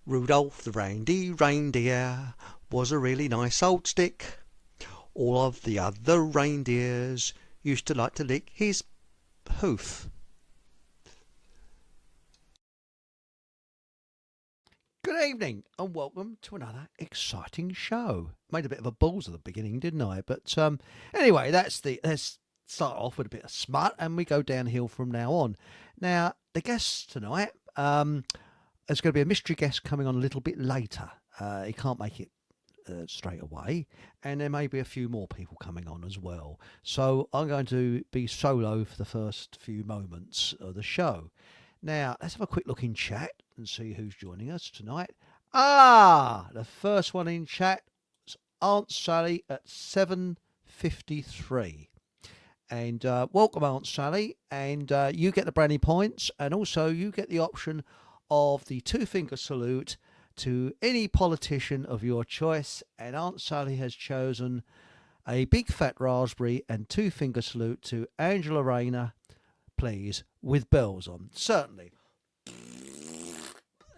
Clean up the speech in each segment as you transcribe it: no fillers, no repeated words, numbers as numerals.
Rudolph the reindeer was a really nice old stick. All of the other reindeers used to like to lick his hoof. Good evening and welcome to another exciting show. Made a bit of a balls at the beginning, didn't I? But anyway, let's start off with a bit of smut and we go downhill from now on. Now, the guests tonight, there's going to be a mystery guest coming on a little bit later. He can't make it straight away, and there may be a few more people coming on as well. So I'm going to be solo for the first few moments of the show. Now, let's have a quick look in chat and see who's joining us tonight. The first one in chat is Aunt Sally at 7:53. And welcome, Aunt Sally. And you get the brownie points, and also you get the option of the two-finger salute to any politician of your choice. And Aunt Sally has chosen a big fat raspberry and two-finger salute to Angela Rayner, please, with bells on. Certainly.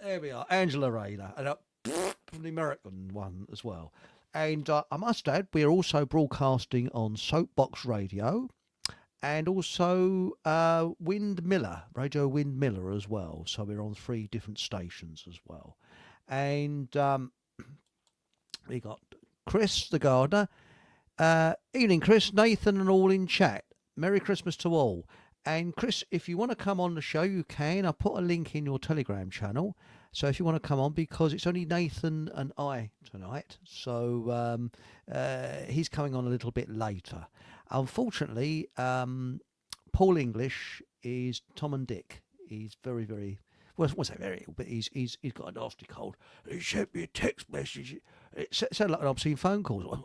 There we are, Angela Rayner, and from the American one as well. And I must add, we are also broadcasting on Soapbox Radio and also Radio Windmiller as well. So we're on 3 different stations as well. And we got Chris the gardener. Evening, Chris, Nathan, and all in chat. Merry Christmas to all. And Chris, if you want to come on the show, you can. I'll put a link in your Telegram channel. So if you want to come on, because it's only Nathan and I tonight. So he's coming on a little bit later. Unfortunately, Paul English is Tom and Dick. He's very, very, well, I won't say very ill, but he's got a nasty cold. He sent me a text message. It sounded like an obscene phone call.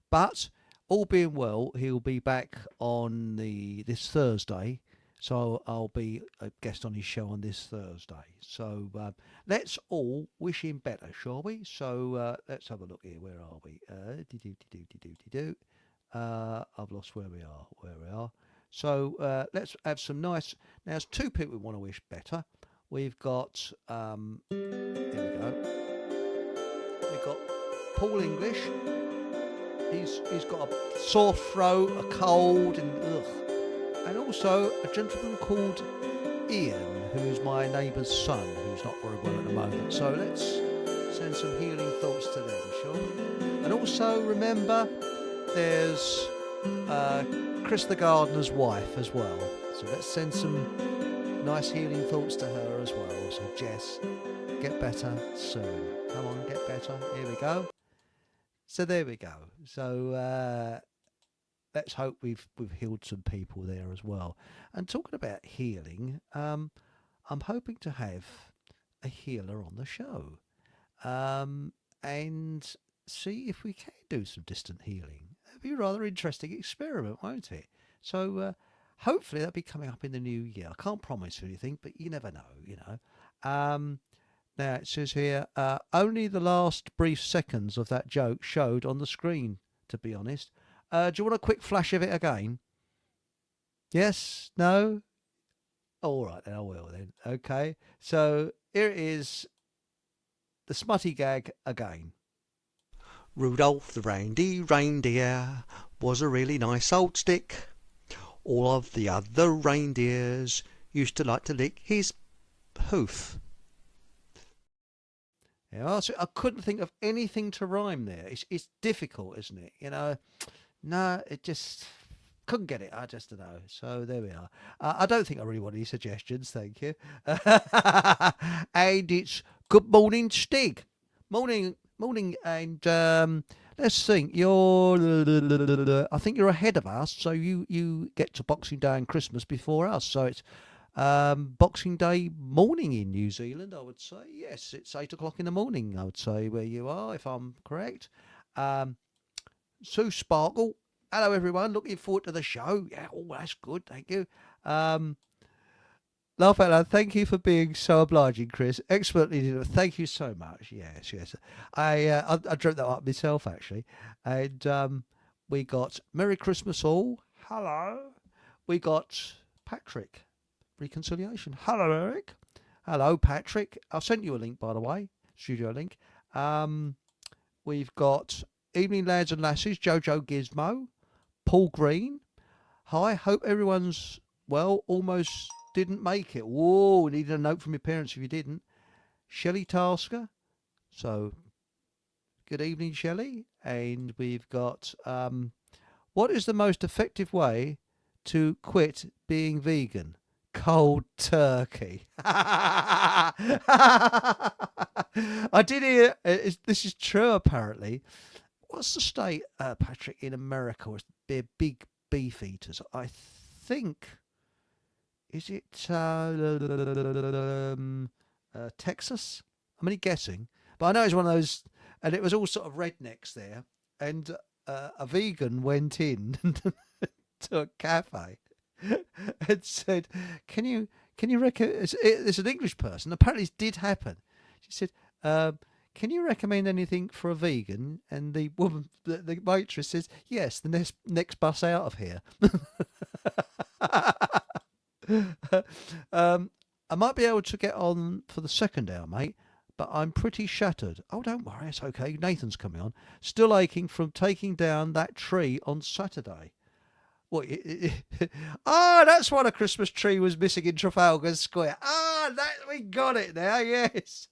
But all being well, he'll be back on this Thursday. So I'll be a guest on his show on this Thursday. So let's all wish him better, shall we? So let's have a look here. Where are we? I've lost where we are. So let's have some nice. Now, there's 2 people we want to wish better. We've got. Here we go. We've got Paul English. He's got a sore throat, a cold, and also a gentleman called Ian, who's my neighbour's son, who's not very well at the moment. So let's send some healing thoughts to them, shall we? And also remember, there's Chris the gardener's wife as well. So let's send some nice healing thoughts to her as well. So Jess, get better soon. Come on, get better. Here we go. So there we go. So let's hope we've healed some people there as well. And talking about healing, I'm hoping to have a healer on the show and see if we can do some distant healing. It'd be a rather interesting experiment, won't it? So hopefully that'll be coming up in the new year. I can't promise anything, but you never know, you know. Now it says here, only the last brief seconds of that joke showed on the screen, to be honest. Do you want a quick flash of it again? Yes? No? All right, then I will then. Okay. So here it is, the smutty gag again. Rudolph the reindeer was a really nice old stick. All of the other reindeers used to like to lick his hoof. Yeah, so I couldn't think of anything to rhyme there. It's difficult, isn't it? You know, no, it just couldn't get it. I just don't know. So there we are. I don't think I really want any suggestions. Thank you. And it's good morning, Stig. Morning, and let's think. I think you're ahead of us. So you get to Boxing Day and Christmas before us. So it's Boxing Day morning in New Zealand, I would say. Yes, it's 8 o'clock in the morning, I would say, where you are, if I'm correct. Sue Sparkle, hello everyone, looking forward to the show. Yeah, oh, that's good, thank you. Laugh out loud, thank you for being so obliging, Chris. Expertly, thank you so much. Yes. I dreamt that up myself, actually. And we got Merry Christmas all. Hello. We got Patrick. Reconciliation. Hello, Eric. Hello, Patrick. I've sent you a link, by the way, studio link. Um, we've got Evening Lads and Lasses, Jojo Gizmo, Paul Green. Hi, hope everyone's well. Almost didn't make it. Whoa, needed a note from your parents if you didn't. Shelley Tasker. So, good evening, Shelley. And we've got what is the most effective way to quit being vegan? Cold turkey. I did hear this is true apparently. What's the state, Patrick, in America? They're big beef eaters. I think is it Texas? I'm only guessing, but I know it's one of those, and it was all sort of rednecks there, and a vegan went in to a cafe and said, "Can you recommend?" It's an English person. Apparently, this did happen. She said, "Can you recommend anything for a vegan?" And the woman, the waitress, says, "Yes, the next bus out of here." I might be able to get on for the second hour, mate, but I'm pretty shattered. Oh, don't worry, it's okay. Nathan's coming on. Still aching from taking down that tree on Saturday. What? Ah, that's why the Christmas tree was missing in Trafalgar Square. Ah, that we got it now. Yes.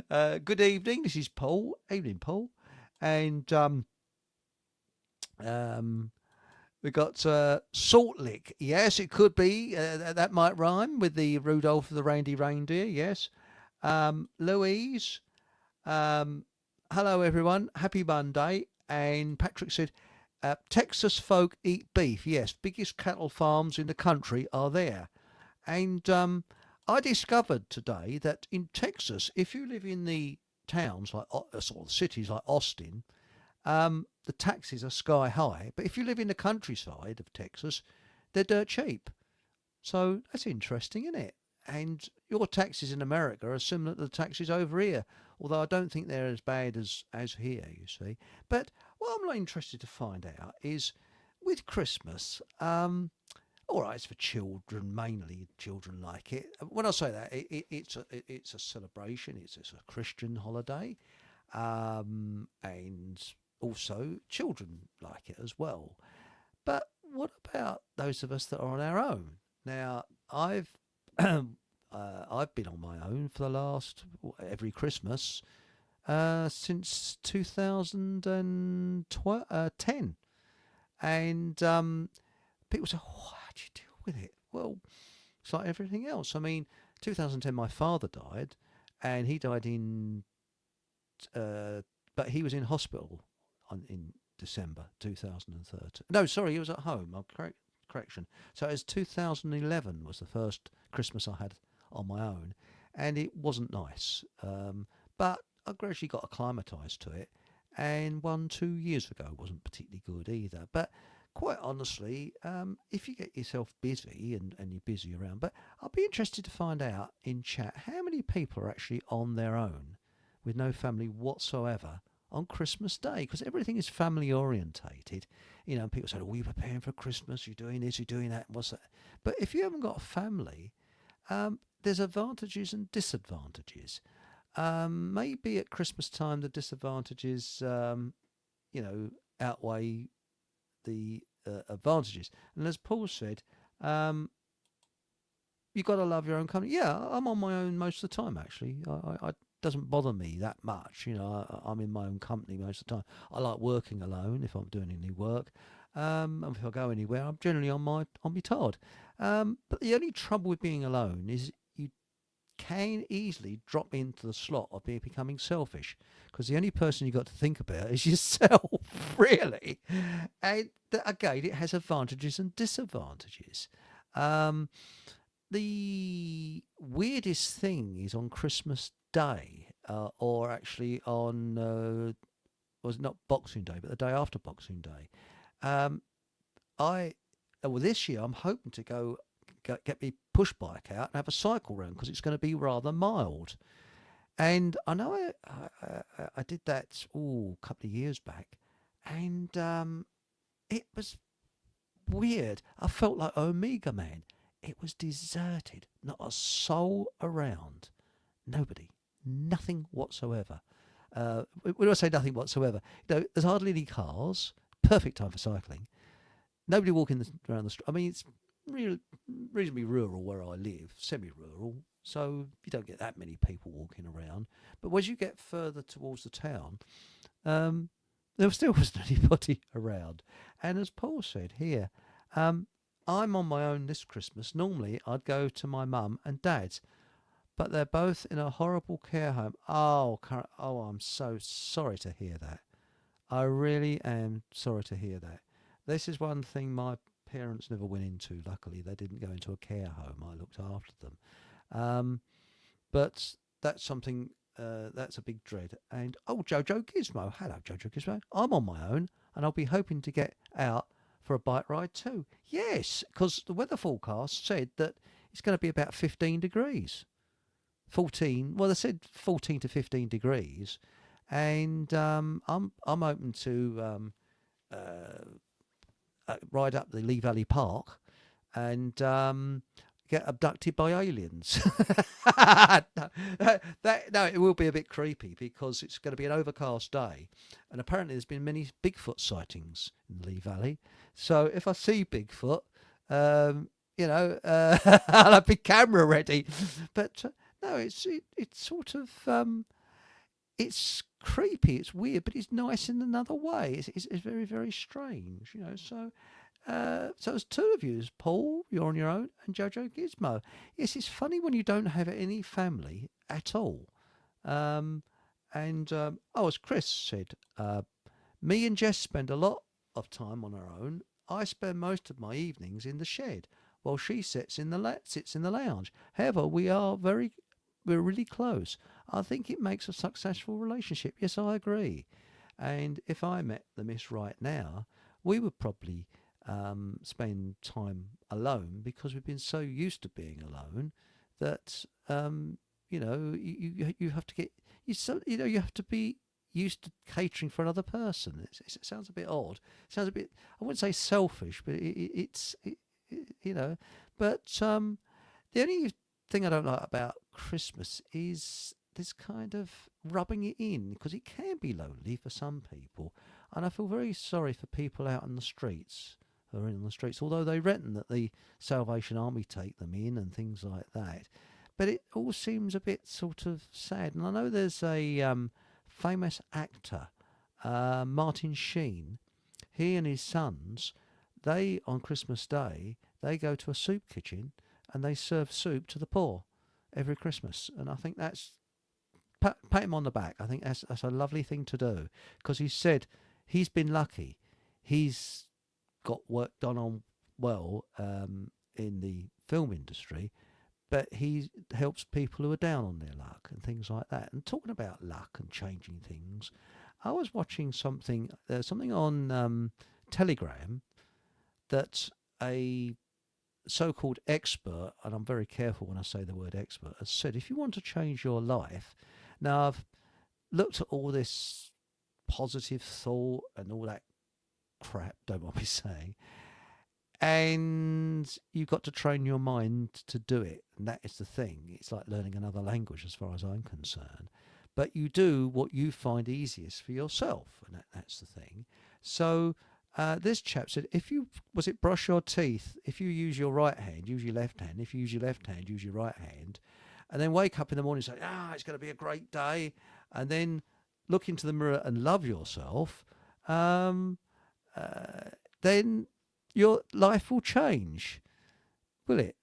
Good evening. This is Paul. Evening, Paul. And we got Salt Lick. Yes, it could be. That might rhyme with the Rudolph the Reindeer. Yes. Louise. Hello, everyone. Happy Monday. And Patrick said, Texas folk eat beef. Yes, biggest cattle farms in the country are there. And I discovered today that in Texas, if you live in the towns like sort of cities like Austin, the taxes are sky high. But if you live in the countryside of Texas, they're dirt cheap. So that's interesting, isn't it? And your taxes in America are similar to the taxes over here, although I don't think they're as bad as here, you see. But what I'm interested to find out is with Christmas, all right, it's for children, mainly children like it. When I say that, it's a celebration, it's a Christian holiday, and also children like it as well. But what about those of us that are on our own? Now, I've been on my own for the last every Christmas since 2010, and people say, "Oh, how do you deal with it?" Well, it's like everything else. I mean, 2010, my father died, and he died but he was in hospital in December 2013. No, sorry, he was at home. Correction. So it was 2011 was the first Christmas I had on my own, and it wasn't nice. But I gradually got acclimatised to it, and 2 years ago wasn't particularly good either. But quite honestly, if you get yourself busy and you're busy around, but I'll be interested to find out in chat how many people are actually on their own with no family whatsoever on Christmas Day, because everything is family orientated. You know, people say, "Oh, you're preparing for Christmas, you're doing this, you're doing that, what's that?" But if you haven't got a family, there's advantages and disadvantages. Maybe at Christmas time the disadvantages, outweigh the advantages. And as Paul said, you've got to love your own company. Yeah, I'm on my own most of the time, actually. I doesn't bother me that much. You know, I'm in my own company most of the time. I like working alone if I'm doing any work. And if I go anywhere, I'm generally on my tard. But the only trouble with being alone is you can easily drop into the slot of becoming selfish, because the only person you've got to think about is yourself, really. And again, it has advantages and disadvantages. The weirdest thing is on Christmas Day, or actually on was not Boxing Day, but the day after Boxing Day. This year I'm hoping to get my push bike out and have a cycle round, because it's going to be rather mild. And I know I did that a couple of years back, and it was weird. I felt like Omega Man. It was deserted. Not a soul around. Nobody. Nothing whatsoever. When I say nothing whatsoever, there's hardly any cars. Perfect time for cycling. Nobody walking around the street. I mean, it's reasonably rural where I live, semi-rural, so you don't get that many people walking around. But as you get further towards the town, there still wasn't anybody around. And as Paul said here, I'm on my own this Christmas. Normally, I'd go to my mum and dad's, but they're both in a horrible care home. Oh, I'm so sorry to hear that. I really am sorry to hear that. This is one thing my parents never went into. Luckily, they didn't go into a care home. I looked after them. But that's something, that's a big dread. And, Jojo Gizmo. Hello, Jojo Gizmo. I'm on my own, and I'll be hoping to get out for a bike ride too. Yes, because the weather forecast said that it's going to be about 15 degrees. 14, well, they said 14 to 15 degrees. And I'm open to ride up the Lee Valley Park and get abducted by aliens. No, it will be a bit creepy because it's going to be an overcast day, and apparently there's been many Bigfoot sightings in the Lee Valley. So if I see Bigfoot, I'll have a camera ready. But no, it's sort of it's creepy, it's weird, but it's nice in another way. It's very, very strange, So, so there's two of you, Paul, you're on your own, and Jojo Gizmo. Yes, it's funny when you don't have any family at all. As Chris said, me and Jess spend a lot of time on our own. I spend most of my evenings in the shed, while she sits in the lounge. However, we're really close. I think it makes a successful relationship. Yes, I agree. And if I met the miss right now, we would probably spend time alone because we've been so used to being alone that you have to you have to be used to catering for another person. It sounds a bit odd. It sounds a bit, I wouldn't say selfish, but it's But the only thing I don't like about Christmas is this kind of rubbing it in, because it can be lonely for some people, and I feel very sorry for people out on the streets who are in the streets, although they reckon that the Salvation Army take them in and things like that. But it all seems a bit sort of sad. And I know there's a famous actor, Martin Sheen. He and his sons, they on Christmas Day, they go to a soup kitchen and they serve soup to the poor every Christmas. And I think that's, pat him on the back. I think that's a lovely thing to do, because he said he's been lucky. He's got work done on well in the film industry, but he helps people who are down on their luck and things like that. And talking about luck and changing things, I was watching something on Telegram that a so-called expert, and I'm very careful when I say the word expert, has said, if you want to change your life, now I've looked at all this positive thought and all that crap, don't mind me saying, and you've got to train your mind to do it, and that is the thing. It's like learning another language as far as I'm concerned, but you do what you find easiest for yourself, and that's the thing. So this chap said, brush your teeth, if you use your right hand, use your left hand. If you use your left hand, use your right hand. And then wake up in the morning and say, it's going to be a great day. And then look into the mirror and love yourself. Then your life will change. Will it?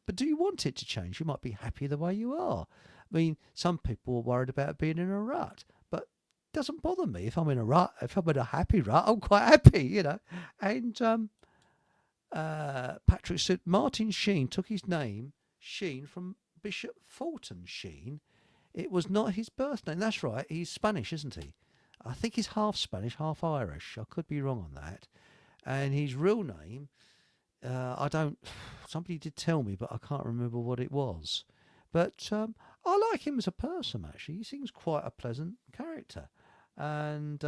But do you want it to change? You might be happy the way you are. I mean, some people are worried about being in a rut, but doesn't bother me if I'm in a rut. If I'm in a happy rut, I'm quite happy, And Patrick said Martin Sheen took his name, Sheen, from Bishop Fulton Sheen. It was not his birth name. That's right. He's Spanish, isn't he? I think he's half Spanish, half Irish. I could be wrong on that. And his real name, somebody did tell me, but I can't remember what it was. But I like him as a person, actually. He seems quite a pleasant character. And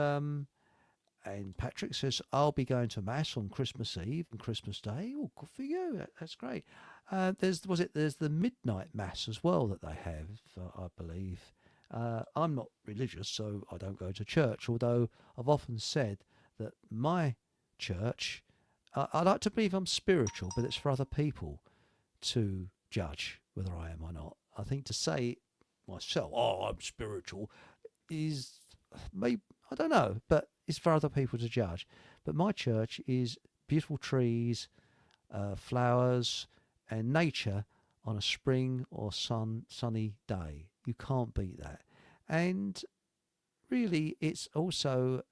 and Patrick says, I'll be going to Mass on Christmas Eve and Christmas Day. Oh, good for you. That's great. There's the midnight Mass as well that they have, I believe. I'm not religious, so I don't go to church, although I've often said that my church, I like to believe I'm spiritual, but it's for other people to judge whether I am or not. I think to say myself, oh, I'm spiritual, is maybe, I don't know, but it's for other people to judge. But my church is beautiful trees, flowers, and nature on a spring or sunny day. You can't beat that. And really, it's also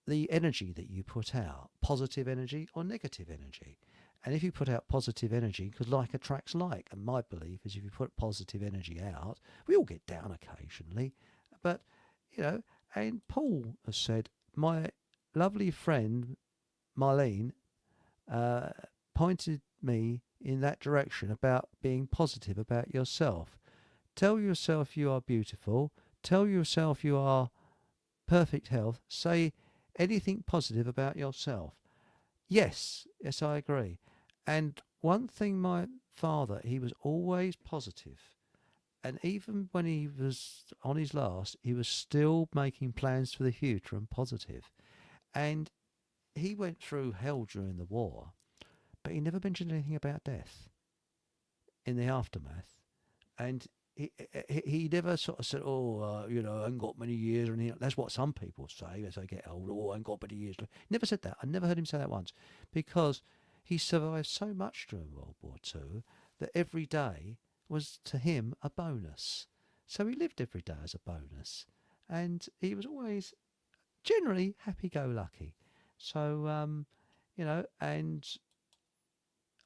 the energy that you put out, positive energy or negative energy. And if you put out positive energy, because like attracts like, and my belief is if you put positive energy out, we all get down occasionally, but, and Paul has said, my lovely friend Marlene pointed me in that direction about being positive about yourself. Tell yourself you are beautiful. Tell yourself you are perfect health. Say anything positive about yourself. Yes, I agree. And one thing, my father, he was always positive. And even when he was on his last, he was still making plans for the future and positive. And he went through hell during the war, but he never mentioned anything about death in the aftermath. And he never sort of said, I ain't got many years. Or anything. That's what some people say as they get older. Oh, I ain't got many years. Never said that. I never heard him say that once, because he survived so much during World War II that every day was to him a bonus. So he lived every day as a bonus. And he was always generally happy-go-lucky. So, and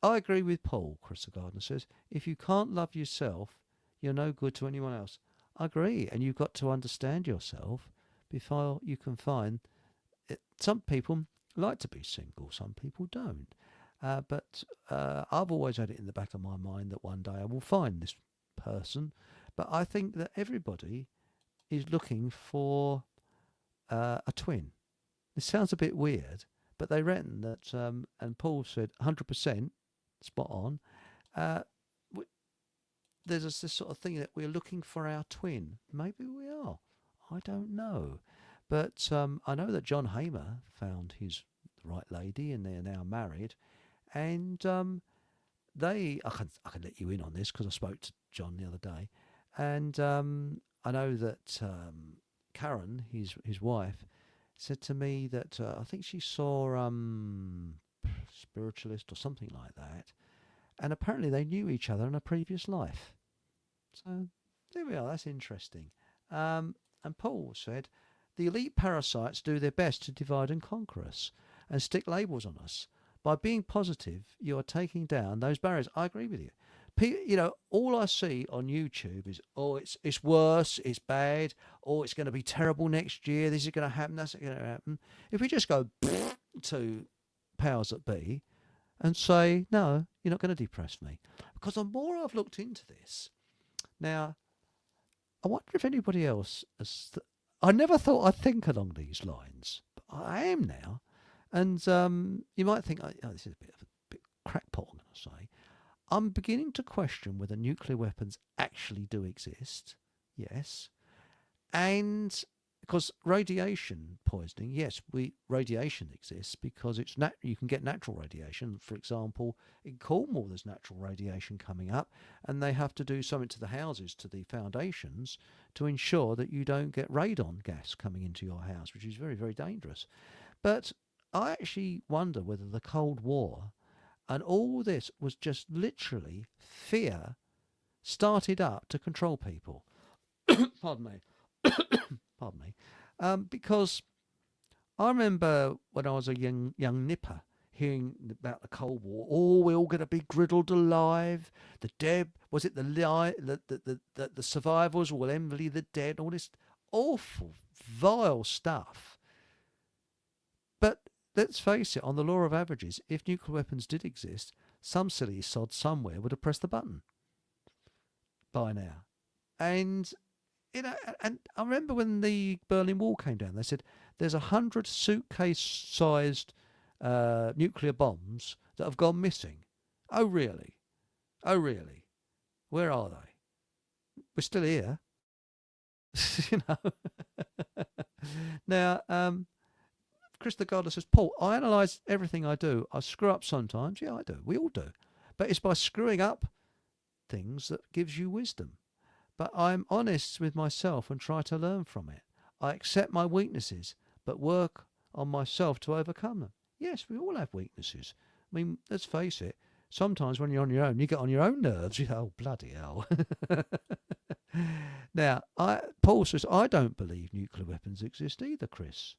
I agree with Paul, Chris the Gardener says, if you can't love yourself, you're no good to anyone else. I agree. And you've got to understand yourself before you can find it. Some people like to be single, some people don't. But I've always had it in the back of my mind that one day I will find this person. But I think that everybody is looking for a twin. It sounds a bit weird, but they reckon that, and Paul said 100% spot on, there's this sort of thing that we're looking for our twin. Maybe we are. I don't know. But I know that John Hamer found his right lady and they're now married. And I can let you in on this because I spoke to John the other day. And I know that Karen, his wife, said to me that I think she saw Spiritualist or something like that. And apparently they knew each other in a previous life. So there we are. That's interesting. And Paul said, the elite parasites do their best to divide and conquer us and stick labels on us. By being positive, you are taking down those barriers. I agree with you. All I see on YouTube is, it's worse, it's bad, it's going to be terrible next year, this is going to happen, that's going to happen. If we just go to powers that be and say, no, you're not going to depress me. Because the more I've looked into this, now, I wonder if anybody else has... I never thought I'd think along these lines, but I am now. And you might think, this is a bit crackpot, I'm going to say. I'm beginning to question whether nuclear weapons actually do exist. Yes. And because radiation poisoning, yes, radiation exists because it's you can get natural radiation. For example, in Cornwall, there's natural radiation coming up, and they have to do something to the houses, to the foundations, to ensure that you don't get radon gas coming into your house, which is very, very dangerous. But I actually wonder whether the Cold War and all this was just literally fear started up to control people. Pardon me. Pardon me. Because I remember when I was a young nipper hearing about the Cold War. Oh, we're all going to be griddled alive. The dead, was it the survivors will envy the dead? All this awful, vile stuff. But let's face it, on the law of averages, if nuclear weapons did exist, some silly sod somewhere would have pressed the button by now. And and I remember when the Berlin Wall came down, they said there's 100 suitcase-sized nuclear bombs that have gone missing. Oh, really? Oh, really? Where are they? We're still here. you know. Now, Chris the Gardener says, Paul, I analyse everything I do. I screw up sometimes. Yeah, I do. We all do. But it's by screwing up things that gives you wisdom. But I'm honest with myself and try to learn from it. I accept my weaknesses, but work on myself to overcome them. Yes, we all have weaknesses. I mean, let's face it. Sometimes when you're on your own, you get on your own nerves. You go, oh, bloody hell. Now, Paul says, I don't believe nuclear weapons exist either, Chris.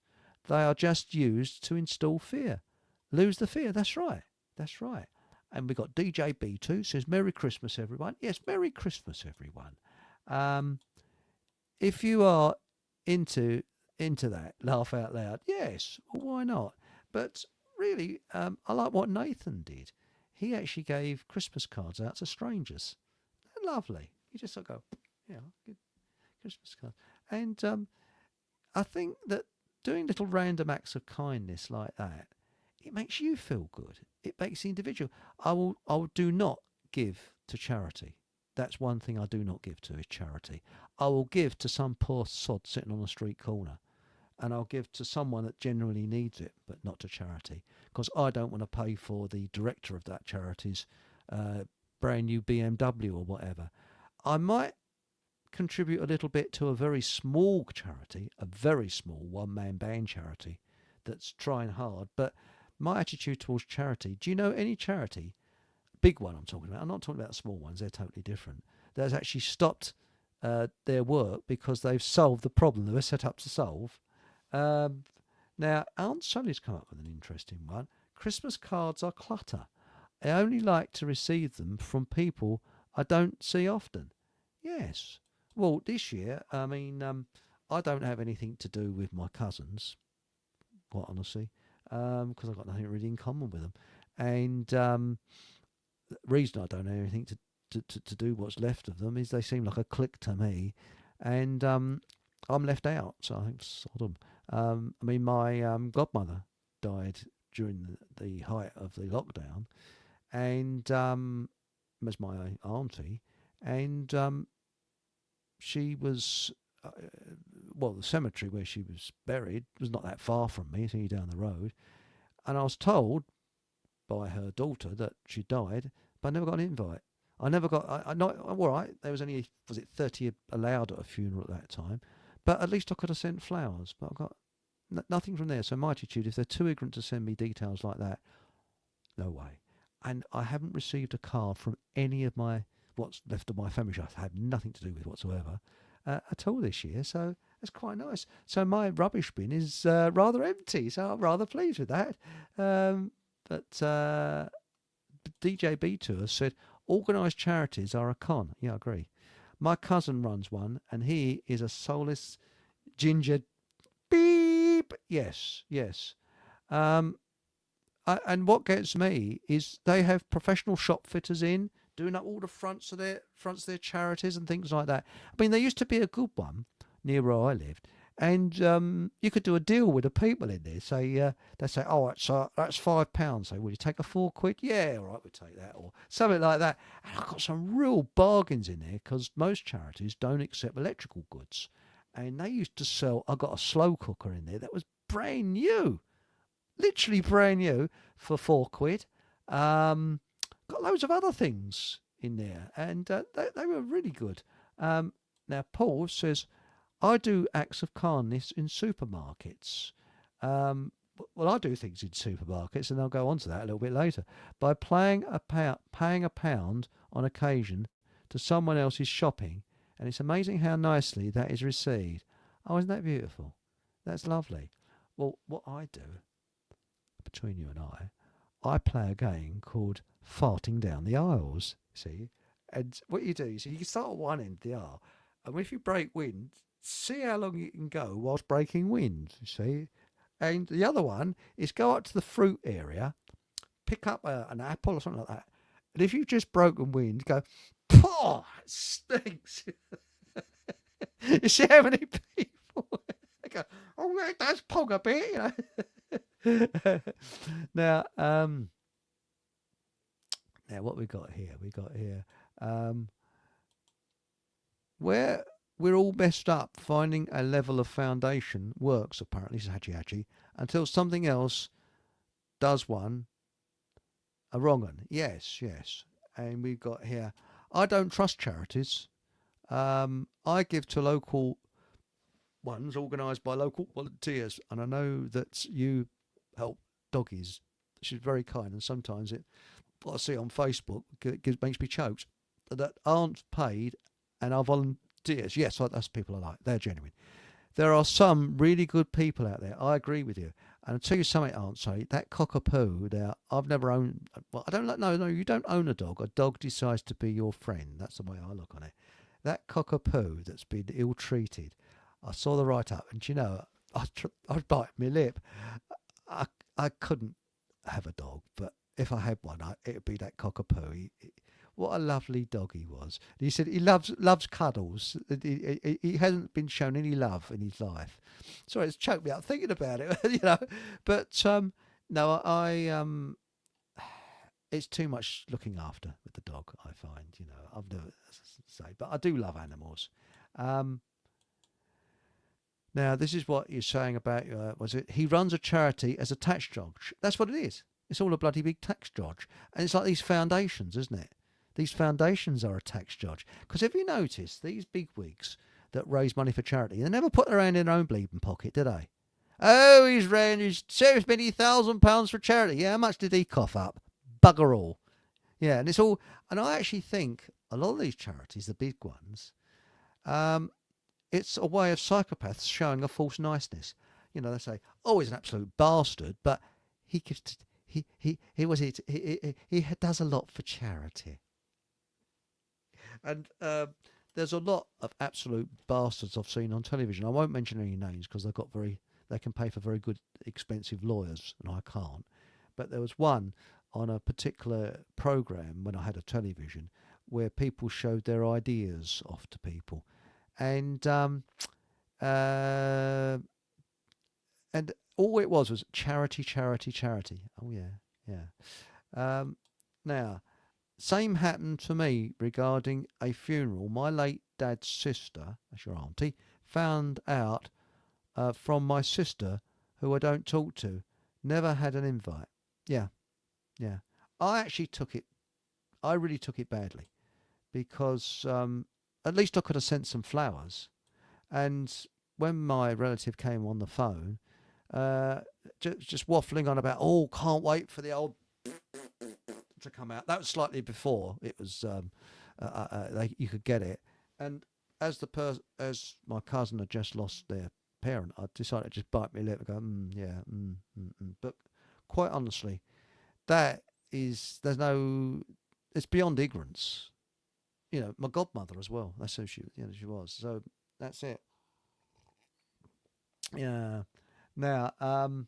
They are just used to install fear. Lose the fear. That's right. That's right. And we've got DJ B2 says, Merry Christmas, everyone. Yes, Merry Christmas, everyone. If you are into that, laugh out loud. Yes, well, why not? But really, I like what Nathan did. He actually gave Christmas cards out to strangers. They're lovely. You just sort of go, yeah, good Christmas cards. And I think that doing little random acts of kindness like that, it makes you feel good. It makes the individual. I will do not give to charity. That's one thing I do not give to is charity. I will give to some poor sod sitting on a street corner. And I'll give to someone that genuinely needs it, but not to charity. Because I don't want to pay for the director of that charity's brand new BMW or whatever. I might contribute a little bit to a very small charity, a very small one-man band charity that's trying hard. But my attitude towards charity, do you know any charity, big one I'm talking about, I'm not talking about small ones, they're totally different, that has actually stopped their work because they've solved the problem they were set up to solve? Now, Aunt Sally's come up with an interesting one. Christmas cards are clutter. I only like to receive them from people I don't see often. Yes. Well, this year, I mean, I don't have anything to do with my cousins, quite honestly, because I've got nothing really in common with them. And the reason I don't have anything to do what's left of them is they seem like a clique to me. And I'm left out, so I think sod 'em. I mean, my godmother died during the height of the lockdown, and as my auntie, and she was, well, the cemetery where she was buried was not that far from me, it's only down the road, and I was told by her daughter that she died, but I never got an invite. I never got, I not, all right, there was only, was it 30 allowed at a funeral at that time, but at least I could have sent flowers, but I got nothing from there. So my attitude, if they're too ignorant to send me details like that, no way. And I haven't received a card from any of my, what's left of my family, which I have nothing to do with whatsoever, at all this year. So that's quite nice. So my rubbish bin is rather empty, so I'm rather pleased with that. But DJ B to us said, organised charities are a con. Yeah, I agree. My cousin runs one, and he is a soulless ginger beep. Yes, yes. And what gets me is they have professional shop fitters in, doing up all the fronts of their charities and things like that. I mean, there used to be a good one near where I lived, and you could do a deal with the people in there. Say they say, oh, that's £5. Say, will you take a £4? Yeah, all right, we'll take that, or something like that. And I got some real bargains in there because most charities don't accept electrical goods, and they used to sell. I got a slow cooker in there that was brand new, literally brand new for £4. Got loads of other things in there, and they were really good. Now Paul says, I do acts of kindness in supermarkets. Well, I do things in supermarkets, and I'll go on to that a little bit later. By paying a pound on occasion to someone else's shopping, and it's amazing how nicely that is received. Oh, isn't that beautiful? That's lovely. Well, what I do, between you and I play a game called Farting Down the Aisles, see? And what you do is you can start at one end of the aisle, and if you break wind, see how long you can go whilst breaking wind, you see? And the other one is go up to the fruit area, pick up an apple or something like that, and if you've just broken wind, go, "Pah, it stinks." You see how many people, they go, "Oh, oh, it does pog a bit, Now, now what we got here? We got here where we're all messed up. Finding a level of foundation works apparently, says Hachi Hachi, until something else does one a wrong one. Yes, yes. And we've got here. I don't trust charities. I give to local ones organised by local volunteers, and I know that you help doggies, which is very kind. And sometimes what I see on Facebook makes me choked, that aren't paid and are volunteers. Yes, that's people I like. They're genuine. There are some really good people out there. I agree with you. And I'll tell you something, Aunt Sally, that cockapoo there, I've never owned, well, I don't like, no, you don't own a dog. A dog decides to be your friend. That's the way I look on it. That cockapoo that's been ill-treated, I saw the write-up, and I'd bite my lip. I couldn't have a dog, but if I had one, it would be that cockapoo. What a lovely dog he was. And he said he loves cuddles. He hasn't been shown any love in his life. Sorry, it's choked me up thinking about it, But no, it's too much looking after with the dog, I find. I've never say, but I do love animals. Now, this is what you're saying about, was it? He runs a charity as a tax dodge. That's what it is. It's all a bloody big tax dodge. And it's like these foundations, isn't it? These foundations are a tax dodge. Because if you notice, these big wigs that raise money for charity, they never put their hand in their own bleeding pocket, did they? Oh, he's saved many £1,000 for charity. Yeah, how much did he cough up? Bugger all. Yeah, and it's all, and I actually think a lot of these charities, the big ones, it's a way of psychopaths showing a false niceness. They say, "Oh, he's an absolute bastard," but he gives, he does a lot for charity. And there's a lot of absolute bastards I've seen on television. I won't mention any names because they can pay for very good, expensive lawyers, and I can't. But there was one on a particular program when I had a television where people showed their ideas off to people. And all it was charity, charity, charity. Oh yeah. Now, same happened to me regarding a funeral. My late dad's sister, that's your auntie, found out from my sister, who I don't talk to, never had an invite. Yeah. I really took it badly because at least I could have sent some flowers. And when my relative came on the phone, just waffling on about, can't wait for the old to come out. That was slightly before it was you could get it. And as my cousin had just lost their parent, I decided to just bite my lip and go, But quite honestly, it's beyond ignorance. My godmother as well. That's who she was. So that's it. Yeah. Now, it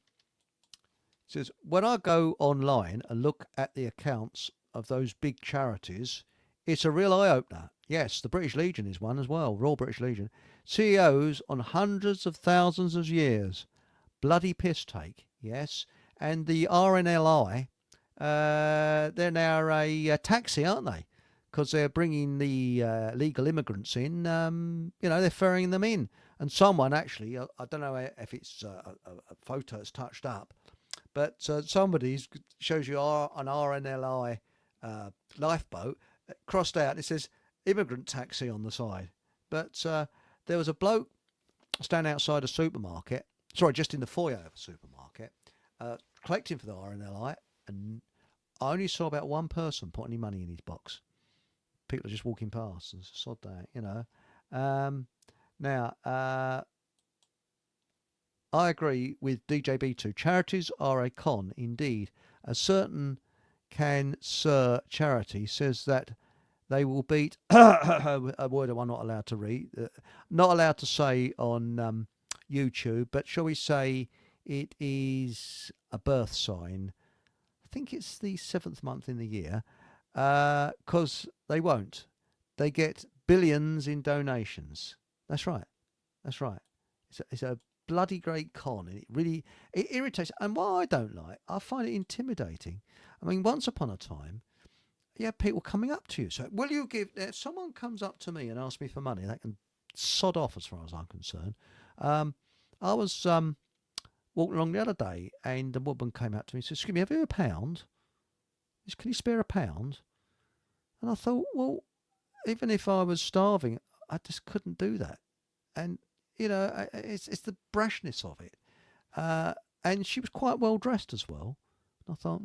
says, when I go online and look at the accounts of those big charities, it's a real eye-opener. Yes, the British Legion is one as well, Royal British Legion. CEOs on hundreds of thousands of years. Bloody piss take, yes. And the RNLI, they're now a taxi, aren't they? Because they're bringing the legal immigrants in, they're ferrying them in. And someone actually, I don't know if it's a photo that's touched up, but somebody shows you an RNLI lifeboat crossed out. It says immigrant taxi on the side. But there was a bloke standing outside a supermarket, just in the foyer of a supermarket, collecting for the RNLI, and I only saw about one person put any money in his box. People are just walking past and sod that, Now, I agree with DJB2. Charities are a con indeed. A certain charity says that they will beat a word I'm not allowed to read, not allowed to say on YouTube, but shall we say it is a birth sign. I think it's the 7th month in the year, because they won't. They get billions in donations. That's right. It's a bloody great con, and it irritates. And what I don't like, I find it intimidating. I mean, once upon a time, you had people coming up to you. So, will you give? If someone comes up to me and asks me for money, they can sod off as far as I'm concerned. I was walking along the other day, and a woman came up to me and said, "Excuse me, have you a pound? Can you spare a pound?" And I thought, well, even if I was starving, I just couldn't do that. And it's the brashness of it. And she was quite well dressed as well. And I thought,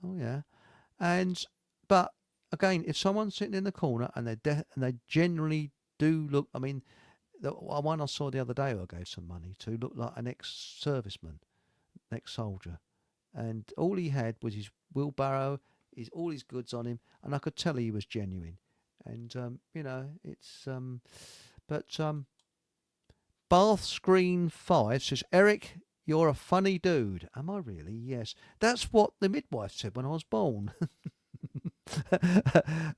oh yeah. And but again, if someone's sitting in the corner and they generally do look, I mean, the one I saw the other day who I gave some money to looked like an ex-serviceman, ex-soldier, and all he had was his wheelbarrow, all his goods on him, and I could tell he was genuine. And it's but Bath Screen 5 says, Eric, you're a funny dude. Am I really? Yes. That's what the midwife said when I was born.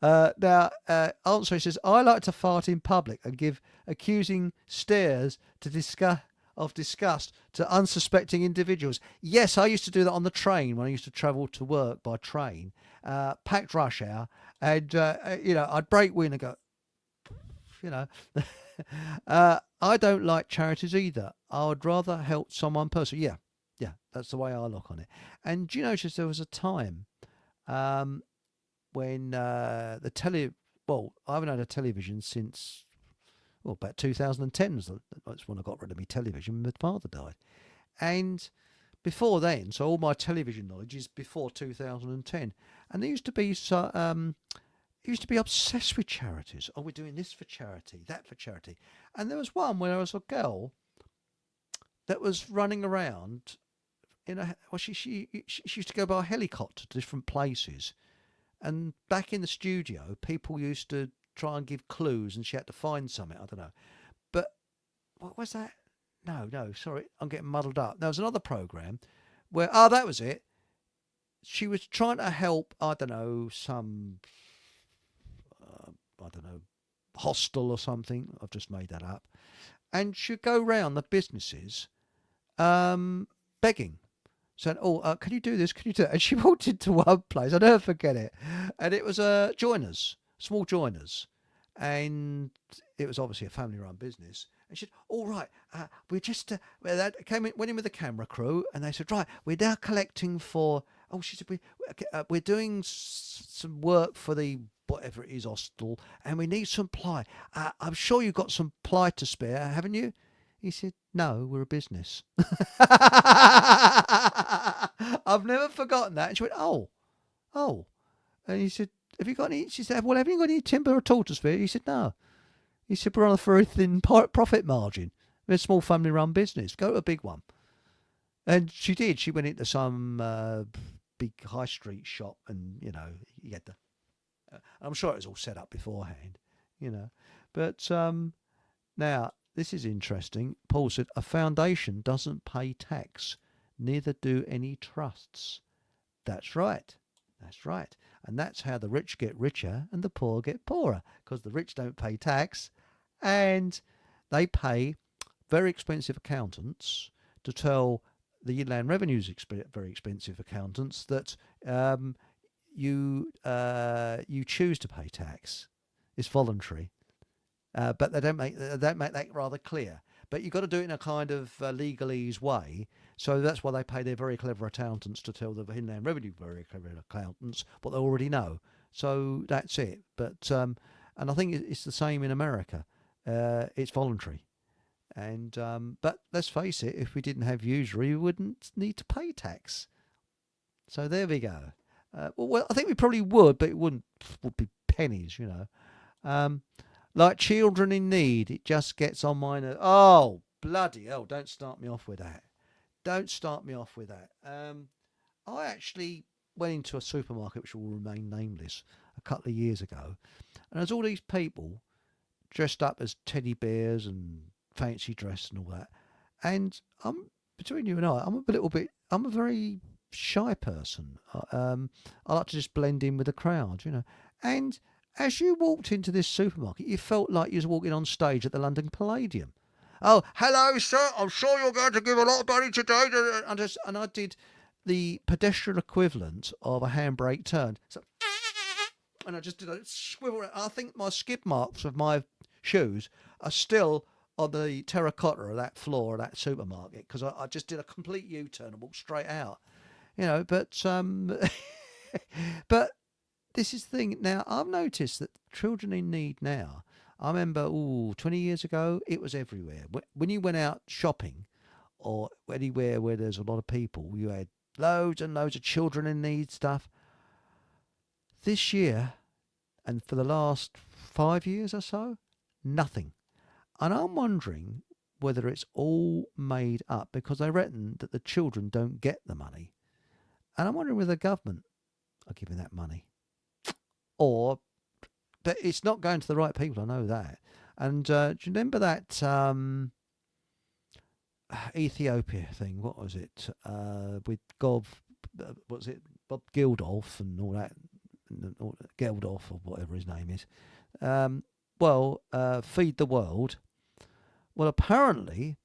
Now, answer says, I like to fart in public and give accusing stares of disgust to unsuspecting individuals. Yes, I used to do that on the train when I used to travel to work by train, packed rush hour, and I'd break wind and go, I don't like charities either. I would rather help someone personally. Yeah, that's the way I look on it. And do you notice there was a time when I haven't had a television since about 2010. That's when I got rid of my television. My father died, and before then, so all my television knowledge is before 2010. And there used to be obsessed with charities. Oh, we're doing this for charity, that for charity. And there was one where there was a girl that was running around she used to go by helicopter to different places. And back in the studio, people used to try and give clues, and she had to find something. I don't know. But what was that? No, sorry, I'm getting muddled up. There was another program where, that was it. She was trying to help, I don't know, some, hostel or something. I've just made that up. And she'd go round the businesses begging. Saying, can you do this? Can you do that? And she walked into one place, I'll never forget it. And it was joiners, small joiners. And it was obviously a family-run business. And she said, all right, we're just, went in with the camera crew, and they said, right, we're now collecting for, she said, we're doing some work for the, whatever it is, hostel, and we need some ply. I'm sure you've got some ply to spare, haven't you? He said, no, we're a business. I've never forgotten that. And she went, oh. And he said, have you got any? She said, well, haven't you got any timber or tool to spare? He said, no. He said, we're on a very thin profit margin. We're a small family-run business. Go to a big one. And she did. She went into some big high street shop, and, he had the... I'm sure it was all set up beforehand, But now... This is interesting. Paul said, a foundation doesn't pay tax. Neither do any trusts. That's right. And that's how the rich get richer and the poor get poorer, because the rich don't pay tax, and they pay very expensive accountants to tell the Inland Revenue's very expensive accountants that you choose to pay tax. It's voluntary. But they don't make that rather clear. But you've got to do it in a kind of legalese way. So that's why they pay their very clever accountants to tell the Inland Revenue very clever accountants what they already know. So that's it. But and I think it's the same in America. It's voluntary. And but let's face it, if we didn't have usury, we wouldn't need to pay tax. So there we go. Well, I think we probably would, but it would be pennies, Like children in need, it just gets on my nerves. Oh, bloody hell, don't start me off with that. I actually went into a supermarket, which will remain nameless, a couple of years ago. And there's all these people dressed up as teddy bears and fancy dress and all that. And between you and I'm a very shy person. I like to just blend in with the crowd, And as you walked into this supermarket, you felt like you was walking on stage at the London Palladium. Oh, hello, sir. I'm sure you're going to give a lot of money today. And I did the pedestrian equivalent of a handbrake turn. So, and I just did a swivel. I think my skid marks of my shoes are still on the terracotta of that floor of that supermarket because I just did a complete U-turn and walked straight out. But but this is the thing. Now, I've noticed that children in need now, I remember, 20 years ago, it was everywhere. When you went out shopping or anywhere where there's a lot of people, you had loads and loads of children in need stuff. This year, and for the last 5 years or so, nothing. And I'm wondering whether it's all made up because they reckon that the children don't get the money. And I'm wondering whether the government are giving that money. Or but it's not going to the right people. I know that. And do you remember that Ethiopia thing? What was it? With what was it? Bob Geldof and all that, Geldof or whatever his name is. Feed the World. Well, apparently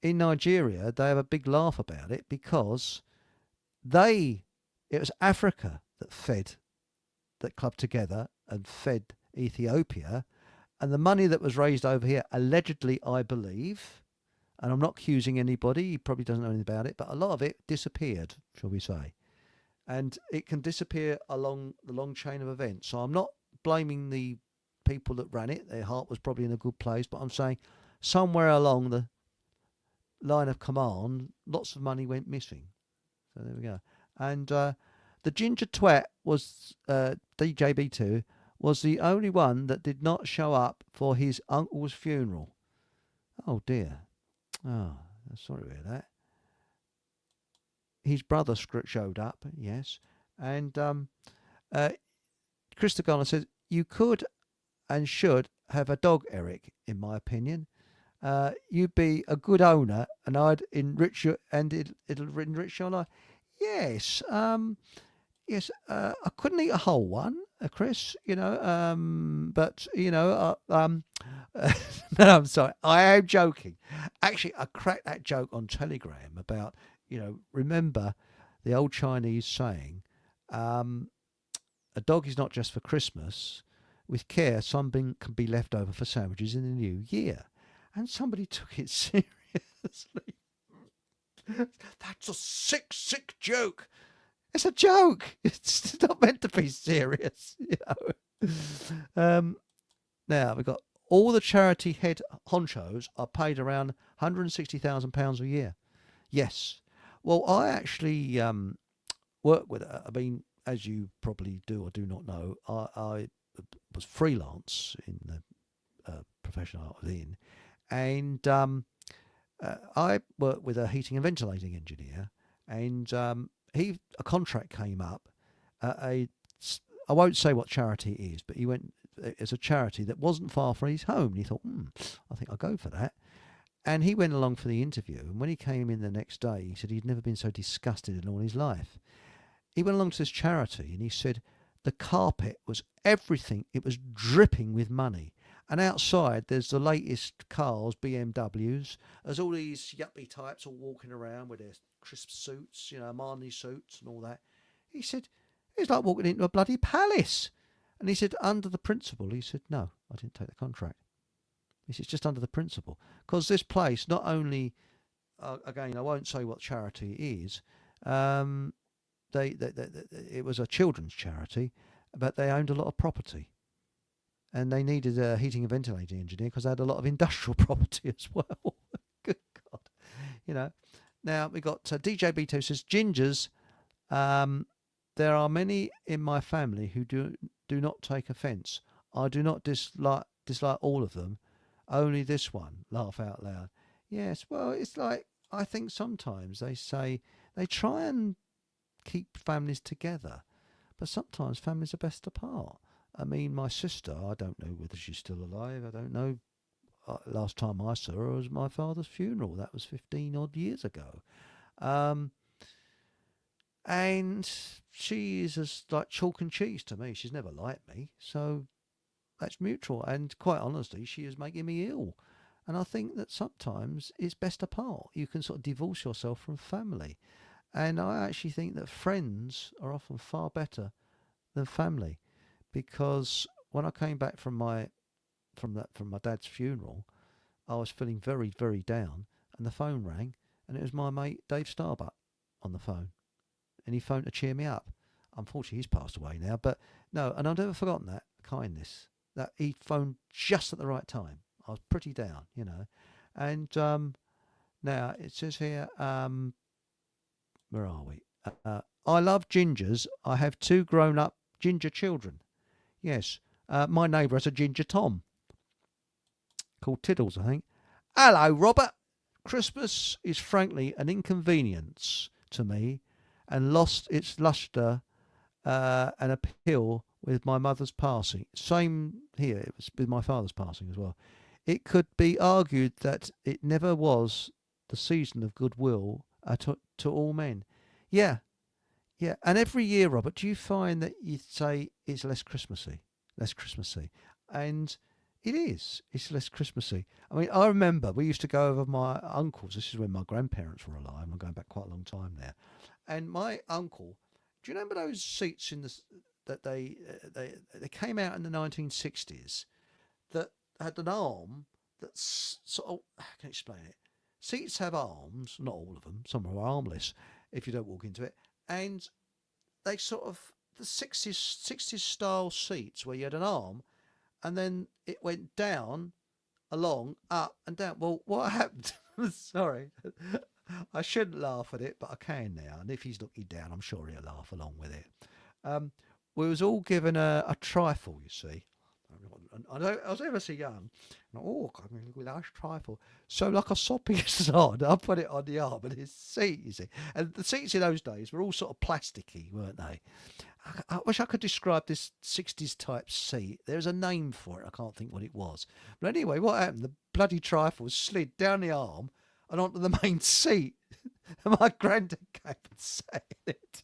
in Nigeria they have a big laugh about it because it was Africa that clubbed together and fed Ethiopia, and the money that was raised over here, allegedly, I believe, and I'm not accusing anybody, he probably doesn't know anything about it, but a lot of it disappeared, shall we say. And it can disappear along the long chain of events. So I'm not blaming the people that ran it. Their heart was probably in a good place, but I'm saying somewhere along the line of command, lots of money went missing. So there we go. And the ginger twat was DJB2 was the only one that did not show up for his uncle's funeral. Oh dear. Oh, sorry to hear that. His brother showed up, yes. And Krista Garner says, you could and should have a dog, Eric, in my opinion. You'd be a good owner and I'd enrich you and it'll enrich your life. Yes. Yes, I couldn't eat a whole one, Chris, but, no, I'm sorry. I am joking. Actually, I cracked that joke on Telegram about, remember the old Chinese saying, a dog is not just for Christmas. With care, something can be left over for sandwiches in the new year. And somebody took it seriously. That's a sick joke. It's a joke. It's not meant to be serious, Now we've got all the charity head honchos are paid around £160,000 a year. Yes. Well, I actually work with. I mean, as you probably do or do not know, I was freelance in the profession I was in, and I worked with a heating and ventilating engineer, and a contract came up. I won't say what charity it is, but he went as a charity that wasn't far from his home. And he thought, I think I'll go for that. And he went along for the interview. And when he came in the next day, he said he'd never been so disgusted in all his life. He went along to this charity and he said the carpet was everything. It was dripping with money. And outside, there's the latest cars, BMWs. There's all these yuppie types all walking around with their crisp suits, Armani suits and all that. He said, it's like walking into a bloody palace. And he said, under the principle, he said, no, I didn't take the contract. He said, it's just under the principle. Because this place, not only, again, I won't say what charity it is, it was a children's charity, but they owned a lot of property. And they needed a heating and ventilating engineer because they had a lot of industrial property as well. Good God. Now we got DJB2 says, Gingers, there are many in my family who do not take offence. I do not dislike all of them, only this one. Laugh out loud. Yes, well, it's like, I think sometimes they try and keep families together, but sometimes families are best apart. I mean, my sister, I don't know whether she's still alive. I don't know. Last time I saw her was my father's funeral. That was 15 odd years ago. And she is as like chalk and cheese to me. She's never liked me. So that's mutual. And quite honestly, she is making me ill. And I think that sometimes it's best apart. You can sort of divorce yourself from family. And I actually think that friends are often far better than family, because when I came back from my dad's funeral, I was feeling very, very down, and the phone rang, and it was my mate Dave Starbuck on the phone, and he phoned to cheer me up. Unfortunately, he's passed away now, but no, and I've never forgotten that kindness. That he phoned just at the right time. I was pretty down, and now it says here, where are we? I love gingers. I have two grown-up ginger children. Yes, my neighbour has a ginger Tom called Tiddles, I think. Hello, Robert. Christmas is frankly an inconvenience to me, and lost its lustre and appeal with my mother's passing. Same here, it was with my father's passing as well. It could be argued that it never was the season of goodwill to all men. Yeah, yeah. And every year, Robert, do you find that you say it's less Christmassy? Less Christmassy. And it is. It's less Christmassy. I mean, I remember we used to go over my uncle's. This is when my grandparents were alive. I'm going back quite a long time now. And my uncle, do you remember those seats that they came out in the 1960s that had an arm that's sort of, how can I explain it? Seats have arms, not all of them. Some are armless if you don't walk into it, and they sort of the 60s style seats where you had an arm and then it went down, along, up and down. Well, what happened? Sorry, I shouldn't laugh at it, but I can now. And if he's looking down, I'm sure he'll laugh along with it. Um, we was all given a trifle, you see. I was ever so young. And, oh, God, a nice trifle. So like a soppy sod, I put it on the arm and his seat, you see. And the seats in those days were all sort of plasticky, weren't they? I wish I could describe this 60s type seat. There's a name for it. I can't think what it was. But anyway, what happened? The bloody trifle slid down the arm and onto the main seat. And my granddad came and sat in it.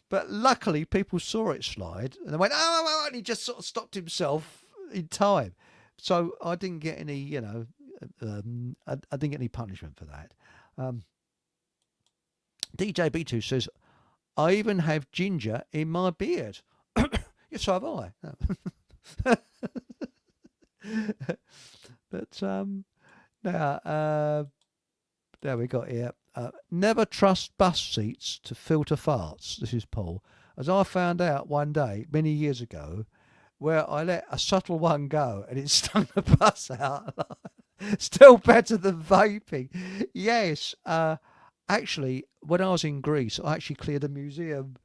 But luckily, people saw it slide and they went, oh, and he just sort of stopped himself in time. So I didn't get any, I didn't get any punishment for that. DJ B2 says, I even have ginger in my beard. Yes, so have I. But now we got here. Never trust bus seats to filter farts. This is Paul. As I found out one day, many years ago, where I let a subtle one go and it stung the bus out. Still better than vaping. Yes. Actually, when I was in Greece, I actually cleared a museum,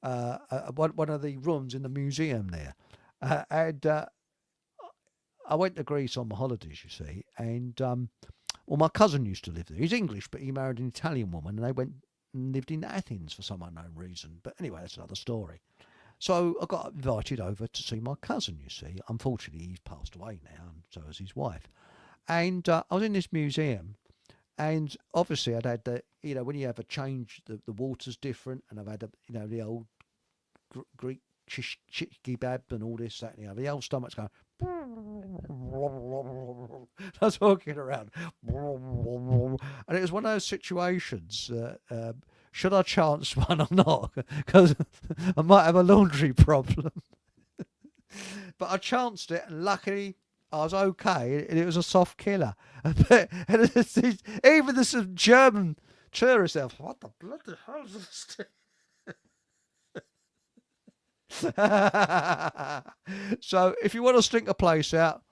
one of the rooms in the museum there. And I went to Greece on my holidays, you see, and well, my cousin used to live there. He's English, but he married an Italian woman, and they went and lived in Athens for some unknown reason. But anyway, that's another story. So I got invited over to see my cousin, you see. Unfortunately, he's passed away now, and so has his wife. And I was in this museum, and obviously I'd had the, when you have a change, the water's different, and I've had, the old Greek shish kebab and all this, that, and the other. The old stomach's going. I was walking around, and it was one of those situations. Should I chance one or not? Because I might have a laundry problem. But I chanced it, and luckily I was okay, and it was a soft killer. But, even the German tourists, what the bloody hell is this thing? So if you want to stink a place out,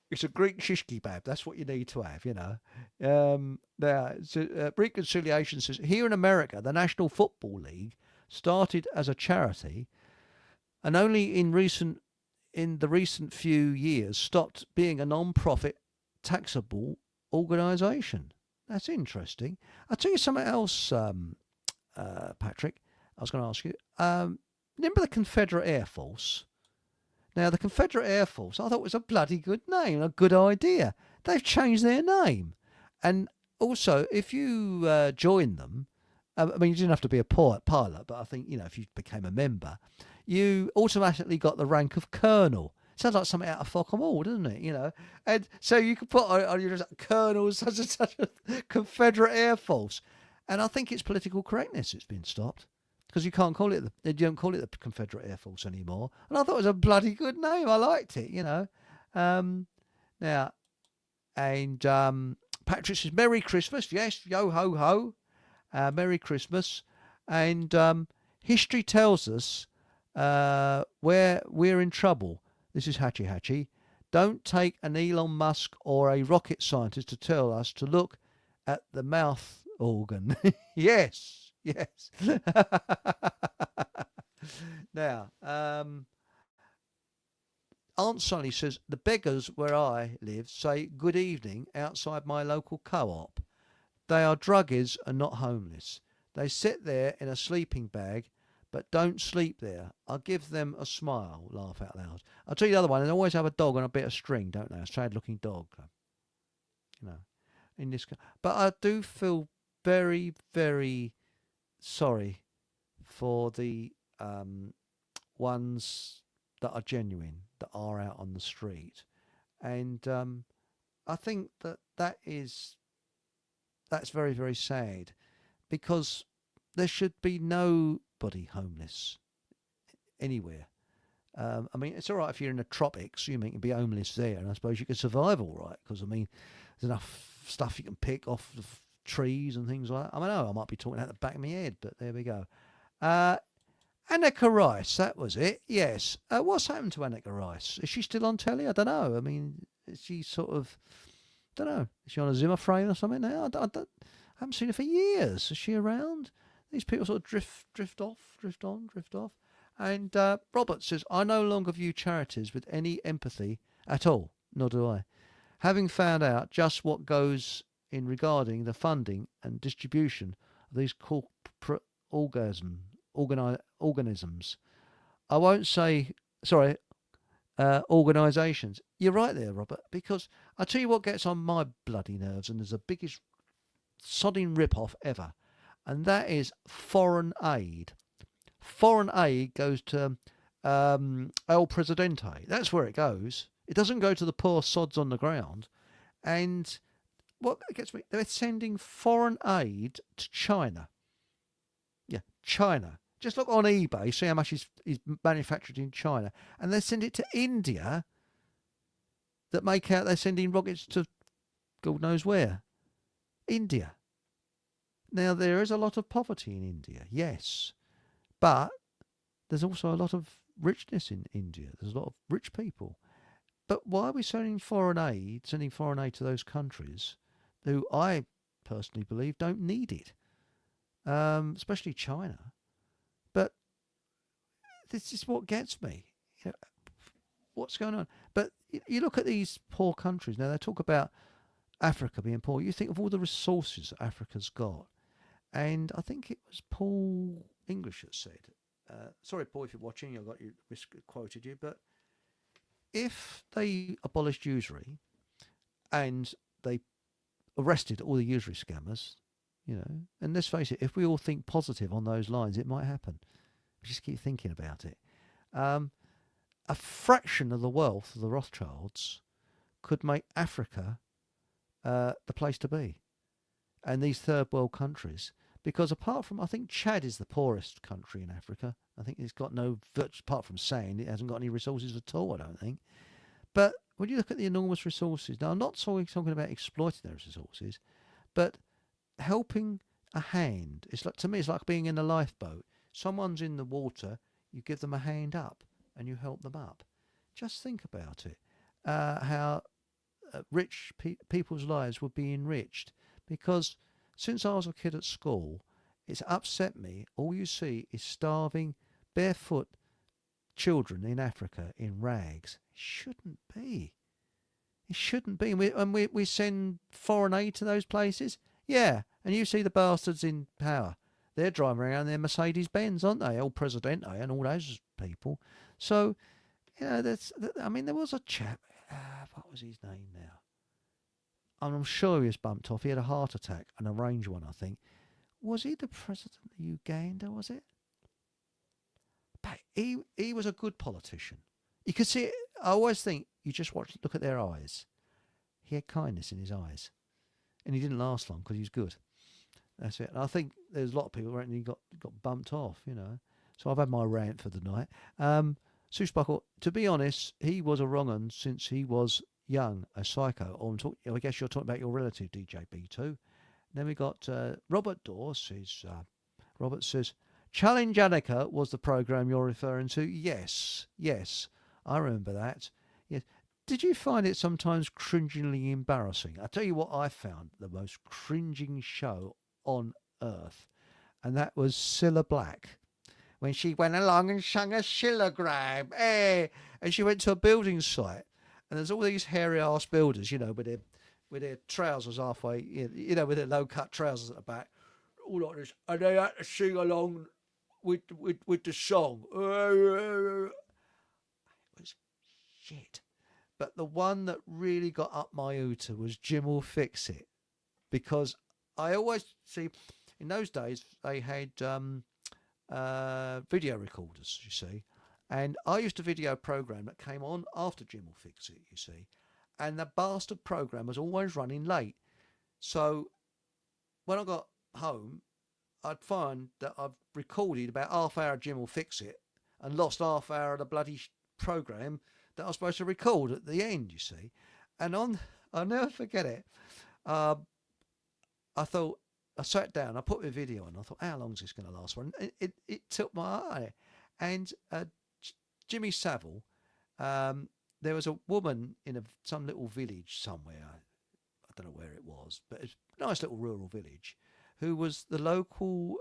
it's a Greek shish kebab. That's what you need to have, Now, Reconciliation says, here in America, the National Football League started as a charity and only in the recent few years stopped being a non-profit taxable organisation. That's interesting. I'll tell you something else, Patrick. I was going to ask you. Remember the Confederate Air Force? Now, the Confederate Air Force, I thought was a bloody good name, a good idea. They've changed their name. And also, if you join them, I mean, you didn't have to be a pilot, but I think, if you became a member, you automatically got the rank of colonel. Sounds like something out of Fock and All, doesn't it? And so you could put on your colonel such and such a Confederate Air Force. And I think it's political correctness. It's been stopped because you can't call it you don't call it the Confederate Air Force anymore. And I thought it was a bloody good name. I liked it. Um, now, and Patrick says, Merry Christmas. Yes, yo ho ho. Merry Christmas. And history tells us where we're in trouble. This is Hatchy Hatchy. Don't take an Elon Musk or a rocket scientist to tell us to look at the mouth organ. Yes, yes. Now, Aunt Sunny says, the beggars where I live say good evening outside my local co-op. They are druggies and not homeless. They sit there in a sleeping bag but don't sleep there. I'll give them a smile, laugh out loud. I'll tell you the other one, they always have a dog on a bit of string, don't they? A sad-looking dog, in this. But I do feel very, very sorry for the ones that are genuine, that are out on the street. And I think that's very, very sad, because there should be nobody homeless anywhere. I mean, it's all right if you're in the tropics, you can be homeless there, and I suppose you can survive all right, because, I mean, there's enough stuff you can pick off the trees and things like that. I mean, I might be talking out the back of my head, but there we go. Anneka Rice, that was it, yes. What's happened to Anneka Rice? Is she still on telly? I don't know. I mean, is she sort of, don't know, is she on a Zimmer frame or something now? I haven't seen her for years. Is she around? These people sort of drift off, drift on, drift off. And Robert says, I no longer view charities with any empathy at all, nor do I. Having found out just what goes in regarding the funding and distribution of these corporate organisms. I won't say, organisations. You're right there, Robert, because I tell you what gets on my bloody nerves, and there's the biggest sodding rip-off ever, and that is foreign aid. Foreign aid goes to El Presidente. That's where it goes. It doesn't go to the poor sods on the ground. And what gets me, they're sending foreign aid to China. Yeah, China. Just look on eBay, see how much is manufactured in China. And they send it to India, that make out they're sending rockets to God knows where. India. Now, there is a lot of poverty in India, yes. But there's also a lot of richness in India. There's a lot of rich people. But why are we sending foreign aid to those countries who I personally believe don't need it, especially China? But this is what gets me. What's going on? But you look at these poor countries. Now, they talk about Africa being poor. You think of all the resources that Africa's got. And I think it was Paul English that said, sorry, Paul, if you're watching, I got you misquoted you, but if they abolished usury and they arrested all the usury scammers, and let's face it, if we all think positive on those lines, it might happen. We just keep thinking about it. A fraction of the wealth of the Rothschilds could make Africa the place to be, and these third world countries. Because apart from, I think Chad is the poorest country in Africa. I think it's got apart from sand, it hasn't got any resources at all, I don't think. But when you look at the enormous resources, now I'm not talking about exploiting those resources, but helping a hand. To me, it's like being in a lifeboat. Someone's in the water, you give them a hand up and you help them up. Just think about it, how rich people's lives would be enriched. Because since I was a kid at school, it's upset me. All you see is starving, barefoot children in Africa in rags. It shouldn't be. It shouldn't be. And we send foreign aid to those places. Yeah, and you see the bastards in power. They're driving around their Mercedes-Benz, aren't they? El Presidente and all those people. So, there was a chap. What was his name now? I'm sure he was bumped off. He had a heart attack, an arranged one, I think. Was he the president of Uganda, was it? But he was a good politician. You could see it. I always think you just look at their eyes. He had kindness in his eyes. And he didn't last long because he was good. That's it. And I think there's a lot of people reckon he got bumped off, you know. So I've had my rant for the night. Sue Sparkle, to be honest, he was a wrong un since he was young, a psycho. I guess you're talking about your relative, DJ B2. Then we got Robert Dawes. Robert says, Challenge Annika was the program you're referring to. Yes, I remember that. Yes. Did you find it sometimes cringingly embarrassing? I'll tell you what I found the most cringing show on earth, and that was Cilla Black. When she went along and sung a shillogram, and she went to a building site, and there's all these hairy-ass builders, you know, with their trousers halfway, you know, with their low-cut trousers at the back, all like this, and they had to sing along with the song. It was shit. But the one that really got up my ooter was Jim Will Fix It, because I always see in those days they had video recorders, you see, and I used a video program that came on after Jim Will Fix It, you see, and the bastard program was always running late. So when I got home, I'd find that I've recorded about half hour of Jim Will Fix It and lost half hour of the bloody program that I was supposed to record at the end, you see. And I'll never forget it. I thought, I sat down, I put my video on, I thought, how long is this going to last for? And it took my eye. And Jimmy Savile, there was a woman in some little village somewhere, I don't know where it was, but it's a nice little rural village, who was the local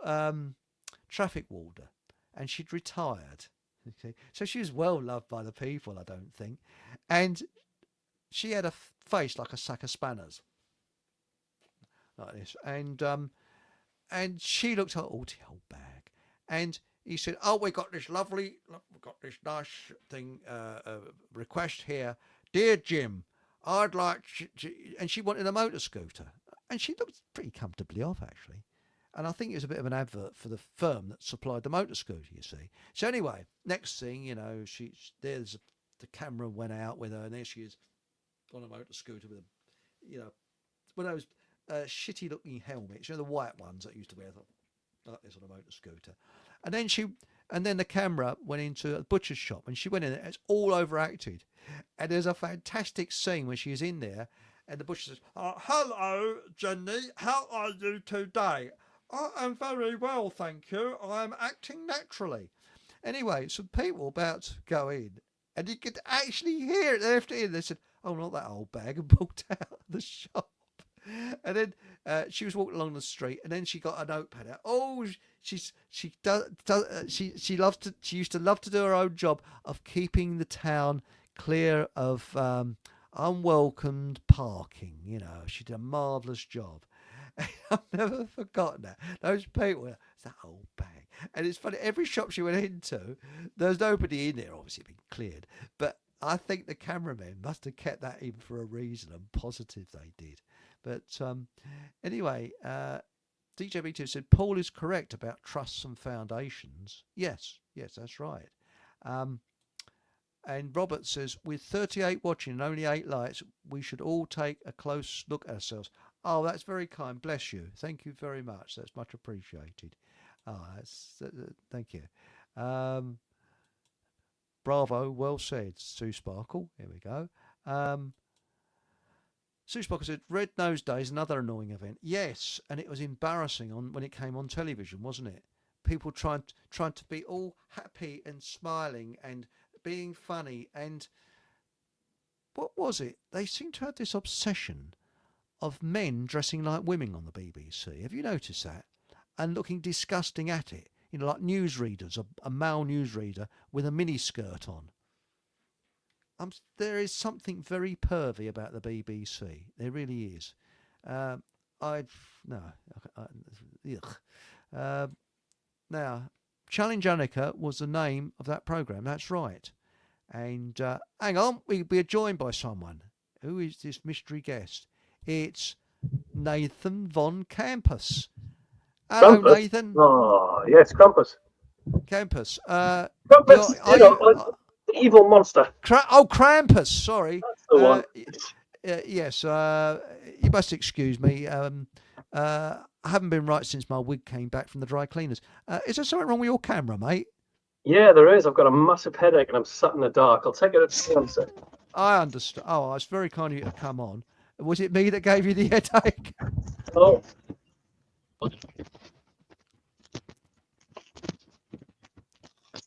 traffic warder, and she'd retired. Okay, so she was well loved by the people, I don't think, and she had a face like a sack of spanners, like this, and she looked at the old bag, and he said, "Oh, we've got this nice thing, request here, dear Jim, I'd like," and she wanted a motor scooter, and she looked pretty comfortably off actually. And I think it was a bit of an advert for the firm that supplied the motor scooter, you see. So anyway, next thing, you know, there's the camera went out with her, and there she is on a motor scooter with a, you know, one of those shitty looking helmets, you know, the white ones that I used to wear, like this on a motor scooter. And then the camera went into a butcher's shop, and she went in there. It's all overacted, and there's a fantastic scene where she's in there, and the butcher says, "Hello, Jenny. How are you today?" "I am very well, thank you. I am acting naturally." Anyway, some people about to go in, and you could actually hear it. They left it in. They said, "Oh, not that old bag," and pulled out of the shop. And then she was walking along the street, and then she got a notepad out. Oh, she used to love to do her own job of keeping the town clear of unwelcomed parking. You know, she did a marvellous job. I've never forgotten that. Those people, it's that old bag. And it's funny, every shop she went into, there was nobody in there, obviously been cleared. But I think the cameramen must have kept that in for a reason. I'm positive they did. But anyway, DJ B2 said, Paul is correct about trusts and foundations. Yes, that's right. And Robert says, with 38 watching and only 8 likes, we should all take a close look at ourselves. Oh, that's very kind. Bless you. Thank you very much. That's much appreciated. Thank you. Bravo. Well said, Sue Sparkle. Here we go. Sue Sparkle said, Red Nose Day is another annoying event. Yes, and it was embarrassing when it came on television, wasn't it? People trying to be all happy and smiling and being funny. And what was it? They seem to have this obsession of men dressing like women on the BBC. Have you noticed that? And looking disgusting at it. You know, like newsreaders, a male newsreader with a mini skirt on. There is something very pervy about the BBC. There really is. Now, Challenge Annika was the name of that programme. That's right. And hang on, we are joined by someone. Who is this mystery guest? It's Nathan Von Campus. Hello, Krampus? Nathan. Oh, yes, Krampus. Campus. Krampus, Are the evil monster. Krampus. Sorry. That's the one. Yes. You must excuse me. I haven't been right since my wig came back from the dry cleaners. Is there something wrong with your camera, mate? Yeah, there is. I've got a massive headache and I'm sat in the dark. I'll take it at sunset. I understand. Oh, it's very kind of you to come on. Was it me that gave you the headache? Oh.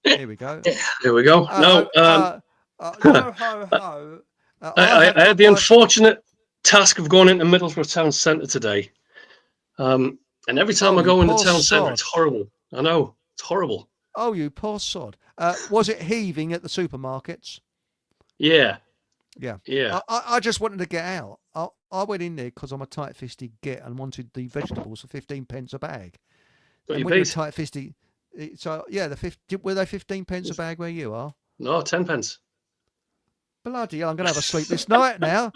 Here we go. Here we go. No, ho, ho, ho. I had the unfortunate task of going into Middlesbrough town centre today. And every time I go in the town centre, it's horrible. I know. It's horrible. Oh, you poor sod. Was it heaving at the supermarkets? Yeah. Yeah. Yeah. I just wanted to get out. I went in there because I'm a tight-fisted git and wanted the vegetables for 15 pence a bag. And when you're tight-fisted... So, yeah, were they 15 pence a bag where you are? No, 10 pence. Bloody hell, I'm going to have a sleepless night now.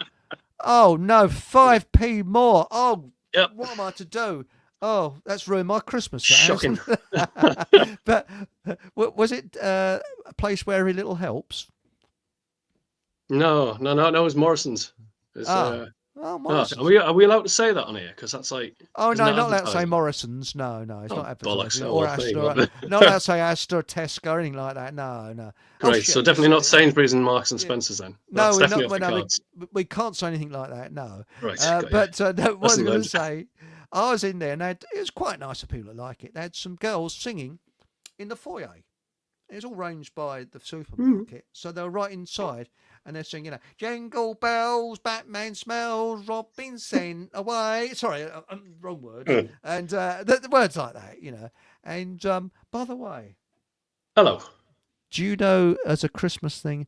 Oh, no, 5p more. Oh, yep. What am I to do? Oh, that's ruined my Christmas. Shocking. But was it a place where every little helps? No, it was Morrison's. Morrison's. Are we allowed to say that on here? Because that's like... Oh, no, not allowed to say Morrison's. No, it's not advertising. Bollocks, or Astor. Not allowed to say Astor, Tesco, or anything like that. No. Great, so definitely not Sainsbury's and Marks and Spencer's then. No, that's definitely off the cards. We can't say anything like that, no. Right, but what I was going to say, I was in there and it was quite nice of people that like it. They had some girls singing in the foyer. It was all arranged by the supermarket. So they were right inside and they're singing, Jingle bells, Batman smells, Robin sent away. Sorry, wrong word. And the words like that, And by the way. Hello. Do you know, as a Christmas thing,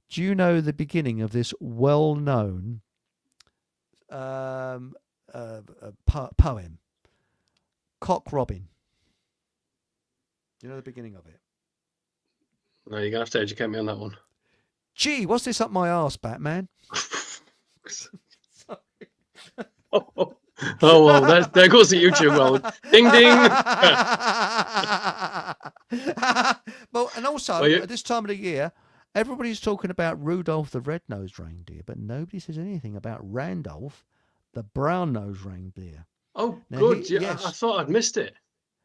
do you know the beginning of this well-known poem, Cock Robin? Do you know the beginning of it? No, you're going to have to educate me on that one. Gee, what's this up my arse, Batman? Oh, well, there goes the YouTube world. Ding, ding. Well, and also, at this time of the year, everybody's talking about Rudolph the red-nosed reindeer, but nobody says anything about Randolph the brown-nosed reindeer. Oh, now good. Yes. I thought I'd missed it.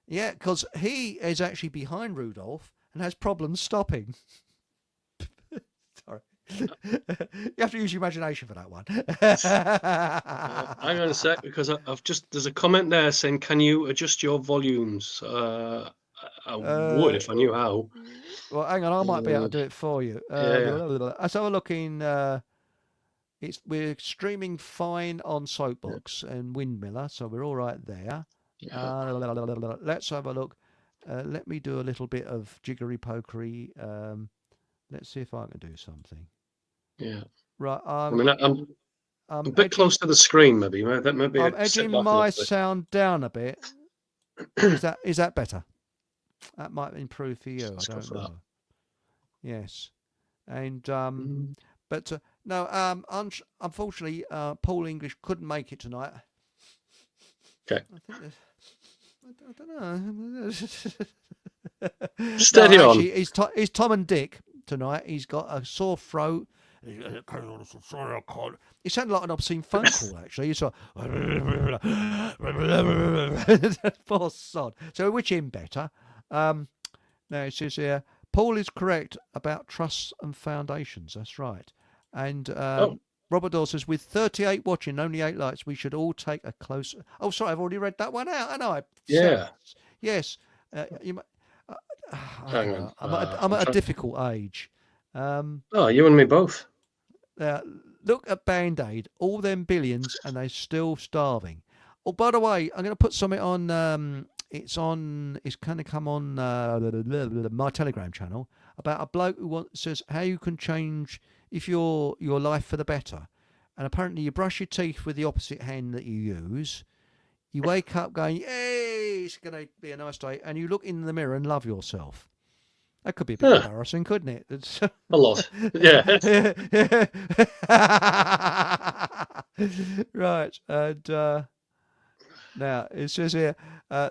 Yeah, because he is actually behind Rudolph and has problems stopping. Sorry. You have to use your imagination for that one. Hang on a sec, because there's a comment there saying, can you adjust your volumes? I would if I knew how. Well, hang on, I might be able to do it for you. Let's have a look in. We're streaming fine on Soapbox and Windmiller, so we're all right there. Let's have a look. Let me do a little bit of jiggery pokery. Let's see if I can do something. Yeah. Right. I'm a bit close to the screen, maybe. I'm edging my sound down a bit. Is that better? That might improve for you. I don't know. Yes. And but no. Unfortunately, Paul English couldn't make it tonight. Okay. I don't know. Steady on. Actually, he's Tom and Dick tonight. He's got a sore throat. He sounded like an obscene phone call, actually. He's like, poor sod. So we wish him better. Now it says here, Paul is correct about trusts and foundations. That's right. And Robert Dawes says, with 38 watching, only 8 likes, we should all take a closer... Oh, sorry, I've already read that one out. I know. Yes. I'm at a difficult age. You and me both. Look at Band-Aid, all them billions, and they're still starving. Oh, by the way, I'm going to put something on. It's going to come on my Telegram channel about a bloke who says how you can change your life for the better. And apparently, you brush your teeth with the opposite hand that you use. You wake up going, "Hey, it's going to be a nice day," and you look in the mirror and love yourself. That could be a bit embarrassing, couldn't it? A lot. Yeah. Right. And now, it says here,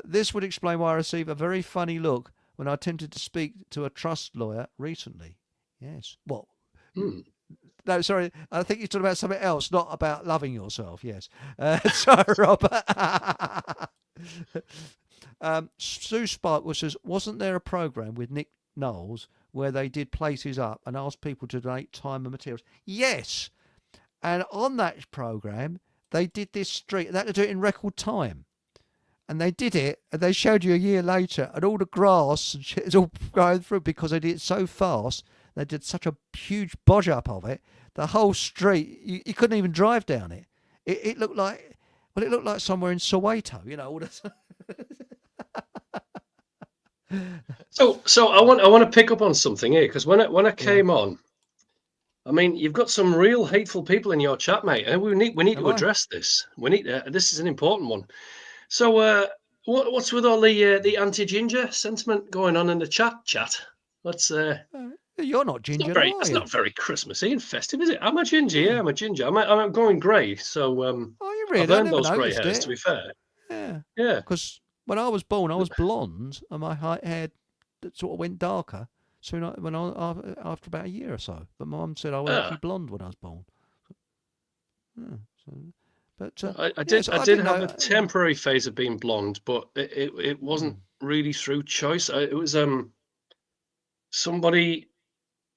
This would explain why I received a very funny look when I attempted to speak to a trust lawyer recently. Yes. Well, Hmm. no, sorry. I think you're talking about something else, not about loving yourself. Yes. Sorry, Robert. Sue Sparkle says, wasn't there a program with Nick Knowles where they did places up and asked people to donate time and materials? Yes. And on that program, they did this street. They had to do it in record time. And they did it, and they showed you a year later, and all the grass and shit is all going through because they did it so fast. They did such a huge bodge up of it. The whole street, you couldn't even drive down it. It looked like, well, it looked like somewhere in Soweto, you know. All this. So I want to pick up on something here, because when I came on, I mean, you've got some real hateful people in your chat, mate, and we need to address this. We need this is an important one. So what's with all the anti-ginger sentiment going on in the chat? Let's. You're not ginger, are you? It's not very Christmassy and festive, is it? I'm a ginger. Yeah, I'm a ginger. I'm going grey, so Oh, you really? I've earned those grey hairs. To be fair. Yeah. Yeah. Because when I was born, I was blonde, and my hair sort of went darker. So after about a year or so, but my mum said I was actually blonde when I was born. Yeah, so, but I did have a temporary phase of being blonde, but it wasn't really through choice. It was somebody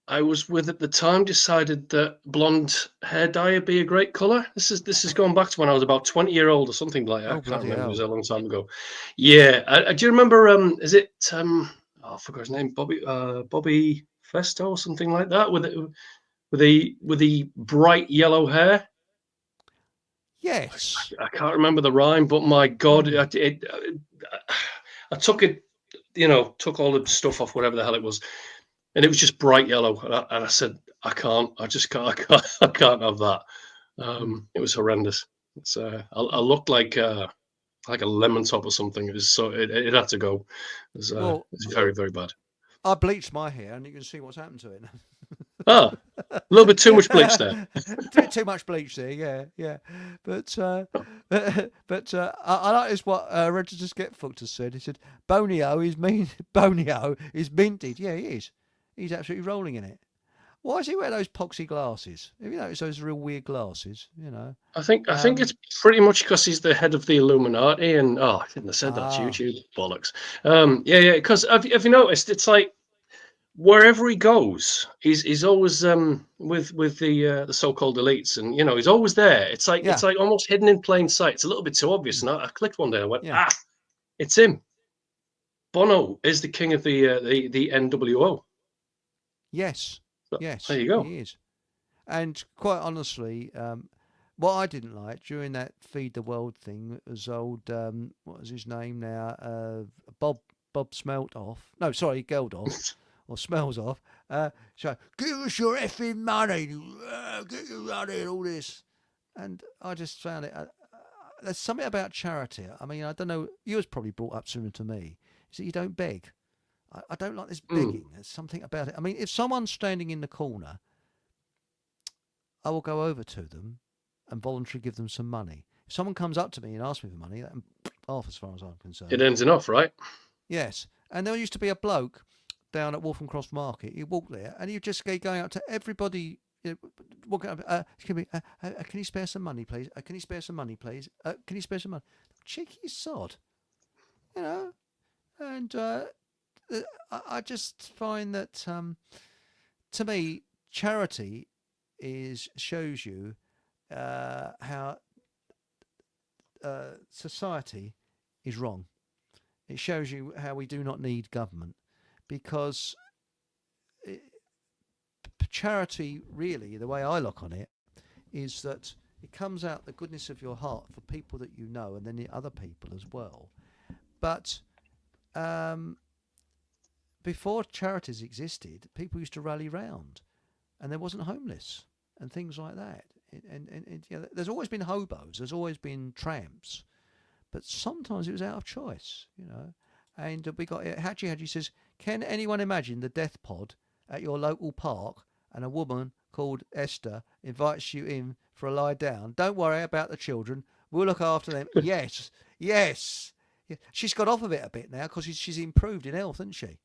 I was with at the time decided that blonde hair dye would be a great color. This is going back to when I was about 20-year-old or something like that. Oh, I can't remember. hell. It was a long time ago. Yeah. Do you remember? Is it? I forgot his name. Bobby Festo or something like that. With the bright yellow hair. Yes. I can't remember the rhyme, but my God, I took it. Took all the stuff off, whatever the hell it was. And it was just bright yellow, and I said, I can't. I just can't. I can't have that. It was horrendous. I looked like a lemon top or something. It was it had to go. It's very, very bad. I bleached my hair, and you can see what's happened to it. A little bit too much bleach there. Too much bleach there, yeah. But I like this what Register Skeptic has said. He said Bonio is minted. Yeah, he is. He's absolutely rolling in it. Why does he wear those poxy glasses? Have you noticed those real weird glasses? I think it's pretty much because he's the head of the Illuminati, and I shouldn't have said that to you, bollocks. Yeah. Because have you noticed? It's like wherever he goes, he's always with the so-called elites, and he's always there. It's like almost hidden in plain sight. It's a little bit too obvious. And I clicked one day, and I went, it's him. Bono is the king of the NWO. Yes. So, yes, there you go. He is. And quite honestly, what I didn't like during that Feed the World thing was old, what was his name now? Bob Geldof, or Smells Off. So, give us your effing money, get your money and all this. And I just found it, there's something about charity. I mean, I don't know, you was probably brought up sooner to me, is that you don't beg. I don't like this begging. There's something about it. I mean, if someone's standing in the corner, I will go over to them and voluntarily give them some money. If someone comes up to me and asks me for money, I'm off as far as I'm concerned. It ends enough, right? Yes. And there used to be a bloke down at Waltham Cross Market. He'd walk there and he'd just go going up to everybody, walking up, excuse me, can you spare some money, please? Can you spare some money, please? Can you spare some money? Cheeky sod. And I just find that, to me, charity shows you how society is wrong. It shows you how we do not need government, because charity, really, the way I look on it, is that it comes out the goodness of your heart for people that you know, and then the other people as well. But before charities existed, people used to rally round, and there wasn't homeless and things like that. And there's always been hobos, there's always been tramps, but sometimes it was out of choice, And we got Haji says, can anyone imagine the death pod at your local park, and a woman called Esther invites you in for a lie down? Don't worry about the children, we'll look after them. Yes. Yeah, she's got off of it a bit now because she's improved in health, hasn't she?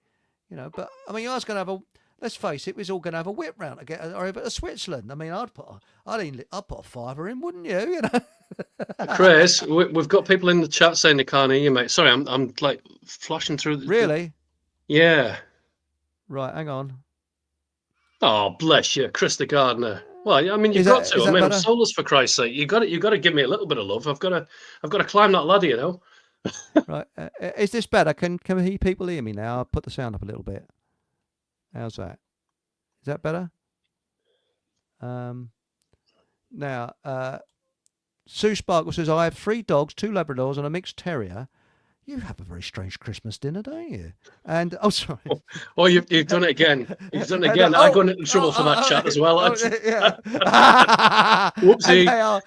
You know, but I mean, I was going to have a. Let's face it, we was all going to have a whip round to get her over to Switzerland. I mean, I'd put a fiver in, wouldn't you? You know. Chris, we've got people in the chat saying they can't hear you, mate. Sorry, I'm like flashing through. Really? Yeah. Right, hang on. Oh, bless you, Chris the gardener. Well, I mean, you've Is got that to. is I that mean, I'm better? soulless for Christ's sake. You got to give me a little bit of love. I've got to climb that ladder, you know. Right, is this better? Can people hear me now? I'll put the sound up a little bit. How's that? Is that better? Now, Sue Sparkle says, I have 3 dogs, 2 Labradors, and a mixed terrier. You have a very strange Christmas dinner, don't you? And, oh, sorry. Oh, you've done it again. You've done it And, again. I got into trouble for that chat as well. yeah. Whoopsie.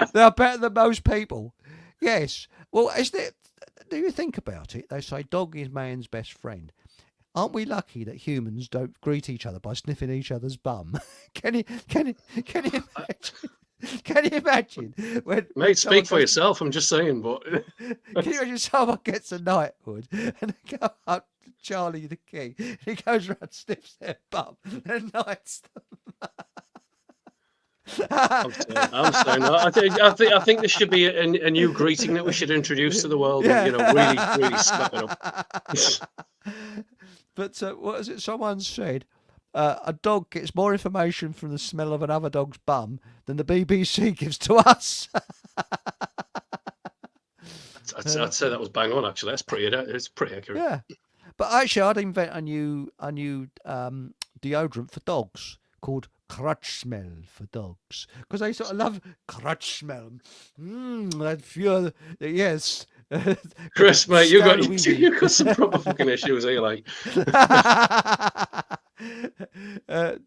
And they are better than most people. Yes. Well, do you think about it? They say dog is man's best friend. Aren't we lucky that humans don't greet each other by sniffing each other's bum? Can you imagine? Can you imagine when Mate, speak for yourself. I'm just saying, but can you imagine someone gets a knighthood and they go up to Charlie the King and he goes around, sniffs their bum and knights them? I'm saying that. I think this should be a new greeting that we should introduce to the world. Yeah. And, you know, really smack it up. But what is it? Someone said a dog gets more information from the smell of another dog's bum than the BBC gives to us. I'd say that was bang on. Actually, it's pretty accurate. Yeah, but actually, I'd invent a new deodorant for dogs called crotch smell for dogs because they sort of love crotch smell. That feel yes. Chris, mate, you got some proper fucking issues here, like.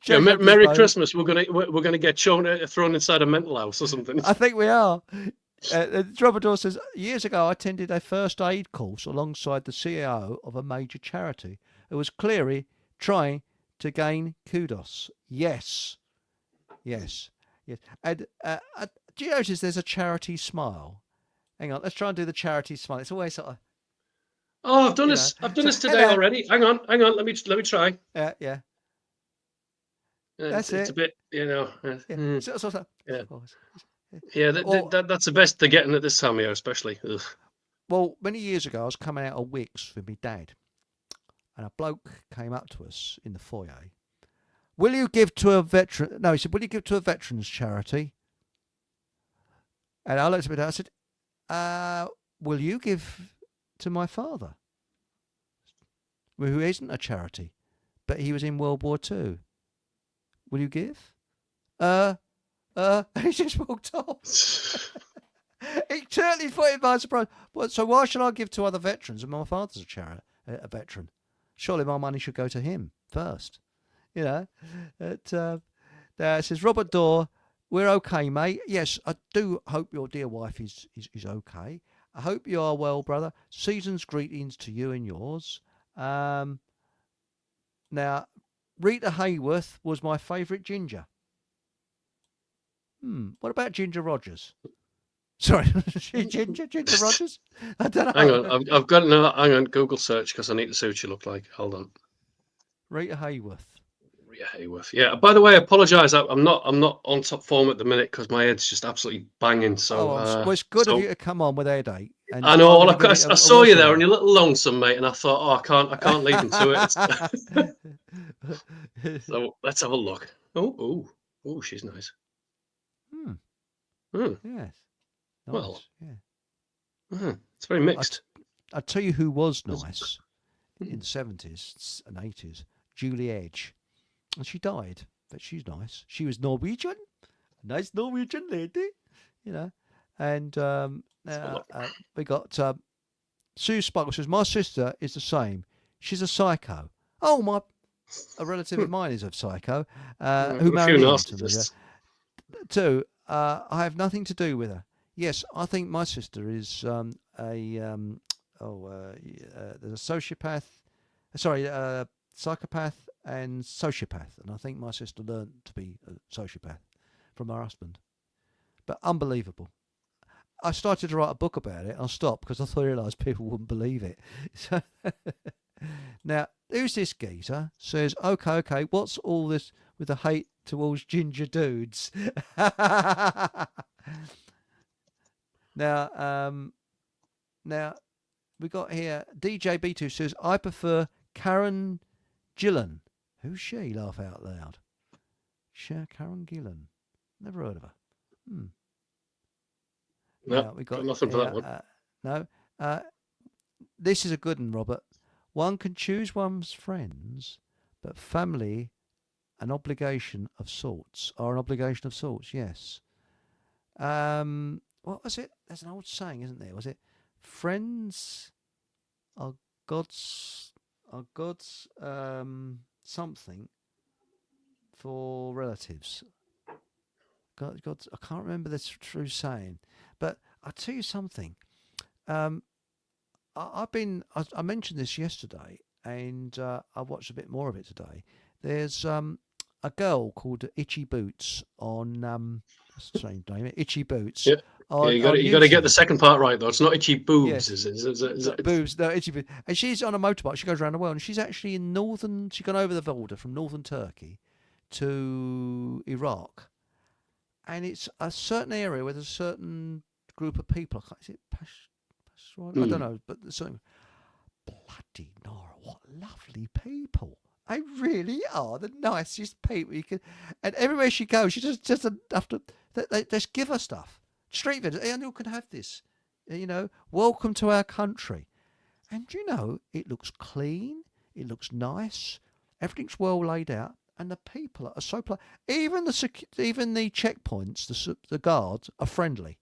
Merry Christmas. We're gonna get thrown inside a mental house or something. I think we are. Robert says, years ago I attended a first aid course alongside the CEO of a major charity who was clearly trying to gain kudos. Yes. And do you notice there's a charity smile? Hang on, let's try and do the charity smile. It's always sort of. Oh, I've done this. I've done this today already. Hang on. Let me try. Yeah. That's it's it. A bit, you know. Yeah. That's the best they're getting at this time of year, especially. Ugh. Well, many years ago, I was coming out of Wicks with my dad, and a bloke came up to us in the foyer. Will you give to a veteran? No, he said, will you give to a veterans charity? And I looked at my dad. I said, will you give to my father, who isn't a charity, but he was in World War II? Will you give? He just walked off. He totally put him by surprise. Well, so why should I give to other veterans? And my father's a veteran. Surely my money should go to him first. You know. It says Robert Dorr, we're okay, mate. Yes, I do hope your dear wife is okay. I hope you are well, brother. Season's greetings to you and yours. Now, Rita Hayworth was my favourite ginger. What about Ginger Rogers? Sorry, Ginger Rogers? I don't know. Hang on, I've got no. Hang on, Google search because I need to see what you look like. Hold on. Rita Hayworth. Yeah. By the way, I apologise. I'm not on top form at the minute because my head's just absolutely banging. So, well, it's good of you to come on with a headache. I know. I saw you there, and you're a little lonesome, mate. And I thought, I can't leave him to it. So let's have a look. Oh, she's nice. Yes. Nice. Well, yeah. It's very mixed. I'll tell you who was nice in the 70s and 80s. Julie Edge. And she died, but she's nice. She was Norwegian. Nice Norwegian lady, you know. And we got Sue Sparkle says, my sister is the same. She's a psycho. Oh, a relative of mine is a psycho who married into me. Two, I have nothing to do with her. Yes, I think my sister is there's a sociopath. Psychopath and sociopath, and I think my sister learned to be a sociopath from her husband. But unbelievable. I started to write a book about it. I stopped because I realised people wouldn't believe it. So now, who's this geezer? Says, okay, what's all this with the hate towards ginger dudes? Now, now we got here. DJ B2 says, I prefer Karen Gillan. Who's she? Laugh out loud. Karen Gillan. Never heard of her. No, Now we got nothing for that one. no. This is a good one, Robert. One can choose one's friends, but family, an obligation of sorts, are an obligation of sorts. Yes. What was it? There's an old saying, isn't there? Was it friends are God's something for relatives. God, I can't remember the true saying, but I'll tell you something. I mentioned this yesterday, and I watched a bit more of it today. There's a girl called Itchy Boots on what's the same name? Itchy Boots. Yeah. You got to get the second part right though. It's not itchy boobs, yes. is it? Boobs, no, itchy boobs. And she's on a motorbike. She goes around the world, and she's actually in northern. She's gone over the border from northern Turkey to Iraq, and it's a certain area where there's a certain group of people. Is it Pashtuan? I don't know, but there's something. Bloody Nora, what lovely people! They really are the nicest people you can. And everywhere she goes, she just have to. They just give her stuff. Street vendors, anyone can have this. Welcome to our country. And it looks clean, it looks nice, everything's well laid out, and the people are so polite. Even the checkpoints, the guards are friendly.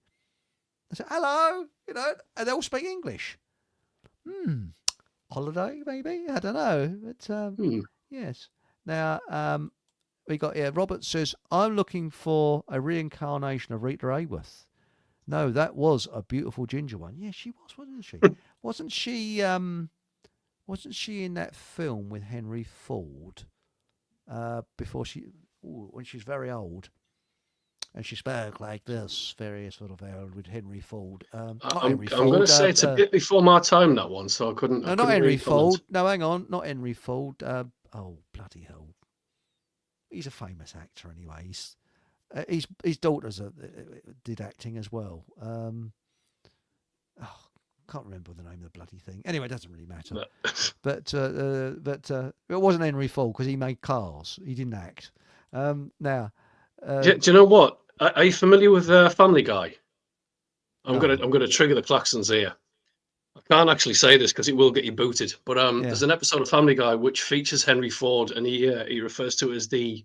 They say hello, and they all speak English. Holiday maybe, I don't know, but yes. Now we got here. Robert says, I'm looking for a reincarnation of Rita Hayworth. No, that was a beautiful ginger one. Yeah, she was, wasn't she? Wasn't she in that film with Henry Ford? Before when she's very old, and she spoke like this, very sort of old with Henry Ford. I'm going to say it's a bit before my time, that one, so I couldn't. No, not Henry Ford. No, hang on, not Henry Ford. Oh bloody hell! He's a famous actor anyway. His daughters did acting as well. Can't remember the name of the bloody thing. Anyway, it doesn't really matter. No. But it wasn't Henry Ford because he made cars. He didn't act. Now, do you know what? Are you familiar with Family Guy? I'm gonna trigger the Claxons here. I can't actually say this because it will get you booted. But there's an episode of Family Guy which features Henry Ford, and he refers to it as the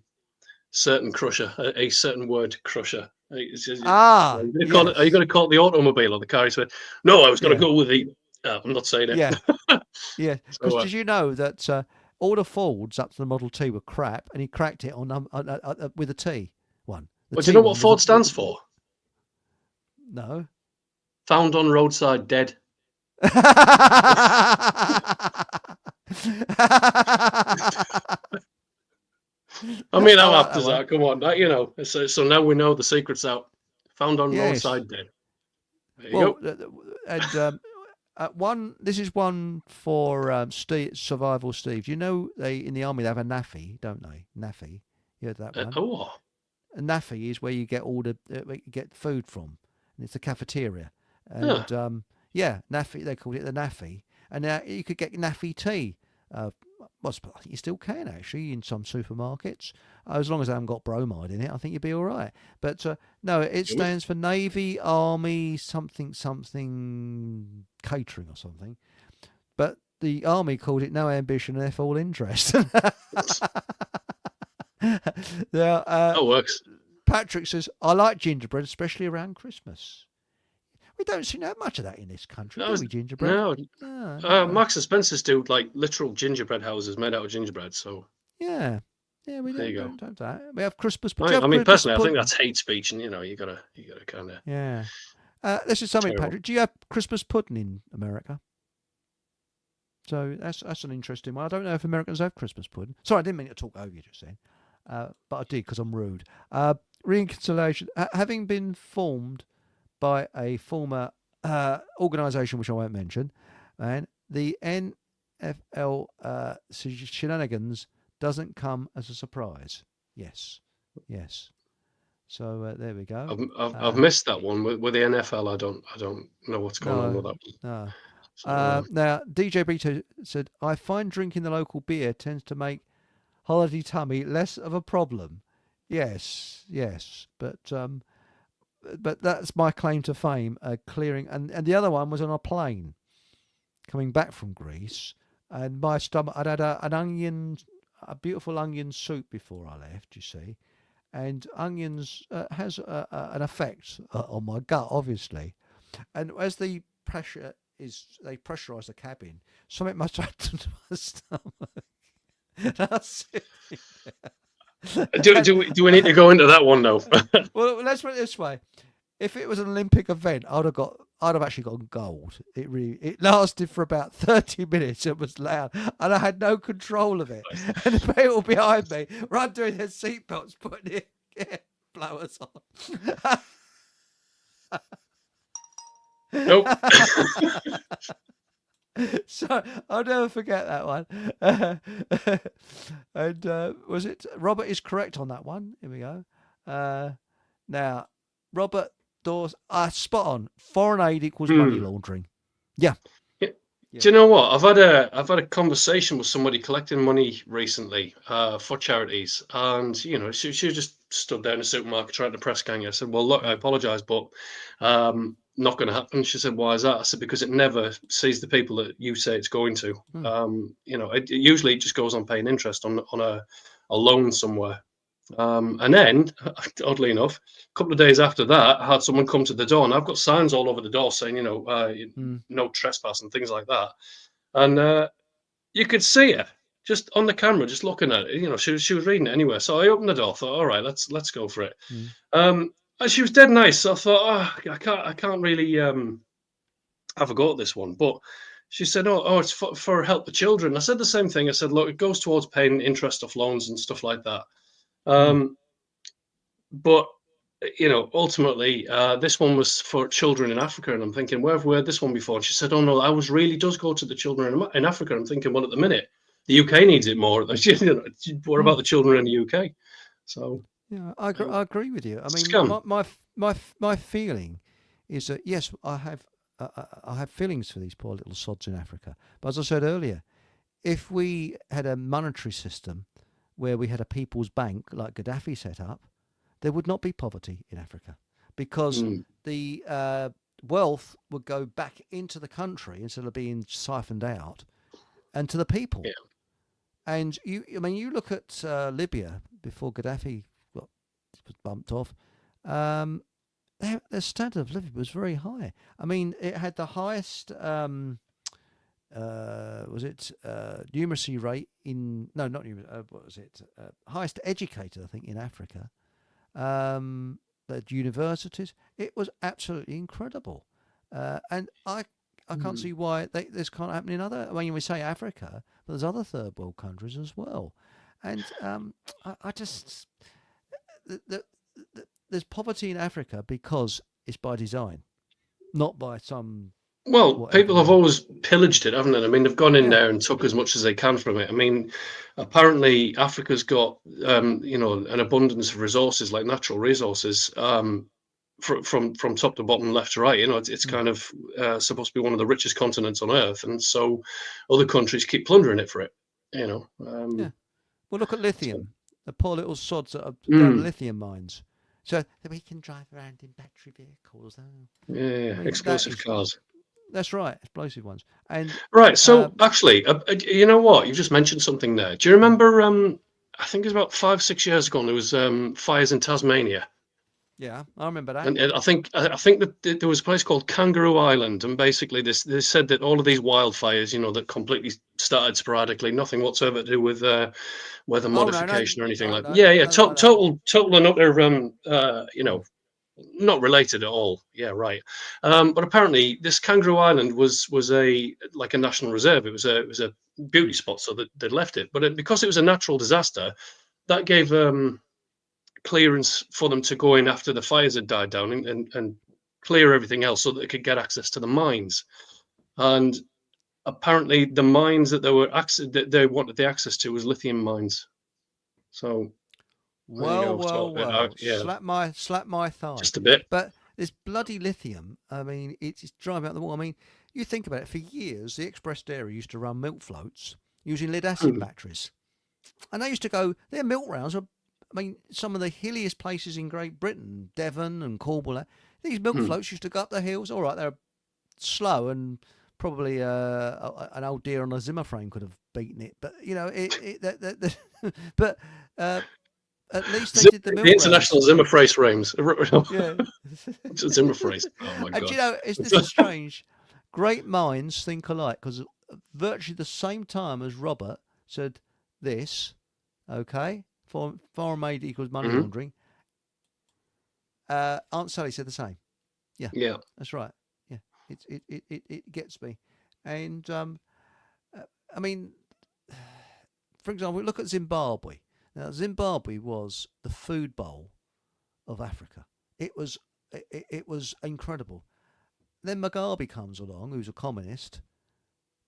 certain crusher, a certain word crusher. Are you going to call it the automobile or the car? He said, no, I was going to go with the. I'm not saying it. Yeah, yeah. Because did you know that all the Fords up to the Model T were crap, and he cracked it on with a T one. But do you know what Ford stands for? No. Found on roadside dead. I mean, how apt is that? Come on, so now we know the secret's out. Found on roadside dead. There you go. And this is one for Survival Steve. You know, in the army they have a NAFI, don't they? NAFI. You heard that one? A NAFI is where you get all get food from, and it's the cafeteria. And NAFI, they called it the NAFI, and now you could get NAFI tea. I think you still can actually in some supermarkets, as long as they haven't got bromide in it. I think you'd be all right. But no, it stands for Navy, Army, something catering or something. But the Army called it no ambition and F all interest. Now, that works. Patrick says, I like gingerbread, especially around Christmas. We don't see that much of that in this country, do we, gingerbread? No. Marks and Spencer's do like literal gingerbread houses made out of gingerbread. So yeah, we don't that. We have Christmas. Right. I mean, personally, I think that's hate speech, and you gotta kind of. Yeah. This is something, Patrick. Do you have Christmas pudding in America? So that's an interesting one. I don't know if Americans have Christmas pudding. Sorry, I didn't mean to talk over you just then, but I did because I'm rude. Reconciliation, having been formed by a former organisation which I won't mention, and the NFL shenanigans doesn't come as a surprise. Yes, yes. So there we go. I've missed that one with the NFL. I don't know what's going on with No, that one. no. So, Now, DJ Brito said, I find drinking the local beer tends to make holiday tummy less of a problem. Yes, yes. But that's my claim to fame, clearing. And the other one was on a plane coming back from Greece. And my stomach, I'd had a beautiful onion soup before I left, you see. And onions has an effect on my gut, obviously. And as the pressure they pressurise the cabin, something must have happened to my stomach. That's it. do we need to go into that one now? Well, let's put it this way: if it was an Olympic event, I'd have actually gotten gold. It lasted for about 30 minutes. It was loud, and I had no control of it. And the people behind me were undoing their seatbelts, putting air blowers on. Nope. So I'll never forget that one. And was it Robert is correct on that one? Here we go. Now, Robert Dawes, spot on. Foreign aid equals money laundering. Yeah. Do you know what? I've had a conversation with somebody collecting money recently for charities, and she just stood there in a supermarket trying to press gang. I said, "Well, look, I apologise, but not going to happen." She said, "Why is that?" I said, "Because it never sees the people that you say it's going to. It usually just goes on paying interest on a loan somewhere." And then, oddly enough, a couple of days after that, I had someone come to the door, and I've got signs all over the door saying, no trespass and things like that. And you could see her just on the camera, just looking at it. She was reading it anyway. So I opened the door, thought, all right, let's go for it. And she was dead nice. So I thought, I can't really have a go at this one, but. She said, "Oh, it's for help the children." I said the same thing. I said, "Look, it goes towards paying interest off loans and stuff like that." But ultimately, this one was for children in Africa, and I'm thinking, where have we heard this one before? And she said, "Oh no, ours really does go to the children in Africa." I'm thinking, well, at the minute, the UK needs it more. What about the children in the UK? So yeah, I agree with you. I mean, scam. my feeling is that yes, I have feelings for these poor little sods in Africa. But as I said earlier, if we had a monetary system where we had a people's bank like Gaddafi set up, there would not be poverty in Africa because the wealth would go back into the country instead of being siphoned out and to the people. Yeah. And you look at Libya before Gaddafi was bumped off. Their standard of living was very high. I mean, it had the highest numeracy rate in not numeracy. What was it? Highest educated, I think, in Africa. The universities. It was absolutely incredible, and I can't see why this can't happen in other. I mean, we say Africa, but there's other third world countries as well, and I just there's poverty in Africa because it's by design, not by some. Well, people have always pillaged it, haven't they? I mean, they've gone in there and took as much as they can from it. I mean, apparently Africa's got, an abundance of resources, like natural resources, from top to bottom, left to right. It's kind of supposed to be one of the richest continents on Earth, and so other countries keep plundering it for it. Yeah. Well, look at lithium. The poor little sods that are down the lithium mines, so that we can drive around in battery vehicles. Explosive cars. That's right, explosive ones. And right, so actually, you know what? You've just mentioned something there. Do you remember? I think it was about 5-6 years ago. There was fires in Tasmania. Yeah, I remember that. And I think that there was a place called Kangaroo Island, and basically they said that all of these wildfires, that completely started sporadically, nothing whatsoever to do with weather modification or anything like that. Total and utter, not related at all. Yeah, right. But apparently, this Kangaroo Island was a national reserve. It was a beauty spot, so they left it. But because it was a natural disaster, that gave clearance for them to go in after the fires had died down and clear everything else so that they could get access to the mines. And apparently, the mines that they wanted the access to was lithium mines. So there you Well, go. well, So well. yeah, Slap my thigh. just a bit. But this bloody lithium, I mean, it's driving out the wall. I mean, you think about it, for years, the Express Dairy used to run milk floats using lead acid batteries. And they used to go, their milk rounds are, I mean, some of the hilliest places in Great Britain, Devon and Cornwall, these milk floats used to go up the hills. All right, they're slow and probably an old deer on a Zimmer frame could have beaten it. But, you know, but at least they did the milk The rounds. international Zimmer phrase frames. Yeah. Zimmer phrase. Oh my god. And you know, this is strange. Great minds think alike, because virtually the same time as Robert said this, okay, foreign aid equals money laundering, Aunt Sally said the same. Yeah. Yeah. That's right. Yeah. It gets me. And I mean, for example, look at Zimbabwe. Now, Zimbabwe was the food bowl of Africa. It was incredible. Then Mugabe comes along, who's a communist,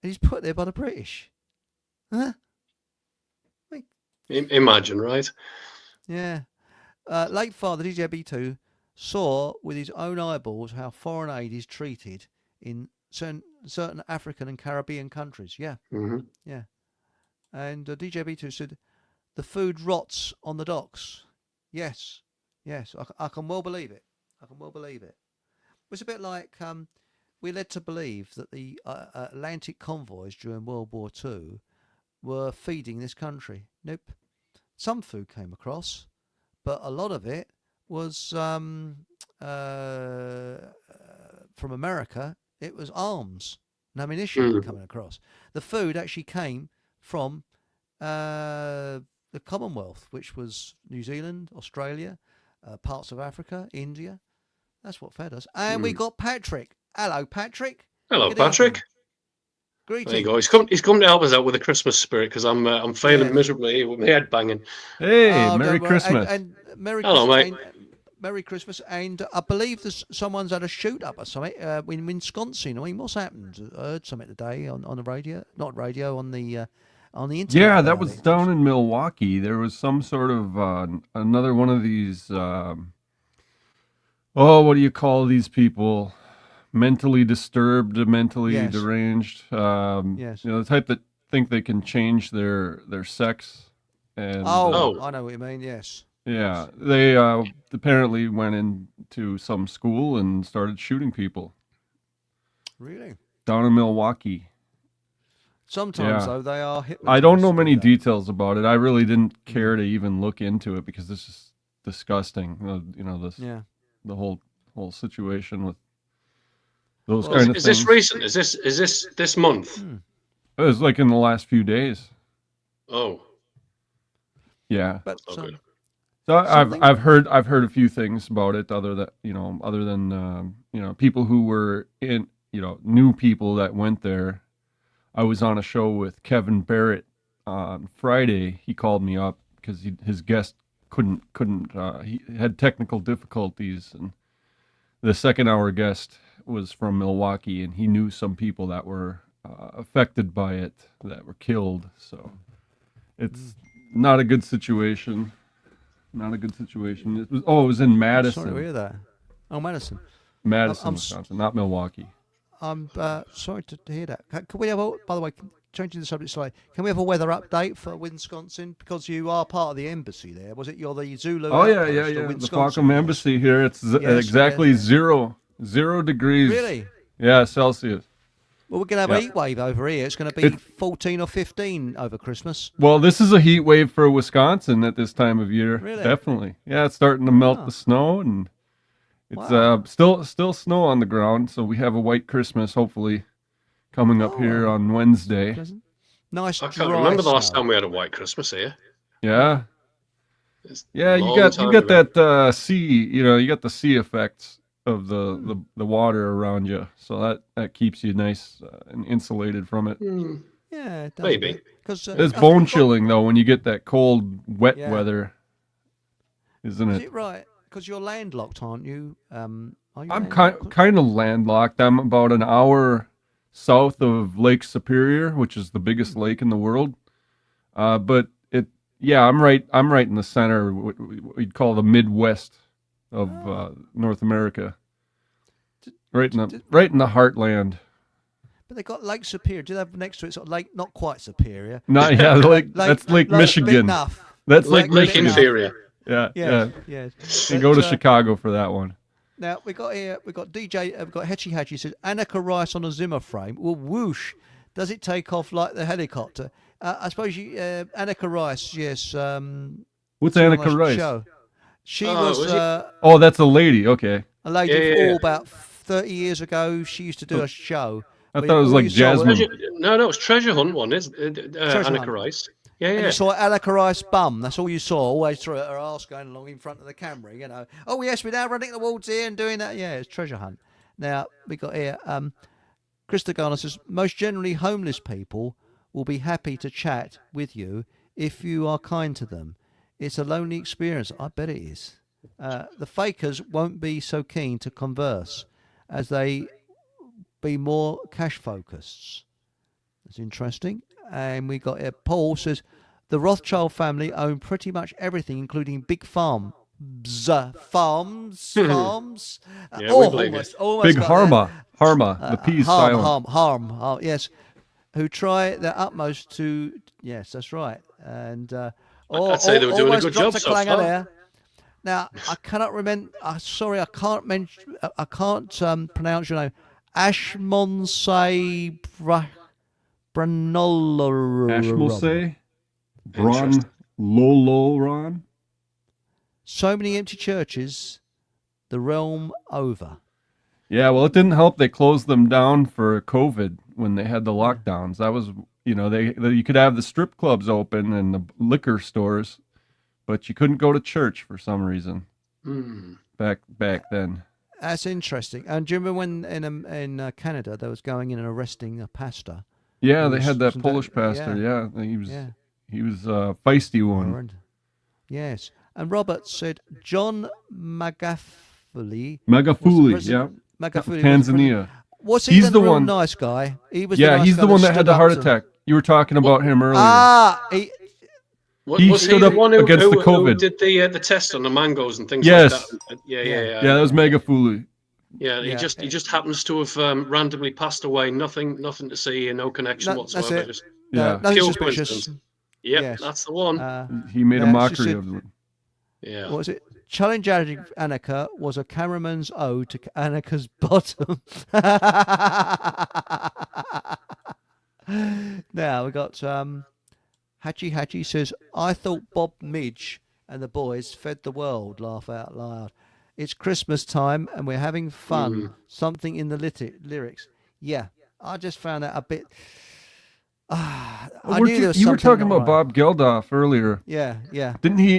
and he's put there by the British. Huh? Imagine, right? Yeah. Late father DJB2 saw with his own eyeballs how foreign aid is treated in certain African and Caribbean countries. Yeah. Yeah. And DJB2 said, the food rots on the docks. Yes. Yes. I can well believe it. I can well believe it. It's a bit like we're led to believe that the Atlantic convoys during World War II were feeding this country. Nope. Some food came across, but a lot of it was from America. It was arms and ammunition coming across. The food actually came from the Commonwealth, which was New Zealand, Australia, parts of Africa, India. That's what fed us. And we got Patrick. Hello, Patrick. Hello, Good Patrick. evening. Greetings. There you go. He's come to help us out with the Christmas spirit, because I'm failing miserably with my head banging. Hey, Merry Christmas. And Merry Hello, Christmas. mate. Merry Christmas. And I believe someone's had a shoot up or something in Wisconsin. I mean, what's happened? I heard something today on the radio. Not radio, on the internet. Yeah, that was down in Milwaukee. There was some sort of another one of these, what do you call these people? Mentally disturbed, mentally deranged. Yes. You know, the type that think they can change their sex. And, I know what you mean, yes. Yeah, they apparently went into some school and started shooting people. Really? Down in Milwaukee. Sometimes, though, they are hypnotists. I don't know many details about it. I really didn't care to even look into it because this is disgusting. You know, the whole situation with those kind of things. Is this recent? Is this month? It was like in the last few days. Oh. Yeah. But So I've heard a few things about it other than people who were new people that went there. I was on a show with Kevin Barrett on Friday. He called me up because his guest couldn't he had technical difficulties, and the second hour guest was from Milwaukee, and he knew some people that were affected by it, that were killed. So it's not a good situation. Not a good situation. It was in Madison. Sorry to hear that. Oh, Madison. Madison, Wisconsin, not Milwaukee. I'm sorry to hear that. Can we have by the way, changing the subject slightly, can we have a weather update for Wisconsin? Because you are part of the embassy there. Was it you're the Zulu? Oh, yeah. The Falcom Embassy here. It's exactly 0 degrees. Really? Yeah, Celsius. Well, we're going to have a heat wave over here. It's going to be 14 or 15 over Christmas. Well, this is a heat wave for Wisconsin at this time of year. Really? Definitely. Yeah, it's starting to melt the snow, and it's still snow on the ground, so we have a white Christmas hopefully coming up here on Wednesday. Nice. I can't remember the last time we had a white Christmas here. Yeah. Yeah, you got that sea, you got the sea effects of the water around you, so that keeps you nice and insulated from it. Yeah, it does maybe. It's bone chilling though when you get that cold, wet weather, isn't it? Is it right? Because you're landlocked, aren't you? Are you I'm landlocked? kind of landlocked. I'm about an hour south of Lake Superior, which is the biggest lake in the world. But I'm right. I'm right in the center. What we'd call the Midwest of North America. Right in the heartland. But they got Lake Superior. Do they have next to it sort of lake, not quite Superior? Not yeah, that's Lake Michigan. Big enough. That's Lake Inferior. Yeah, Yes, yeah. yes. You go to Chicago for that one. Now we got DJ, we've got Hetchy Hatchy says Annika Rice on a Zimmer frame. Well, whoosh, does it take off like the helicopter? I suppose you, Annika Rice, yes. What's saw Annika my Rice? Show. She was was that's a lady. Okay. a lady Yeah. about 30 years ago. She used to do a show. I thought it was like Jasmine. No, it was Treasure Hunt one, is Annika Hunt. Rice. Yeah, And yeah. you saw Annika Rice bum. That's all you saw, always through her arse going along in front of the camera, you know. Oh, yes, we're now running towards here and doing that. Yeah, it's Treasure Hunt. Now, we got here, Krista Garner says, most generally homeless people will be happy to chat with you if you are kind to them. It's a lonely experience. I bet it is. The fakers won't be so keen to converse as they be more cash focused. That's interesting. And we got here, Paul says, the Rothschild family own pretty much everything, including big farms. Yeah, we believe it. Almost Big got there. Harma, the P is silent. Harm, yes. Who try their utmost to, yes, that's right. And I'd say they were doing a good job so far. There. Now, I cannot remember, sorry, I can't pronounce your name. Ashmonsay Ashmonsay Branloloran. So many empty churches, the realm over. Yeah, well, it didn't help. They closed them down for COVID when they had the lockdowns. That was, you could have the strip clubs open and the liquor stores, but you couldn't go to church for some reason back then. That's interesting. And do you remember when in Canada they was going in and arresting a pastor? Yeah, they had that Polish pastor. Yeah, he was feisty one. Yes. And Robert said John Magafuli, Tanzania. Was he the one nice guy? He was. Yeah, he's the one that had the heart attack. You were talking about him earlier. Was he the one who against the COVID. Who did the test on the mangoes and things like that? Yeah, that was Magafuli. Yeah, he just happens to have randomly passed away. Nothing to see, no connection whatsoever. That's it. Nothing suspicious. Yep, that's the one. He made a mockery of them. Yeah. What was it? Challenging Annika was a cameraman's ode to Annika's bottom. Now we got Hatchy says, I thought Bob Midge and the boys fed the world. Laugh out loud. It's Christmas time and we're having fun. Something in the lyrics. Yeah, I just found that a bit. I knew there was you were talking about right. Bob Geldof earlier. Yeah. Didn't he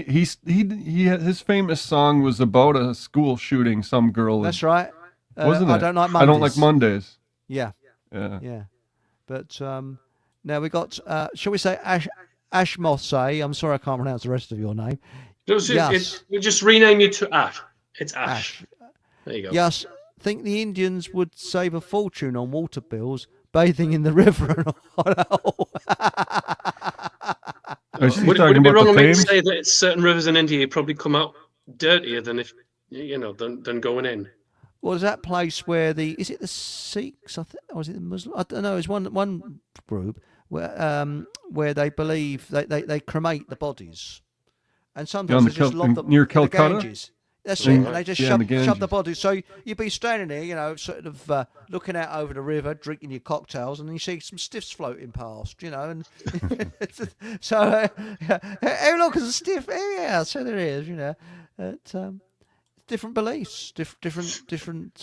had, his famous song was about a school shooting some girl. That's right. Wasn't it? I don't like Mondays. I don't like Mondays. Yeah. But now we got shall we say Ashmosay? I'm sorry I can't pronounce the rest of your name. We just rename you to Ash. It's Ash. There you go. Yes, think the Indians would save a fortune on water bills bathing in the river and all. Would it be wrong of me to say that certain rivers in India probably come out dirtier than than going in? Was that place where is it the Sikhs? Or is it the Muslims? I don't know. It's one group where they believe they cremate the bodies, and sometimes they just lob them near Calcutta. That's it. And they just shove the bodies. So you'd be standing there, sort of looking out over the river, drinking your cocktails, and you see some stiffs floating past, And so, hey, look, there's a stiff. Yeah, so there is, different beliefs, different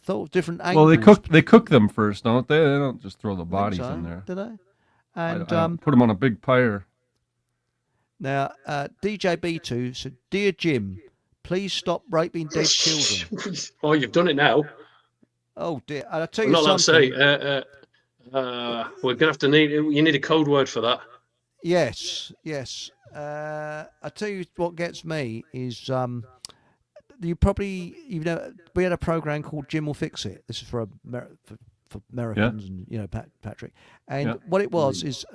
thoughts, different angles. Well, they cook them first, don't they? They don't just throw the bodies in there. Do they? And I put them on a big pyre. Now, DJ B2 said, "Dear Jim, please stop raping dead children." Oh, you've done it now. Oh dear! I'll tell I'm you not something. allowed to say. We're gonna have to you need a code word for that. Yes. I tell you what gets me is you probably we had a program called Jim Will Fix It. This is for Americans, and Patrick. And what it was is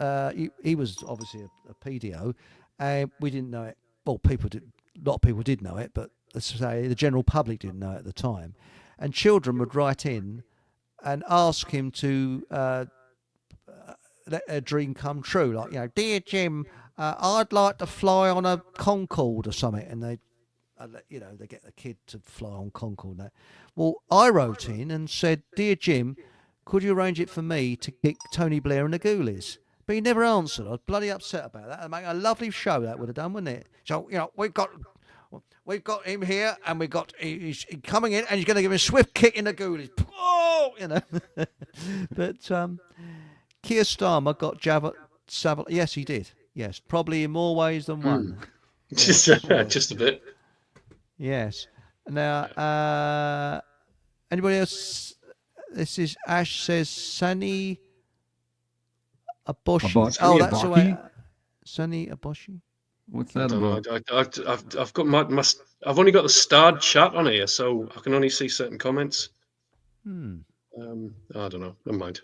he was obviously a PDO, and we didn't know it. Well, a lot of people did know it, but let's say the general public didn't know it at the time. And children would write in and ask him to let their dream come true, like, dear Jim, I'd like to fly on a Concorde or something, and they get the kid to fly on Concorde. And that. Well, I wrote in and said, dear Jim, could you arrange it for me to kick Tony Blair and the Ghoulies? But he never answered. I was bloody upset about that. It'd make a lovely show, that would have done, wouldn't it? So we've got him here, and he's coming in, and he's going to give him a swift kick in the Ghoulies. Oh, But Keir Starmer got Savile. Yes, he did. Yes, probably in more ways than one. Just a bit. Yes. Now, anybody else? This is Ash says Sunny Aboshi. Oh, that's the way. Sunny Aboshi. What's that about? I've got I've only got the starred chat on here, so I can only see certain comments. I don't know. Never mind.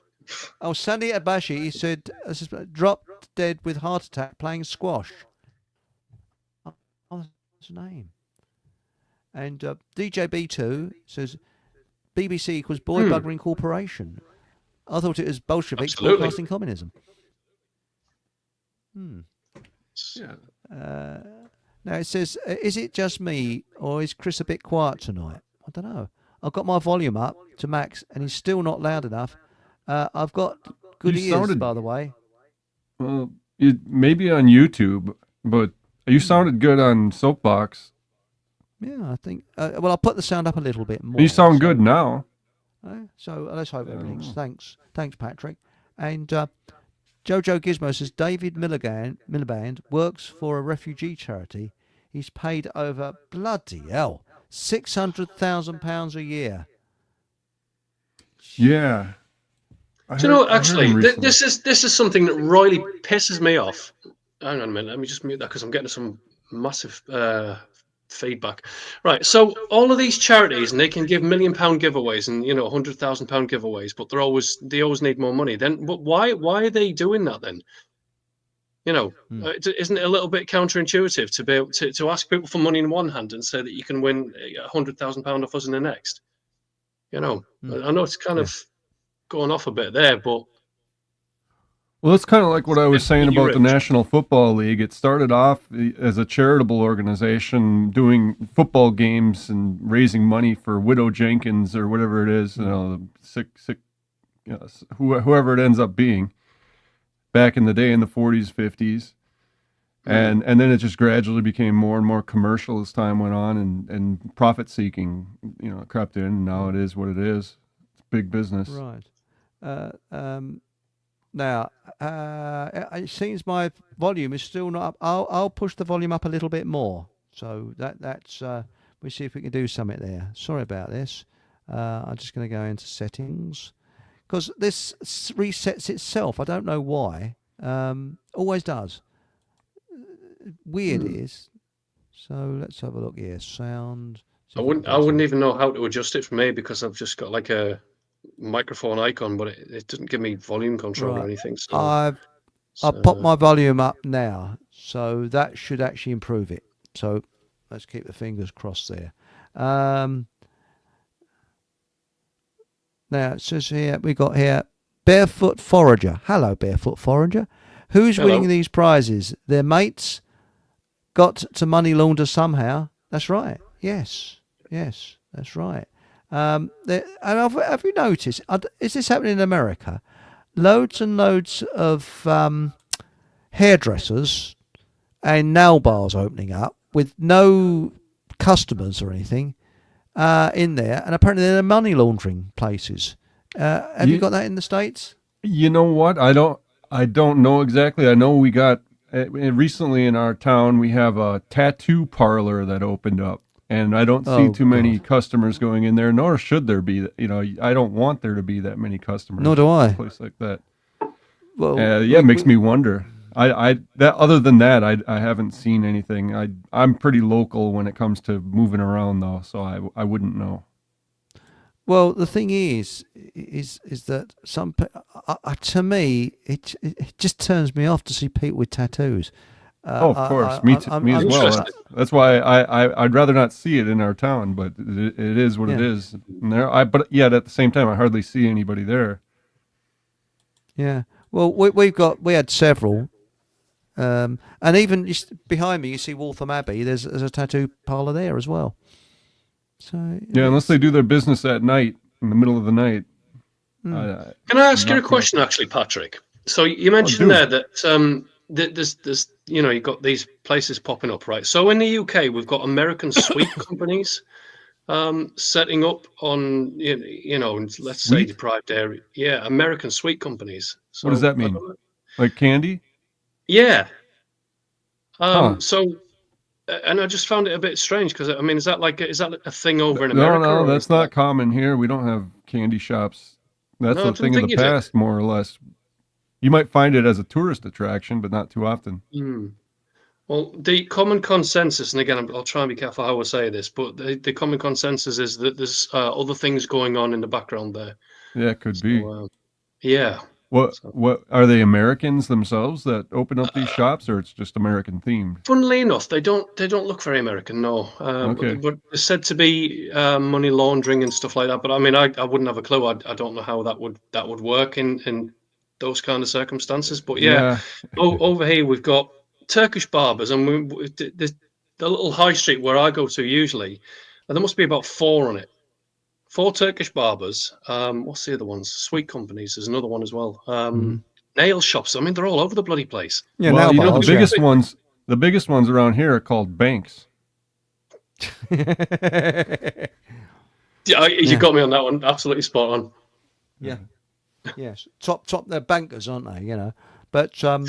Oh, Sunny Abashi, he said, dropped dead with heart attack playing squash. Oh, that's his name. And DJ B2 says, BBC equals boy buggering corporation. I thought it was Bolsheviks broadcasting communism. Yeah. Now it says, is it just me, or is Chris a bit quiet tonight? I don't know. I've got my volume up to max, and he's still not loud enough. I've got good ears, by the way. Well, maybe on YouTube, but you sounded good on Soapbox. Yeah, I think. Well, I'll put the sound up a little bit more. You sound good now. So let's hope everything's. Thanks, Patrick. And Jojo Gizmo says David Miliband works for a refugee charity. He's paid over bloody hell £600,000 a year. Yeah. Do you know, actually, this is something that really pisses me off. Hang on a minute, let me just mute that because I'm getting some massive feedback. Right, so all of these charities, and they can give £1 million giveaways and £100,000 giveaways, but they always need more money. Then, but why are they doing that then? Isn't it a little bit counterintuitive to be able to ask people for money in one hand and say that you can win £100,000 off us in the next? I know it's kind of going off a bit there, but well, it's kind of like what I was saying about the National Football League. It started off as a charitable organization doing football games and raising money for Widow Jenkins or whatever it is, sick, whoever it ends up being. Back in the day, in the 40s, 50s, and then it just gradually became more and more commercial as time went on, and profit seeking, crept in. And now it is what it is. It's big business. Right. Now, it seems my volume is still not up. I'll push the volume up a little bit more. So that's we'll see if we can do something there. Sorry about this. I'm just going to go into settings because this resets itself. I don't know why. Always does. Weird it is. So let's have a look here. Sound. I wouldn't even know how to adjust it for me because I've just got like a microphone icon, but it doesn't give me volume control or anything. So I've popped my volume up now, so that should actually improve it. So let's keep the fingers crossed there. Now it says here we got here Barefoot Forager. Hello, Barefoot Forager. Who's winning these prizes? Their mates got to money launder somehow. That's right. Yes, that's right. Have you noticed? Is this happening in America? Loads and loads of hairdressers and nail bars opening up with no customers or anything in there, and apparently they're money laundering places. Have you got that in the States? You know what? I don't know exactly. I know we got recently in our town. We have a tattoo parlor that opened up. And I don't see too many customers going in there, nor should there be. I don't want there to be that many customers. Nor do I. In a place like that. Well, it makes me wonder. that other than that, I haven't seen anything. I'm pretty local when it comes to moving around though, so I wouldn't know. Well, the thing is that to me, it just turns me off to see people with tattoos. Oh, of course, me as well. Interesting. That's why I'd rather not see it in our town, but it is what it Yeah. is. And but yet at the same time, I hardly see anybody there. Yeah. Well, we had several, and even just behind me, you see Waltham Abbey. There's a tattoo parlor there as well. So Yeah, unless they do their business at night, in the middle of the night. Can I ask you a question, actually, Patrick? So you mentioned there that there's you've got these places popping up, right? So in the UK, we've got American sweet companies setting up on let's say deprived area. Yeah, American sweet companies. So, what does that mean? Like candy? Yeah. Huh. So, and I just found it a bit strange because I mean, is that a thing over in America? No, that's not common here. We don't have candy shops. That's a thing of the past, more or less. You might find it as a tourist attraction, but not too often. Well, the common consensus, and again, I'll try and be careful how I say this, but the common consensus is that there's other things going on in the background there. Yeah, it could be. Yeah. What are they Americans themselves that open up these shops, or it's just American themed? Funnily enough, they don't look very American, no. Okay. But it's said to be money laundering and stuff like that. But I mean, I wouldn't have a clue. I don't know how that would work in those kind of circumstances. But yeah. Over here we've got Turkish barbers, and the little high street where I go to usually, and there must be about 4 on it. 4 Turkish barbers. What's the other ones? Sweet companies. There's another one as well. Nail shops. I mean, they're all over the bloody place. Yeah, well, the biggest ones around here are called banks. Yeah, you got me on that one. Absolutely spot on. Yeah. Yes. Top. They're bankers, aren't they? But now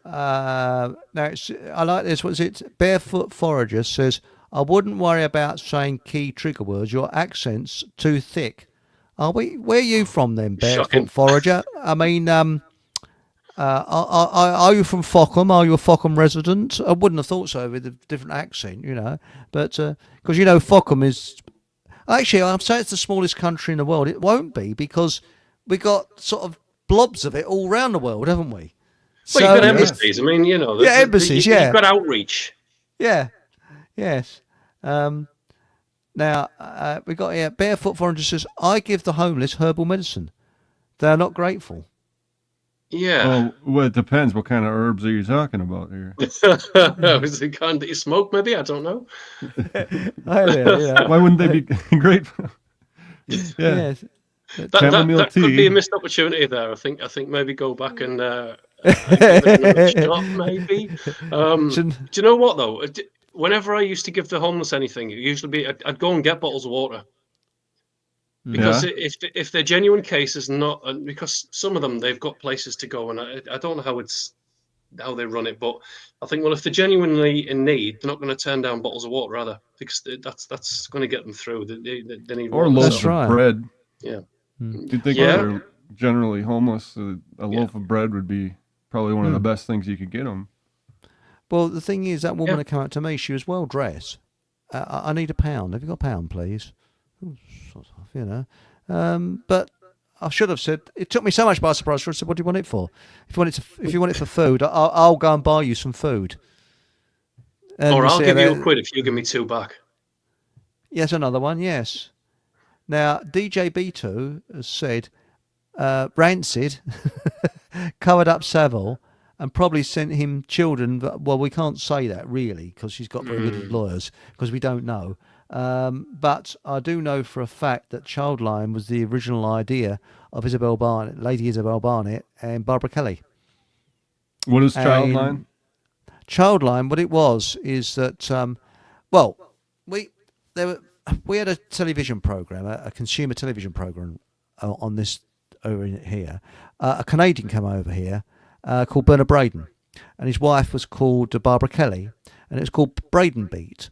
I like this. What's it? Barefoot Forager says, I wouldn't worry about saying key trigger words. Your accent's too thick. Where are you from then, Barefoot Shocking. Forager? I mean, are you from Fockham? Are you a Fockham resident? I wouldn't have thought so with a different accent, But because Fockham is actually, I'm saying it's the smallest country in the world. It won't be because we got sort of blobs of it all around the world, haven't we? Well, you've got embassies. I mean, embassies. You've got outreach. Yeah. Yes. Now we got here. Barefoot Foreigner says, "I give the homeless herbal medicine. They are not grateful." Yeah. Well, it depends. What kind of herbs are you talking about here? Is it kind that you smoke? Maybe, I don't know. Why wouldn't they be grateful? Yeah. That could be a missed opportunity there. I think maybe go back and give it another shot. Maybe. Do you know what though? Whenever I used to give the homeless anything, it usually be I'd go and get bottles of water. Because if they're genuine cases, because some of them they've got places to go, and I don't know how they run it, but I think if they're genuinely in need, they're not going to turn down bottles of water, rather, because that's going to get them through. They need or water. Loaves of bread. Yeah. Do you think they're generally homeless? A loaf of bread would be probably one of the best things you could get them. Well, the thing is, that woman had come up to me. She was well dressed. I need £1. Have you got £1, please? But I should have said. It took me so much by surprise. I said, "What do you want it for? If you want it for food, I'll go and buy you some food." Or I'll give you £1 if you give me 2 back. Yes, another one. Yes. Now, DJ B2 has said, Rancid covered up Savile and probably sent him children. Well, we can't say that really because she's got very good lawyers because we don't know. But I do know for a fact that Childline was the original idea of Isabel Barnett, Lady Isabel Barnett, and Barbara Kelly. What is Childline? Childline, what it was is that, we had a television program, a consumer television program on this over here. A Canadian came over here called Bernard Braden, and his wife was called Barbara Kelly, and it was called Braden Beat.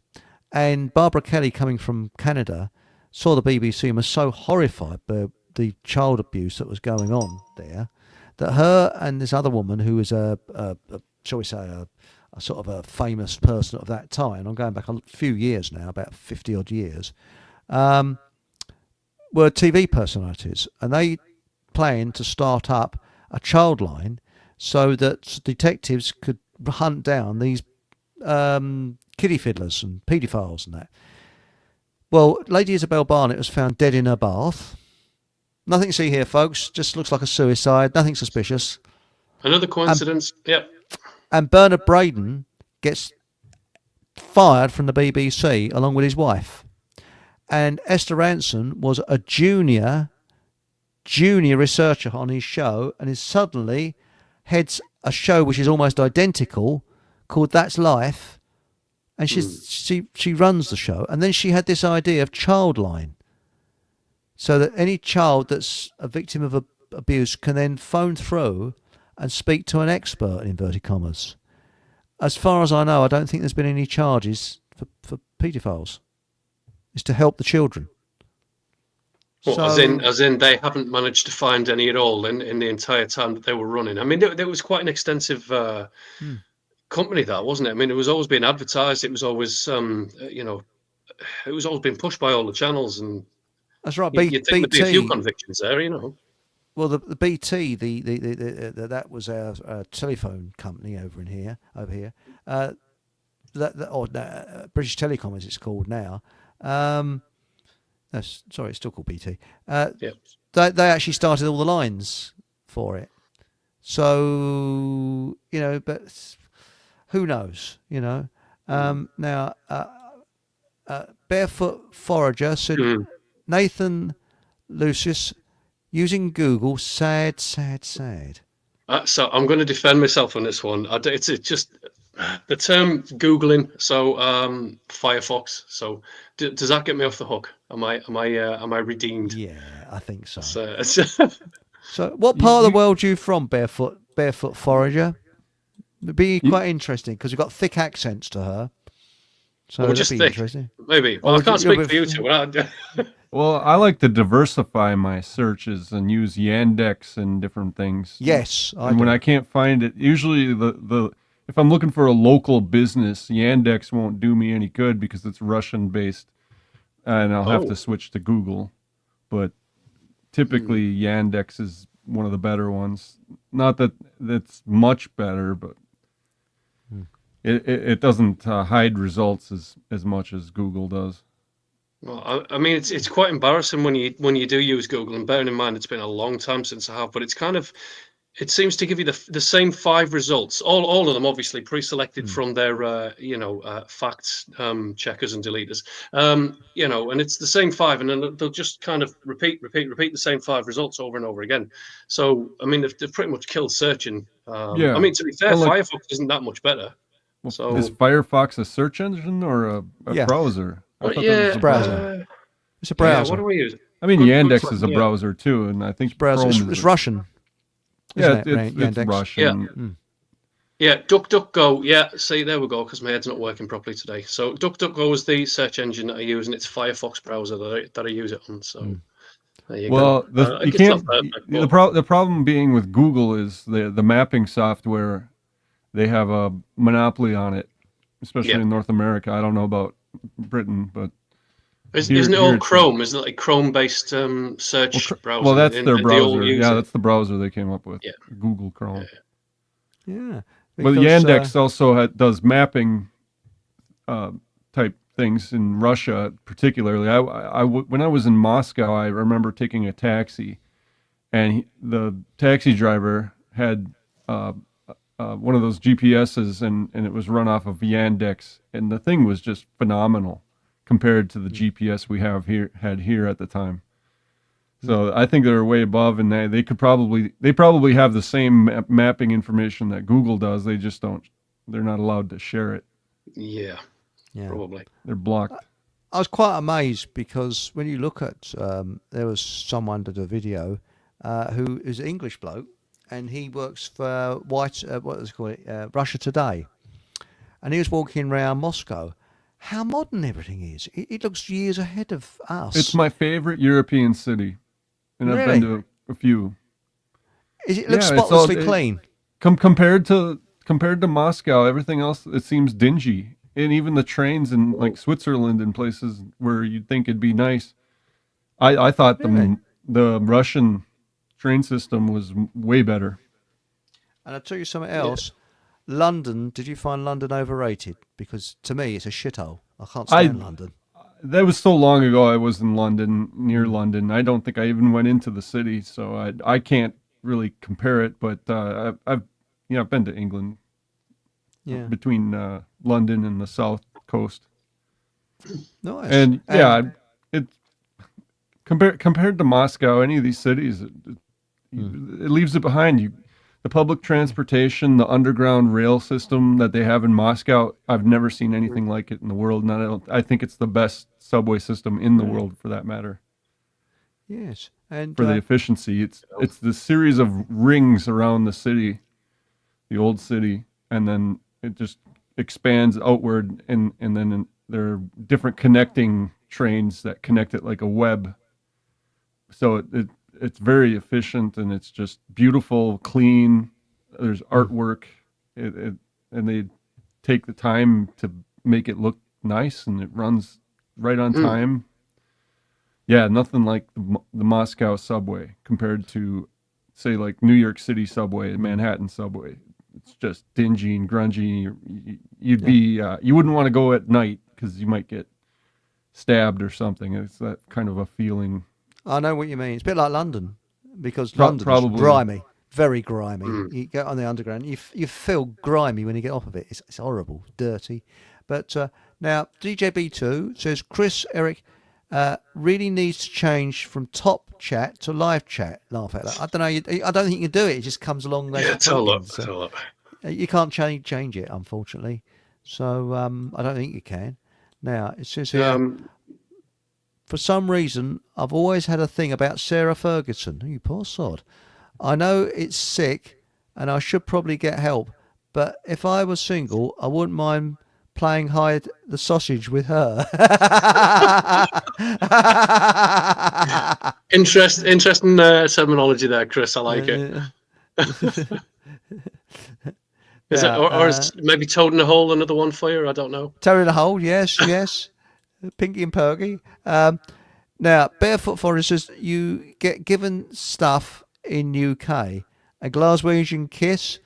And Barbara Kelly, coming from Canada, saw the BBC and was so horrified by the child abuse that was going on there that her and this other woman, who was a shall we say, a sort of a famous person of that time. I'm going back a few years now, about 50 odd years. Were TV personalities, and they planned to start up a child line so that detectives could hunt down these kiddie fiddlers and paedophiles and that. Well, Lady Isabel Barnett was found dead in her bath. Nothing to see here, folks. Just looks like a suicide. Nothing suspicious. Another coincidence. Yep. And Bernard Braden gets fired from the BBC along with his wife. And Esther Ranson was a junior researcher on his show, and is suddenly heads a show which is almost identical called That's Life, and she runs the show. And then she had this idea of Childline, so that any child that's a victim of abuse can then phone through and speak to an expert, in inverted commas. As far as I know, I don't think there's been any charges for paedophiles. It's to help the children. Well, So, as in they haven't managed to find any at all in the entire time that they were running. I mean, there was quite an extensive company, that, wasn't it? I mean, it was always being advertised. It was always, it was always being pushed by all the channels, and that's right. you'd think there'd be a few BT. convictions there. Well, the BT, that was our telephone company over here. British Telecom, as it's called now. Sorry, it's still called BT. Yep. They actually started all the lines for it. So but who knows? Now, Barefoot Forager said Nathan Lucius using Google. Sad. So I'm going to defend myself on this one. It's just the term Googling. So Firefox. So does that get me off the hook? Am I redeemed? Yeah, I think so. So what part of the world are you from, Barefoot Forager? It'd be quite interesting because you've got thick accents to her. So that'd just be thick, interesting. maybe. Well, I can't speak for you two. Well, I like to diversify my searches and use Yandex and different things. Yes, and when I can't find it, usually if I'm looking for a local business, Yandex won't do me any good because it's Russian based, and I'll have to switch to Google. But typically, Yandex is one of the better ones. Not that that's much better, but it doesn't hide results as much as Google does. Well, I mean, it's quite embarrassing when you do use Google, and bearing in mind it's been a long time since I have, but it seems to give you the same 5 results, all of them obviously pre-selected from their facts checkers and deleters, and it's the same 5, and then they'll just kind of repeat the same 5 results over and over again. So I mean, they've pretty much killed searching. I mean, to be fair, Firefox isn't that much better. Well, so is Firefox a search engine or a browser? It's a browser. It's a browser. Yeah, what do we use? I mean, Yandex is a browser too, and I think browser. It's Russian. Yeah, it's Russian. Yeah, DuckDuckGo. Yeah, see, there we go, because my head's not working properly today. So DuckDuckGo is the search engine that I use, and it's Firefox browser that I use it on. So there you go. You can't. The problem being with Google is the mapping software. They have a monopoly on it, especially in North America. I don't know about Britain, but isn't it all Chrome? Isn't it like Chrome-based search browser? Well, that's their browser. Yeah, that's the browser they came up with. Yeah. Google Chrome. Yeah. But Yandex also does mapping type things in Russia, particularly. When I was in Moscow, I remember taking a taxi, and the taxi driver had one of those GPSs, and it was run off of Yandex, and the thing was just phenomenal compared to the GPS we had here at the time. So I think they're way above, and they probably have the same mapping information that Google does. They just don't. They're not allowed to share it. Yeah. Probably. They're blocked. I was quite amazed because when you look at there was someone did a video who is an English bloke, and he works for Russia Today, and he was walking around Moscow. How modern everything is! It looks years ahead of us. It's my favorite European city, and I've been to a few. It looks spotlessly clean. Compared to compared to Moscow, everything else, it seems dingy. And even the trains in like Switzerland and places where you'd think it'd be nice. I thought Really? the Russian train system was way better. And I'll tell you something Yeah. else. London, did you find London overrated? Because to me, it's a shithole. I can't I stand London. That was so long ago. I was in London, near London. I don't think I even went into the city, so I can't really compare it. But I've I've been to England, Yeah. between London and the south coast, Nice. and yeah, it compared to Moscow, any of these cities, it leaves it behind. The public transportation, the underground rail system that they have in Moscow, I've never seen anything like it in the world, and I think it's the best subway system in the world, for that matter, Yes. And for the efficiency. It's the series of rings around the city, the old city, and then it just expands outward, and then there are different connecting trains that connect it like a web. So it's very efficient, and it's just beautiful, clean. There's artwork, and they take the time to make it look nice, and it runs right on time. Yeah, nothing like the Moscow subway compared to, say, like New York City subway and Manhattan subway. It's just dingy and grungy. You wouldn't want to go at night because you might get stabbed or something. It's that kind of a feeling. I know what you mean. It's a bit like London, because London's probably. grimy, very grimy. You get on the underground, you feel grimy when you get off of it. It's horrible, dirty. But now DJB2 says Chris Eric really needs to change from top chat to live chat. Laugh at that. I don't know. I don't think you can do it. It just comes along. Yeah, tell up. You can't change it, unfortunately. So I don't think you can. Now it says here. For some reason, I've always had a thing about Sarah Ferguson. You poor sod. I know it's sick, and I should probably get help. But if I was single, I wouldn't mind playing hide the sausage with her. Interesting terminology there, Chris. I like it. Is it, or is maybe toad in a hole another one for you? I don't know. Toad in a hole, yes. Pinky and Perky. Now, Barefoot Forest says you get given stuff in UK. A Glaswegian kiss,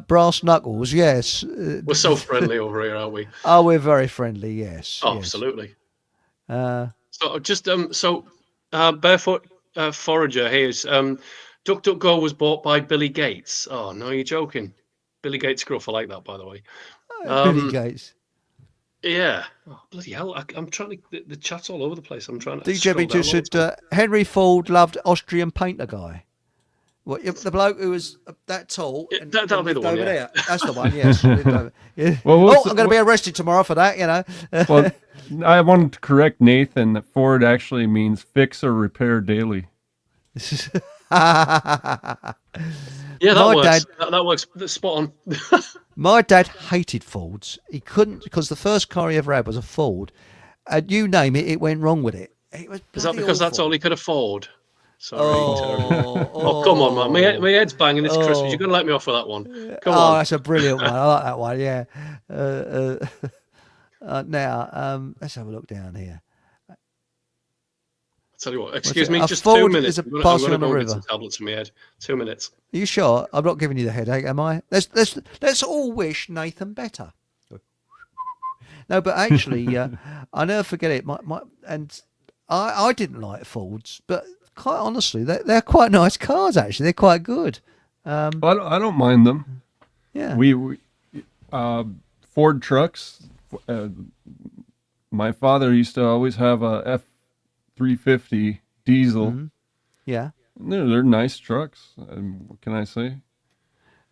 brass knuckles, yes. We're so friendly over here, aren't we? Oh, we're very friendly, yes. Oh, yes. absolutely. So just Barefoot Forager here's DuckDuckGo was bought by Billy Gates. Oh no, you're joking. Billy Gates Gruff, I like that, by the way. Billy Gates. Yeah. Oh, bloody hell. I'm trying to... The chat's all over the place. I'm trying to... DJB2 said Henry Ford loved Austrian painter guy. What, the bloke who was that tall? Yeah, that'll be the one, there. That's the one, yes. Yeah. Well, I'm going to be arrested tomorrow for that, you know. Well, I wanted to correct Nathan that Ford actually means fix or repair daily. Yeah, that works. That works. That's spot on. My dad hated Fords. He couldn't, because the first car he ever had was a Ford. And you name it, it went wrong with it. Is that because that's all he could afford? Sorry. Oh, come on, man. My head's banging. It's Christmas. You're going to let me off with that one. Come on. Oh, that's a brilliant one. I like that one, yeah. Now, let's have a look down here. I'll tell you what, excuse me, just Ford 2 minutes. is a I'm passing going to on go the and get river. some tablets in my head. 2 minutes. Are you sure? I'm not giving you the headache, am I? Let's all wish Nathan better. No, but actually, I never forget it. I didn't like Fords, but quite honestly, they're quite nice cars. Actually, they're quite good. I don't mind them. Yeah. We Ford trucks. My father used to always have a F-350 diesel. Mm-hmm. Yeah. They're nice trucks. What can I say?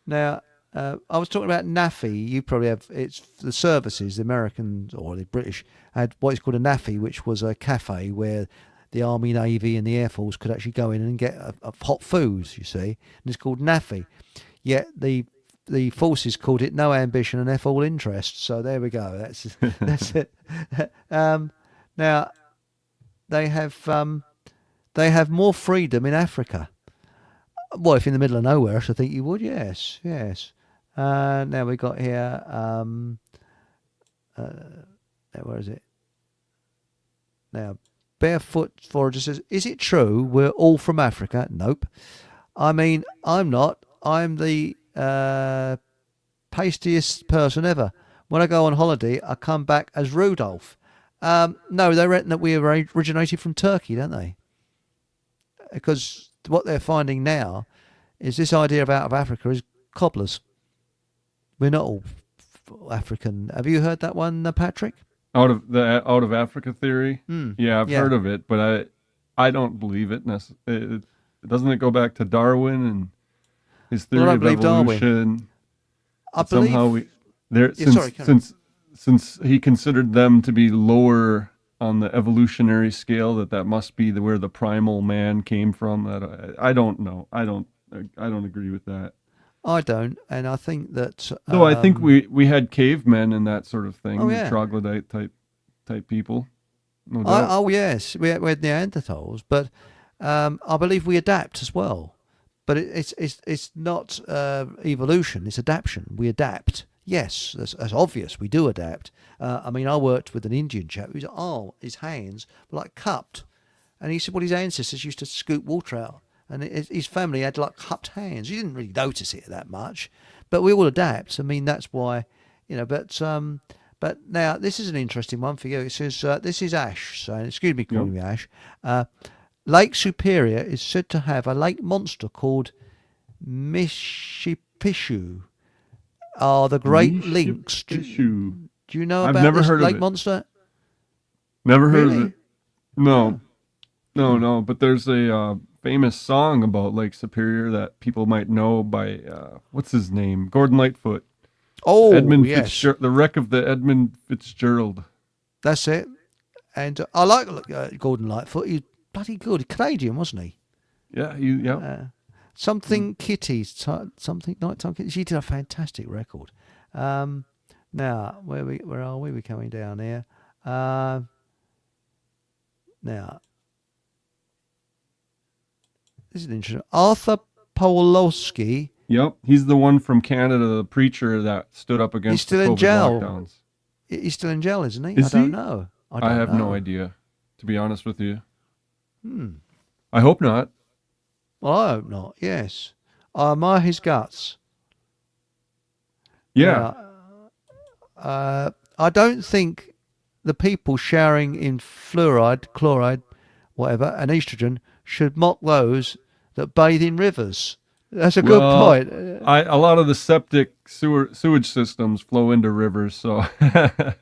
Now, I was talking about NAFI. You probably have, it's the services, the Americans or the British had what is called a NAFI, which was a cafe where the Army, Navy and the Air Force could actually go in and get a hot foods, you see. And it's called NAFI. Yet the forces called it no ambition and F all interest. So there we go. That's it. Now, they have more freedom in Africa. Well, if in the middle of nowhere, I should think you would. Yes. Now we got here. Where is it? Now, Barefoot Forager says, "Is it true we're all from Africa?" Nope. I mean, I'm not. I'm the pastiest person ever. When I go on holiday, I come back as Rudolph. No, they reckon that we originated from Turkey, don't they? Because what they're finding now is this idea of out of Africa is cobblers. We're not all African. Have you heard that one, Patrick? Out of Africa theory? Yeah, I've Yeah. heard of it, but I don't believe it. Doesn't it go back to Darwin and his theory Well, I of believe Darwin. evolution? I believe. Somehow Yeah, sorry, carry on. since he considered them to be lower on the evolutionary scale, that must be where the primal man came from. That I don't know. I don't agree with that. I don't, and I think that. No, I think we had cavemen and that sort of thing. Oh, yeah. Troglodyte type people. No doubt. Oh yes, we had Neanderthals, but I believe we adapt as well. But it's not evolution; it's adaptation. We adapt. Yes, that's obvious. We do adapt. I mean, I worked with an Indian chap his hands were like cupped, and he said, well, his ancestors used to scoop water out, and his family had like cupped hands. You didn't really notice it that much, but we all adapt. I mean, that's why, But now this is an interesting one for you. It says this is Ash saying, excuse me, calling me Ash. Lake Superior is said to have a lake monster called Mishipishu. The Great Lynx. Do you know about never this heard of lake it. monster? Never heard Really? of it. No. But there's a famous song about Lake Superior that people might know by what's his name? Gordon Lightfoot. Oh, Edmund yes. Fitzgerald, the wreck of the Edmund Fitzgerald. That's it. And I like Gordon Lightfoot. He's bloody good. He's Canadian, wasn't he? Yeah. Something Kitties, something Nighttime Kitties. She did a fantastic record. Now, where are we? We're coming down here. Now, this is interesting. Arthur Pawlowski. Yep, he's the one from Canada, the preacher that stood up against the still in COVID jail. lockdowns. He's still in jail, isn't he? Is I don't he? know. I have no idea, to be honest with you. I I hope not. Well, I hope not. Yes. I admire his guts. Yeah. I don't think the people showering in fluoride, chloride, whatever, and estrogen should mock those that bathe in rivers. That's a good point. A lot of the septic sewage systems flow into rivers, so I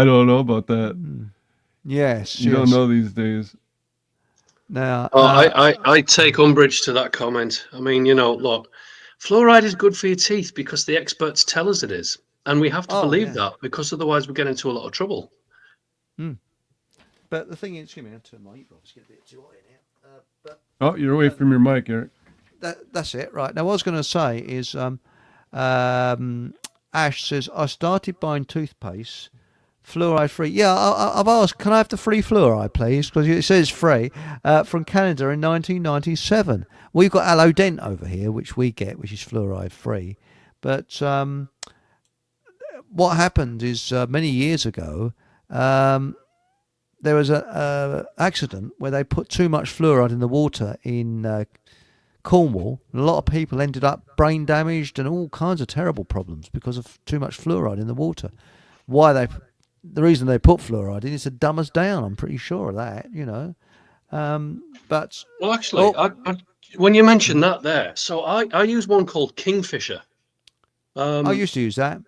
don't know about that. Yes. You don't know these days. Now, I take umbrage to that comment. I mean, look, fluoride is good for your teeth because the experts tell us it is. And we have to believe that because otherwise we get into a lot of trouble. But the thing is, excuse me, I'll turn my earbuds. It's getting a bit too hot in here. Oh, you're away from your mic, Eric. That's it, right. Now, what I was going to say is Ash says, I started buying toothpaste, fluoride free. Yeah, I've asked, can I have the free fluoride, please? Because it says free, from Canada in 1997. We've got Allodent over here, which we get, which is fluoride free. But what happened is many years ago, there was an accident where they put too much fluoride in the water in Cornwall, and a lot of people ended up brain damaged and all kinds of terrible problems because of too much fluoride in the water. The reason they put fluoride in is to dumb us down. I'm pretty sure of that, But well, actually, when you mentioned that there, so I use one called Kingfisher. I used to use that.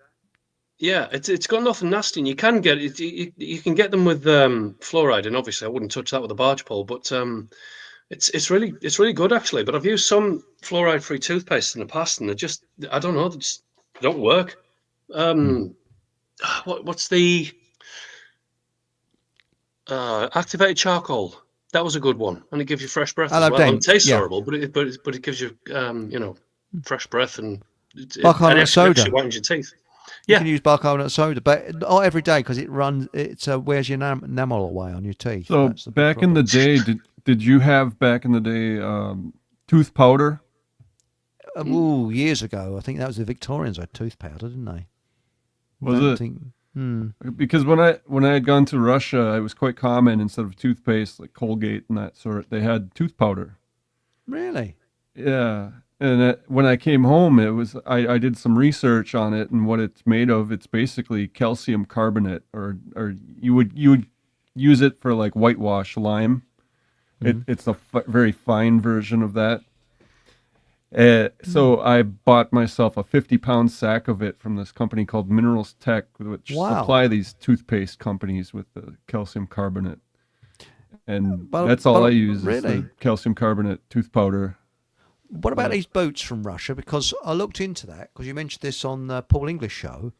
Yeah, it's got nothing nasty, and you can get it. You can get them with fluoride, and obviously I wouldn't touch that with a barge pole, but it's really good actually. But I've used some fluoride-free toothpaste in the past, and I don't know, they just don't work. What's the activated charcoal? That was a good one, and it gives you fresh breath as well. It tastes horrible, but it gives you fresh breath, and bicarbonate soda. Actually whitens your teeth. You can use bicarbonate soda, but not every day because it wears your enamel away on your teeth. So back in the day, did you have tooth powder? Years ago. I think that was the Victorians had tooth powder, didn't they? Was Don't it? think- Because when I had gone to Russia, it was quite common, instead of toothpaste like Colgate and that sort, they had tooth powder. Really? Yeah. And when I came home, I did some research on it and what it's made of. It's basically calcium carbonate, or you would use it for like whitewash lime. It's a very fine version of that. So I bought myself a 50-pound sack of it from this company called Minerals Tech, which Wow. supply these toothpaste companies with the calcium carbonate. And that's all I use is really? the calcium carbonate tooth powder. What about these boots from Russia? Because I looked into that, because you mentioned this on the Paul English show,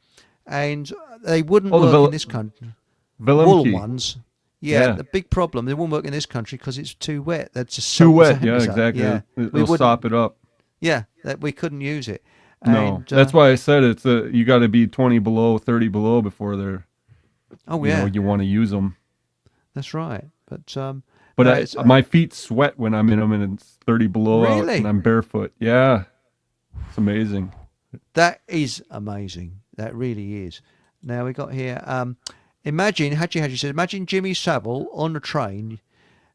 and they wouldn't work in this country. Woolen ones. Yeah, the big problem, they won't work in this country because it's too wet. That's just too wet. Yeah, exactly. Yeah. It'll sop it up. Yeah, that we couldn't use it. No, And, that's why I said it's you got to be 20 below, 30 below before they're. You want to use them. That's right. But my feet sweat when I'm in them, and it's 30 below out, Really? and I'm barefoot. Yeah, it's amazing. That is amazing. That really is. Now we got here. Imagine Hadji said. Imagine Jimmy Savile on the train.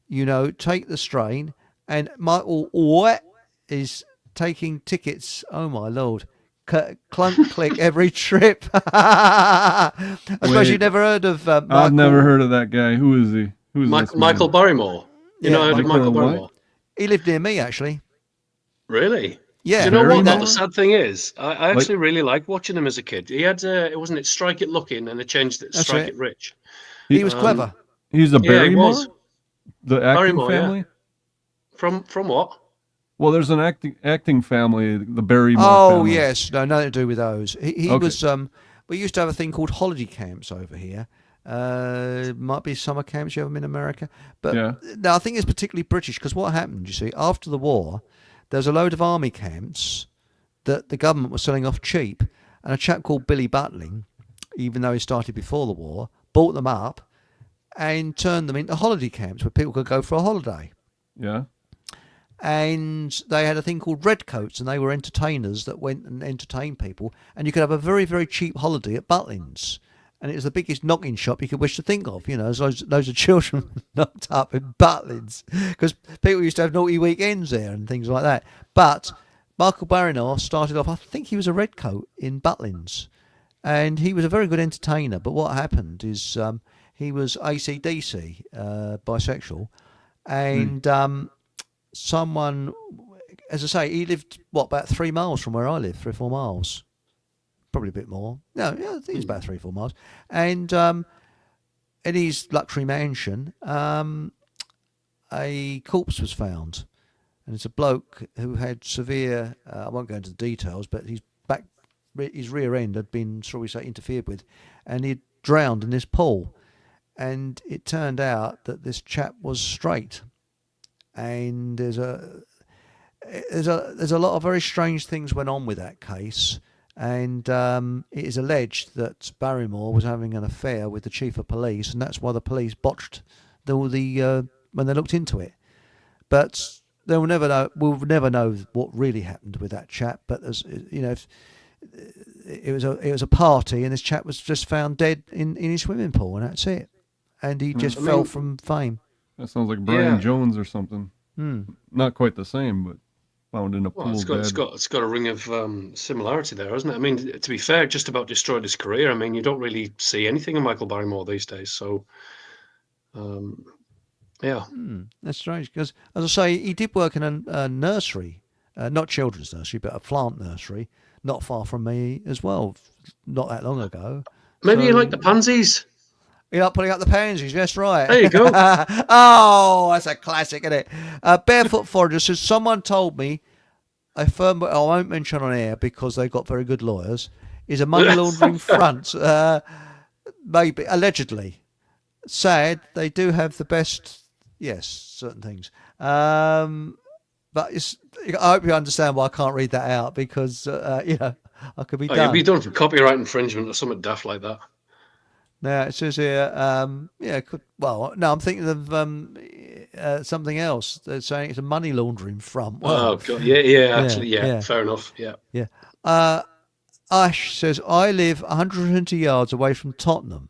Take the strain, and Michael Watt is taking tickets. Oh my lord! Clunk click every trip. I suppose you've never heard of. I've never heard of that guy. Who is he? Who is Michael Barrymore? You know, Michael Barrymore. He lived near me, actually. Really? Yeah. Do you know what? Barrymore? The sad thing is, I actually really liked watching him as a kid. He had, wasn't it Strike It Looking, and they changed it to Strike It Rich. He was clever. He's a Barrymore? Yeah, he was. The acting Barrymore, family? Yeah. From what? Well, there's an acting family, the Barrymore family. Yes. No, nothing to do with those. He was, we used to have a thing called holiday camps over here. Might be summer camps you have them in America. But no, I think it's particularly British, because what happened, you see, after the war, there was a load of army camps that the government was selling off cheap. And a chap called Billy Butling, even though he started before the war, bought them up and turned them into holiday camps where people could go for a holiday. Yeah. And they had a thing called redcoats, and they were entertainers that went and entertained people. And you could have a very, very cheap holiday at Butlins. And it was the biggest knocking shop you could wish to think of. There's loads of children knocked up in Butlins because people used to have naughty weekends there and things like that. But Michael Barrymore started off, I think he was a redcoat in Butlins. And he was a very good entertainer. But what happened is he was AC/DC, bisexual. And someone, as I say, he lived, about 3 miles from where I live, 3 or 4 miles. Probably a bit more. No, I think it's about 3 or 4 miles. And in his luxury mansion, a corpse was found. And it's a bloke who had severe, I won't go into the details, but his rear end had been, shall we say, interfered with. And he'd drowned in this pool. And it turned out that this chap was straight. And there's a lot of very strange things went on with that case. And it is alleged that Barrymore was having an affair with the chief of police, and that's why the police botched when they looked into it. But we'll never know what really happened with that chap. But it was a party, and this chap was just found dead in his swimming pool, and that's it. And he just fell from fame. That sounds like Brian Jones or something. Not quite the same, but found in a pool. It's got a ring of similarity there, hasn't it? I mean, to be fair, just about destroyed his career. I mean, you don't really see anything of Michael Barrymore these days. So, That's strange, because, as I say, he did work in a nursery, not children's nursery, but a plant nursery, not far from me as well, not that long ago. Maybe you like the pansies. You're not putting up the pansies, that's right. There you go. Oh, that's a classic, isn't it? Barefoot Forager says, someone told me a firm, I won't mention on air because they've got very good lawyers, is a money laundering front, maybe, allegedly. Sad, they do have the best, yes, certain things. But I hope you understand why I can't read that out, because, I could be done. You'd be done for copyright infringement or something daft like that. Now it says here, well, no, I'm thinking of something else. They're saying it's a money laundering front. Oh Well, God, yeah, yeah, actually, yeah, yeah, fair enough, yeah. yeah. Ash says, I live 120 yards away from Tottenham.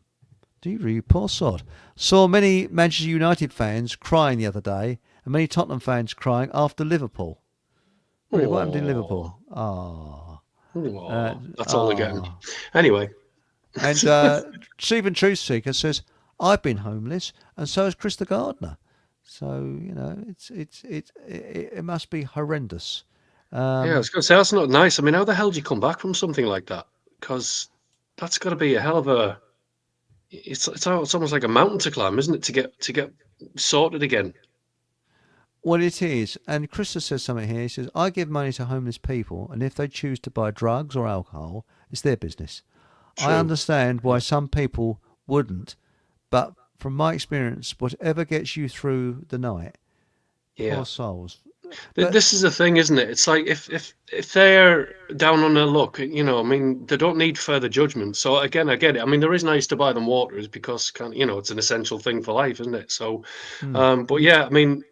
Do you really? Poor sod. Saw many Manchester United fans crying the other day, and many Tottenham fans crying after Liverpool. Really, what happened in Liverpool? That's all they're getting. Ah. Anyway, And Stephen Truthseeker says, I've been homeless, and so has Chris the Gardener. So, it must be horrendous. yeah, I was going to say that's not nice. I mean, how the hell do you come back from something like that? Because that's got to be a hell of a. It's almost like a mountain to climb, isn't it? To get sorted again. Well, it is. And Krista says something here. He says, I give money to homeless people, and if they choose to buy drugs or alcohol, it's their business. True. I understand why some people wouldn't, but from my experience, whatever gets you through the night, poor souls. This is the thing, isn't it? It's like if they're down on their luck, I mean, they don't need further judgment. So again, I get it. I mean, the reason I used to buy them water is because it's an essential thing for life, isn't it? So, but yeah, I mean,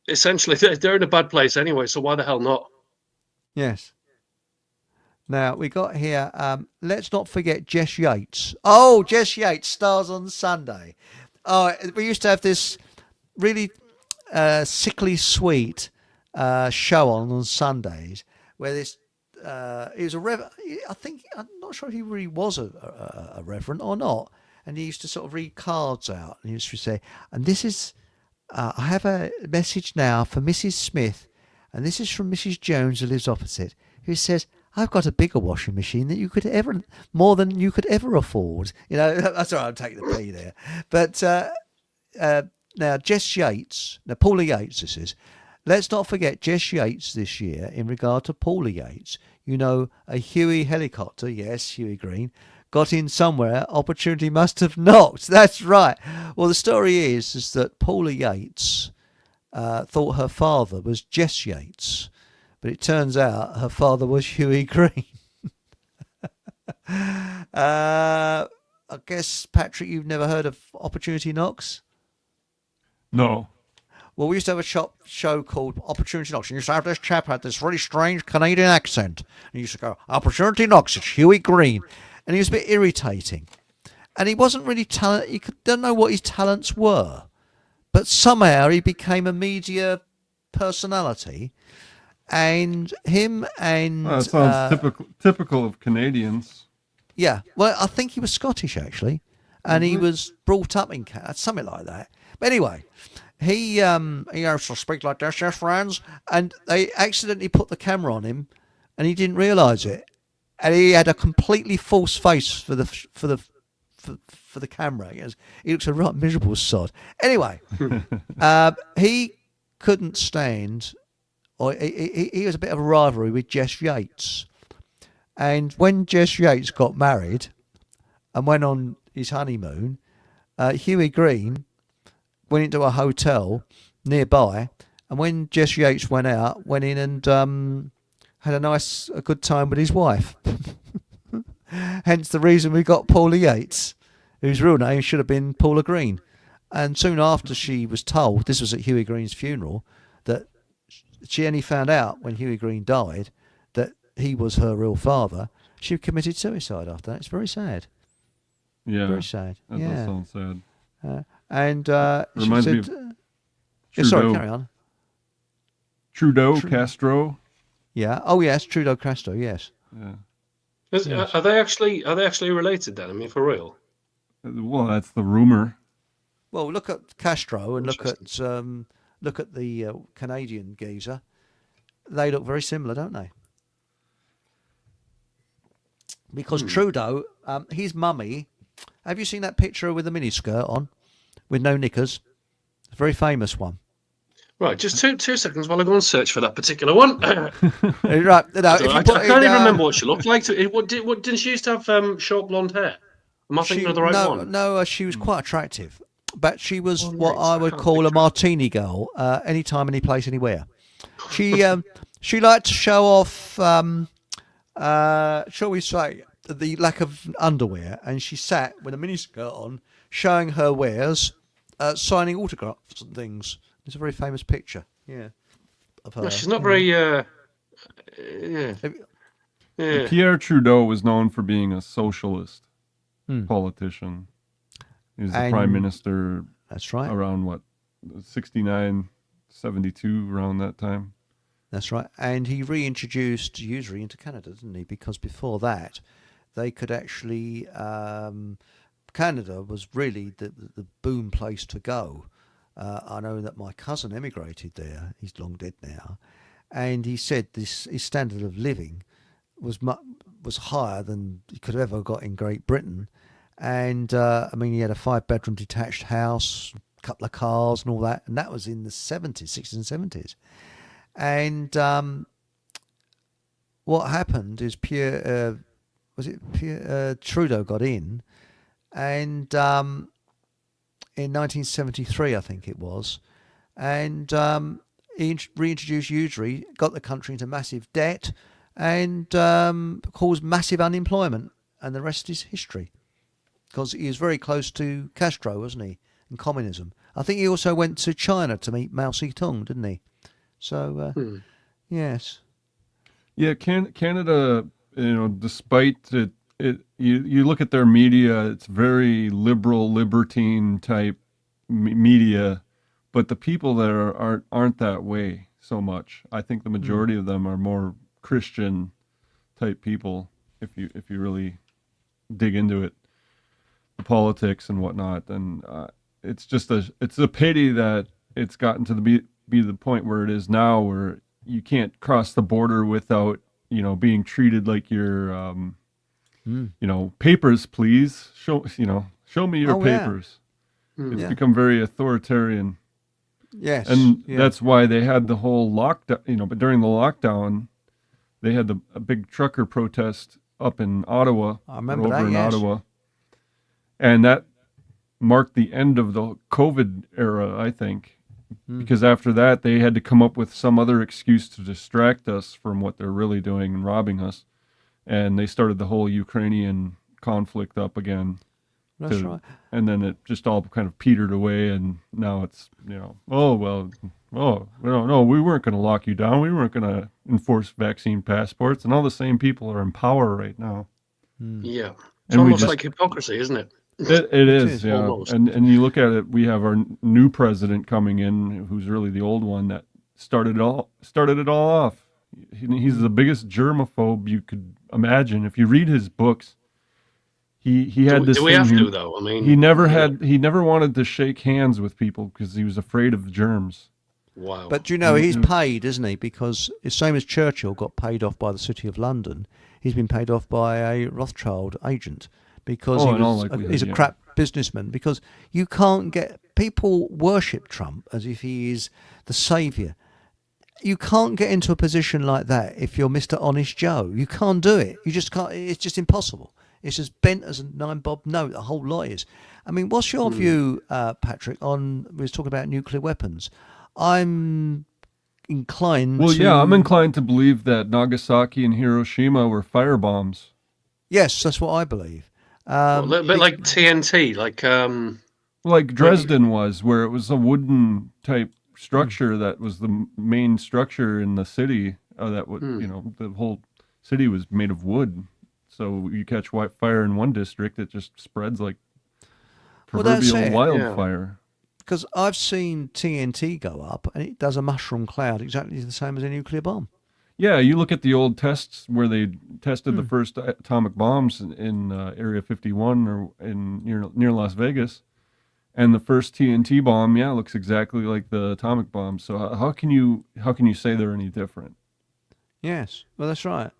essentially they're in a bad place anyway. So why the hell not? Yes. Now, we got here, let's not forget Jess Yates. Oh, Jess Yates stars on Sunday. Oh, we used to have this really sickly sweet show on Sundays where this, he was I'm not sure if he really was a reverend or not. And he used to sort of read cards out and he used to say, and this is, I have a message now for Mrs. Smith, and this is from Mrs. Jones who lives opposite, who says, I've got a bigger washing machine than more than you could ever afford. That's all right, I'm taking the P there. But now Jess Yates, Paula Yates this is, let's not forget Jess Yates this year in regard to Paula Yates. A Huey helicopter, yes, Huey Green, got in somewhere, opportunity must have knocked. That's right. Well, the story is that Paula Yates thought her father was Jess Yates. But it turns out her father was Huey Green. I guess, Patrick, you've never heard of Opportunity Knocks? No. Well, we used to have a show called Opportunity Knocks. And you used to have this chap had this really strange Canadian accent. And he used to go, Opportunity Knocks, it's Huey Green. And he was a bit irritating. And he wasn't really talented. You don't know what his talents were. But somehow he became a media personality. And him and... Well, that sounds typical of Canadians. Yeah. Well, I think he was Scottish, actually. And he was brought up in Canada, something like that. But anyway, he used to speak like this, yes, friends. And they accidentally put the camera on him, and he didn't realise it. And he had a completely false face for the camera. He looks a right miserable sod. Anyway, he couldn't stand... Or he was a bit of a rivalry with Jess Yates. And when Jess Yates got married and went on his honeymoon, Huey Green went into a hotel nearby, and when Jess Yates went in and had a good time with his wife. Hence the reason we got Paula Yates, whose real name should have been Paula Green. And soon after she was told, this was at Huey Green's funeral, that she only found out when Huey Green died that he was her real father, she committed suicide after that. It's very sad. Yeah. Very sad. That does sound sad. And reminds me of Trudeau. Sorry, carry on. Trudeau, Castro. Yeah. Oh, yes, Trudeau, Castro, yes. Yeah. Are they actually related then? I mean, for real? Well, that's the rumor. Well, look at Castro and look at the Canadian geezer. They look very similar, don't they? Because Trudeau, his mummy, have you seen that picture with a miniskirt on, with no knickers? It's a very famous one. Right, just two seconds while I go and search for that particular one. Right, no, I can't even remember what she looked like. Didn't she used to have short blonde hair? Am I thinking of the right one? No, she was quite attractive. But she was what I would call a martini girl, anytime, any place, anywhere. She liked to show off, shall we say, the lack of underwear, and she sat with a miniskirt on, showing her wares, signing autographs and things. It's a very famous picture, of her. No, she's not very. Yeah. Yeah. Pierre Trudeau was known for being a socialist politician. He was the prime minister. That's right. Around what, 69, 72, around that time. That's right. And he reintroduced usury into Canada, didn't he? Because before that, they could actually. Canada was really the boom place to go. I know that my cousin emigrated there. He's long dead now, and he said his standard of living was higher than he could have ever got in Great Britain. And I mean, he had a 5-bedroom detached house, a couple of cars, and all that. And that was in the 70s, 60s, and 70s. And what happened is Pierre Trudeau got in, and in 1973, I think it was, and he reintroduced usury, got the country into massive debt, and caused massive unemployment, and the rest is history. Because he was very close to Castro, wasn't he, and communism. I think he also went to China to meet Mao Zedong, didn't he? So, yes. Yeah, Canada, despite it, you look at their media, it's very liberal, libertine type media, but the people there aren't that way so much. I think the majority of them are more Christian type people, if you really dig into it, the politics and whatnot. And it's a pity that it's gotten to be the point where it is now, where you can't cross the border without being treated like you're papers, please show me your papers. It's become very authoritarian. Yes, and that's why they had the whole lockdown. But during the lockdown, they had a big trucker protest up in Ottawa. I remember that. Yes. Ottawa, and that marked the end of the COVID era, I think, because after that they had to come up with some other excuse to distract us from what they're really doing and robbing us, and they started the whole Ukrainian conflict up again. That's right. And then it just all kind of petered away, and now it's, we don't know. We weren't going to lock you down. We weren't going to enforce vaccine passports, and all the same people are in power right now. Yeah. It's almost like hypocrisy, isn't it? It is, yeah. Almost. And you look at it, we have our new president coming in, who's really the old one that started it all off. He's the biggest germaphobe you could imagine. If you read his books, he had this. Do we have to though? I mean, he never wanted to shake hands with people because he was afraid of germs. Wow. But he's paid, isn't he? Because the same as Churchill got paid off by the City of London, he's been paid off by a Rothschild agent because he's a crap businessman. Because you can't get people worship Trump as if he is the saviour. You can't get into a position like that if you're Mr. Honest Joe. You can't do it. You just can't. It's just impossible. It's as bent as a 9-bob note. The whole lot is. I mean, what's your view, Patrick? We was talking about nuclear weapons. I'm inclined. Well, yeah, I'm inclined to believe that Nagasaki and Hiroshima were firebombs. Yes, that's what I believe. A little bit like TNT, like Dresden was, where it was a wooden type structure that was the main structure in the city. That would, the whole city was made of wood. So you catch fire in one district, it just spreads like proverbial wildfire. Because I've seen TNT go up, and it does a mushroom cloud exactly the same as a nuclear bomb. Yeah, you look at the old tests where they tested the first atomic bombs in Area 51 or near Las Vegas, and the first TNT bomb, looks exactly like the atomic bomb. So how can you say they're any different? Yes, well, that's right.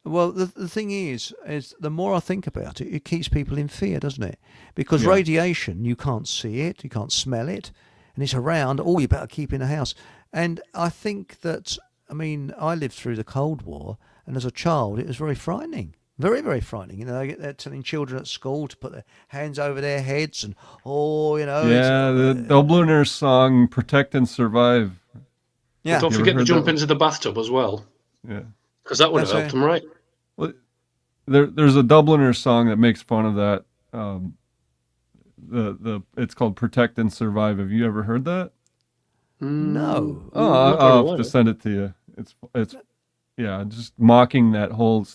Well, the thing is the more I think about it, it keeps people in fear, doesn't it? Because radiation, you can't see it, you can't smell it, and it's around. You better keep in the house. And I think that, I lived through the Cold War, and as a child, it was very frightening. Very, very frightening. They're telling children at school to put their hands over their heads and, Yeah, the Dubliner song, Protect and Survive. Yeah. Don't forget to jump into the bathtub as well. Yeah. Because that would have helped them, right? Well, there's a Dubliner song that makes fun of that. It's called "Protect and Survive." Have you ever heard that? No. Oh, Not very I'll have well. to send it to you. It's yeah, just mocking that whole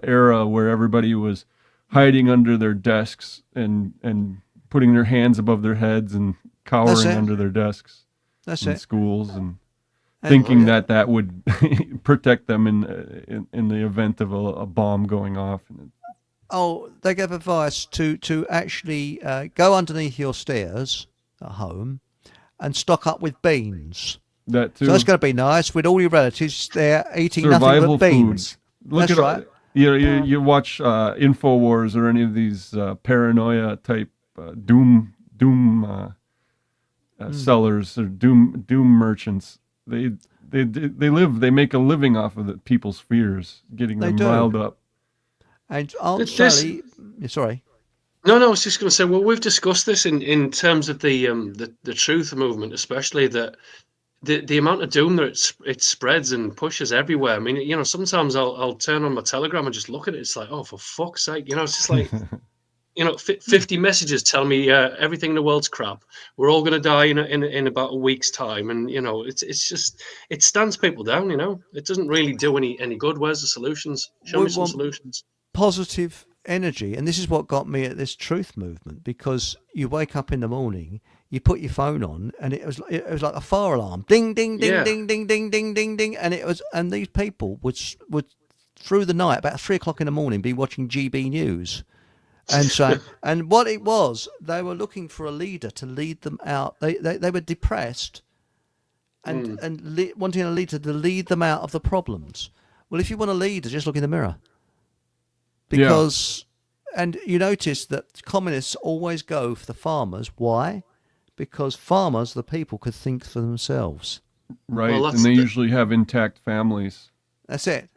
era where everybody was hiding under their desks and putting their hands above their heads and cowering it. under their desks That's in it. schools and And- thinking that would protect them in the event of a bomb going off. Oh, they gave advice to actually go underneath your stairs at home and stock up with beans. That too. So that's going to be nice with all your relatives there eating Survival nothing but beans. food. Look That's at right. You watch Infowars or any of these paranoia type doom sellers or doom merchants. They make a living off of the people's fears, getting They them do. riled up. And Aunt This- Sally, sorry. No, I was just going to say. Well, we've discussed this in terms of the truth movement, especially that the amount of doom that it spreads and pushes everywhere. I mean, you know, sometimes I'll turn on my Telegram and just look at it. It's like, oh, for fuck's sake, you know, it's just like, you know, 50 messages tell me everything in the world's crap. We're all going to die in about a week's time, and you know, it's just it stands people down. You know, it doesn't really do any good. Where's the solutions? Show me some solutions. Positive energy, and this is what got me at this truth movement, because you wake up in the morning, you put your phone on, and it was like a fire alarm, ding ding ding Yeah. ding ding ding ding ding ding, and these people would through the night about 3 o'clock in the morning be watching GB News, and so and what it was, they were looking for a leader to lead them out. They were depressed, and wanting a leader to lead them out of the problems. Well, if you want a leader, just look in the mirror. Because, and you notice that communists always go for the farmers. Why? Because farmers, the people, could think for themselves. Right, Well, and they usually have intact families. That's it.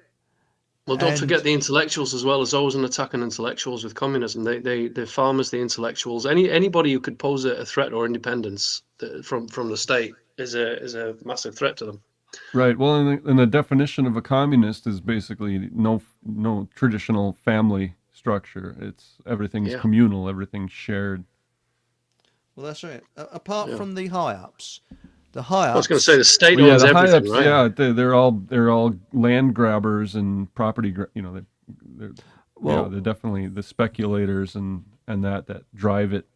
Well, don't And- forget the intellectuals as well. There's always an attack on intellectuals with communism. The farmers, the intellectuals, anybody who could pose a threat or independence from the state is a massive threat to them. Right. Well, and the definition of a communist is basically no traditional family structure. Everything's communal, everything's shared. Well, that's right. Apart from the high ups, I was going to say the state Well, owns the everything, high-ups, right? yeah, they're all land grabbers and property. They're definitely the speculators and that drive it.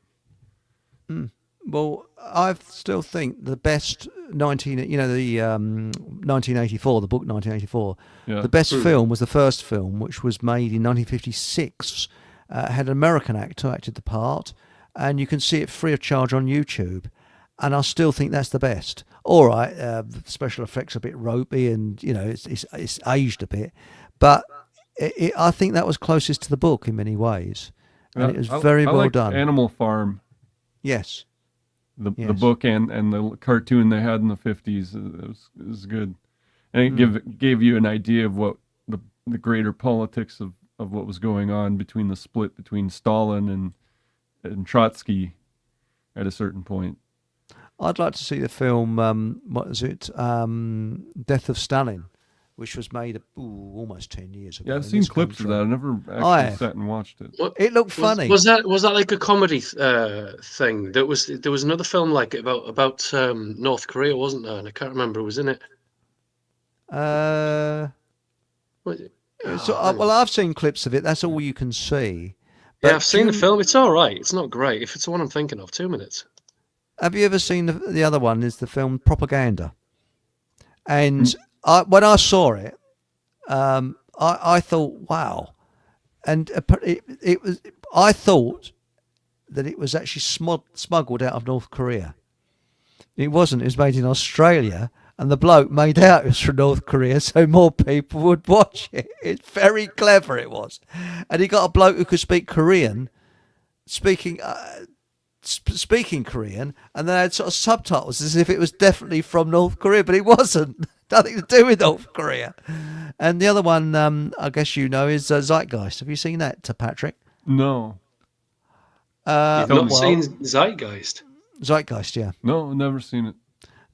Well, I still think the best 1984, the book 1984. Yeah. The best film was the first film, which was made in 1956. Had an American actor acted the part, and you can see it free of charge on YouTube. And I still think that's the best. All right, the special effects are a bit ropey, and you know it's aged a bit, but I think that was closest to the book in many ways, and it was very well liked done. Animal Farm. Yes. The Yes. book and the cartoon they had in the 50s it was good, and it gave you an idea of what the greater politics of what was going on between the split between Stalin and Trotsky at a certain point. I'd like to see the film. What is it? Death of Stalin, which was made almost 10 years ago. Yeah, I've in seen this clips of country. that. I never I actually have. sat and watched it. It looked funny. Was that like a comedy thing? There was another film like it about North Korea, wasn't there? And I can't remember who was in it. Well, I've seen clips of it. That's all you can see. Yeah, I've seen the film. It's all right. It's not great. If it's the one I'm thinking of, 2 minutes. Have you ever seen the other one? Is the film Propaganda? And when I saw it, I thought, wow. And it was. I thought that it was actually smuggled out of North Korea. It wasn't. It was made in Australia, and the bloke made out it was from North Korea, so more people would watch it. It's very clever. It was, and he got a bloke who could speak Korean, speaking Korean, and they had sort of subtitles as if it was definitely from North Korea, but it wasn't. Nothing to do with North Korea. And the other one, I guess you know, is Zeitgeist. Have you seen that, Patrick? No. You've not seen Zeitgeist? Zeitgeist, yeah. No, never seen it.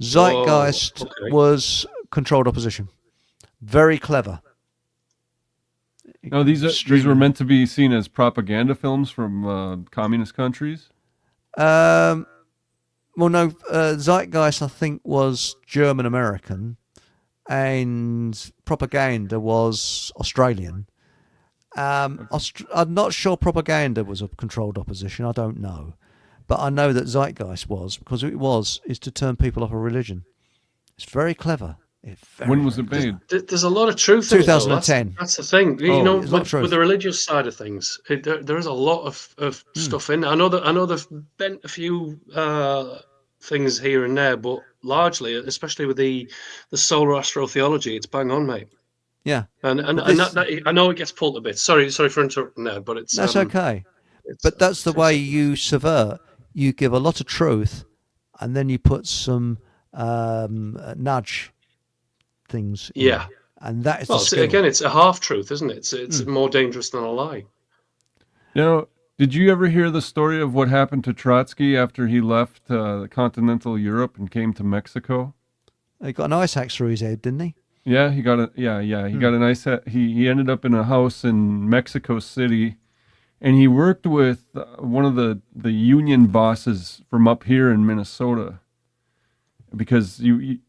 Zeitgeist okay. was controlled opposition. Very clever. No, these were meant to be seen as propaganda films from communist countries. Well, no, Zeitgeist I think was German American, and Propaganda was Australian. I'm not sure Propaganda was a controlled opposition. I don't know, but I know that Zeitgeist was, because is to turn people off a religion. It's very clever. When was it made? There's a lot of truth in it, though. 2010. That's the thing. With the religious side of things, there is a lot of stuff in there. I know they've bent a few things here and there, but largely, especially with the solar astrotheology, it's bang on, mate. Yeah. And that, I know it gets pulled a bit. Sorry for interrupting there, but that's okay. But that's the way you subvert. You give a lot of truth, and then you put some nudge things. Yeah. And that is again, it's a half truth, isn't it? It's more dangerous than a lie. Did you ever hear the story of what happened to Trotsky after he left continental Europe and came to Mexico? He got an ice axe through his head, didn't he? Yeah, he got He got an ice. He ended up in a house in Mexico City, and he worked with one of the union bosses from up here in Minnesota. Because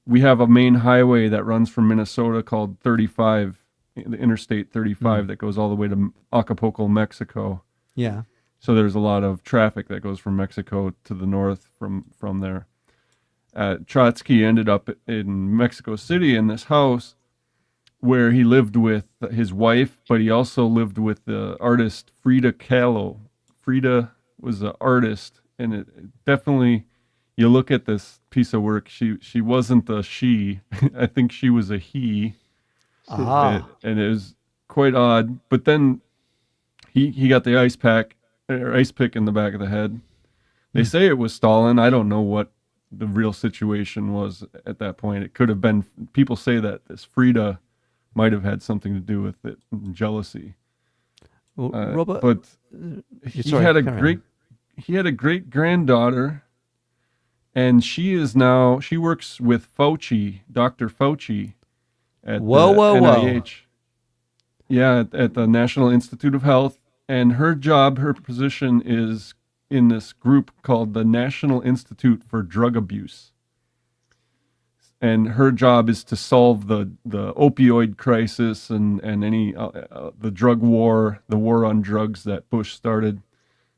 we have a main highway that runs from Minnesota called 35, the Interstate 35, that goes all the way to Acapulco, Mexico. Yeah. So there's a lot of traffic that goes from Mexico to the north from there. Trotsky ended up in Mexico City in this house where he lived with his wife, but he also lived with the artist Frida Kahlo. Frida was an artist, and it definitely... You look at this piece of work, she wasn't a she. I think she was a he. And it was quite odd. But then he got the ice pick in the back of the head. They say it was Stalin. I don't know what the real situation was at that point. It could have been, people say that this Frida might have had something to do with it, jealousy. Well, Robert, but he had a great granddaughter. And she works with Fauci, Dr. Fauci, at the NIH. Yeah, at the National Institute of Health. And her position is in this group called the National Institute for Drug Abuse. And her job is to solve the opioid crisis and any the drug war, the war on drugs that Bush started.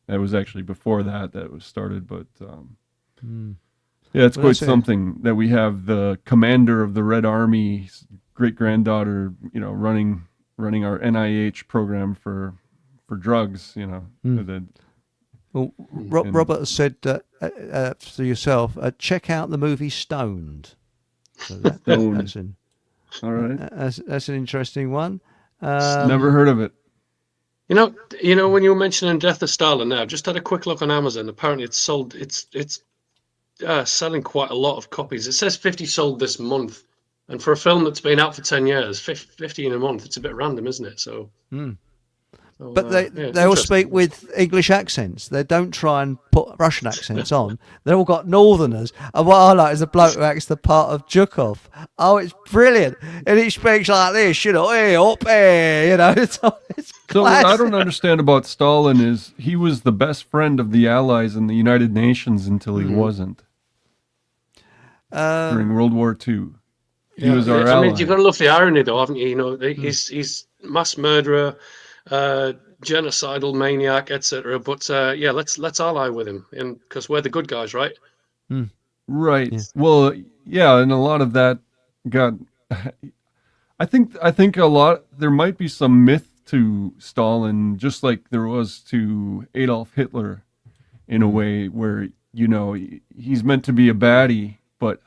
That was actually before that was started, but... Yeah, it's quite something that we have the commander of the Red Army's great-granddaughter, running our NIH program for drugs, Well, Robert said to yourself, check out the movie Stoned. So Stoned. All right. That's an interesting one. Never heard of it. You know, when you were mentioning Death of Stalin, now just had a quick look on Amazon. Apparently, it's sold. It's selling quite a lot of copies. It says 50 sold this month, and for a film that's been out for 10 years, 50 in a month, it's a bit random, isn't it? So, but they all speak with English accents. They don't try and put Russian accents on. They've all got Northerners. And what I like is the bloke who acts the part of Zhukov. Oh, it's brilliant, and he speaks like this, hey, up here, It's so what I don't understand about Stalin is he was the best friend of the Allies in the United Nations until he wasn't. During World War II. He was our ally. I mean, you've got to love the irony, though, haven't you? He's mass murderer, genocidal maniac, etc. But let's ally with him, because we're the good guys, right? Right. Yeah. Well, yeah, and a lot of that got. I think a lot. There might be some myth to Stalin, just like there was to Adolf Hitler, in a way where he's meant to be a baddie. But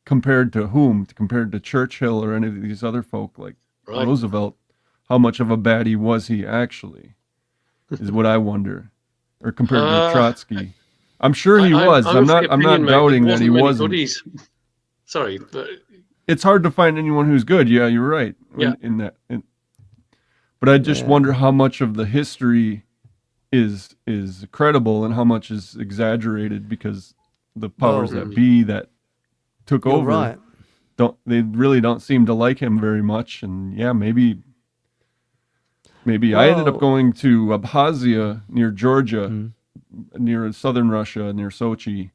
compared to whom? Compared to Churchill or any of these other folk like Roosevelt, how much of a baddie was he actually? Is what I wonder. Or compared to Trotsky. I'm sure he was. I'm not doubting that he wasn't. Sorry, but it's hard to find anyone who's good. Yeah, you're right. Yeah. But I just wonder how much of the history is credible and how much is exaggerated because the powers that be that took over right. They really don't seem to like him very much, and maybe Maybe I ended up going to Abkhazia near Georgia, near southern Russia, near Sochi,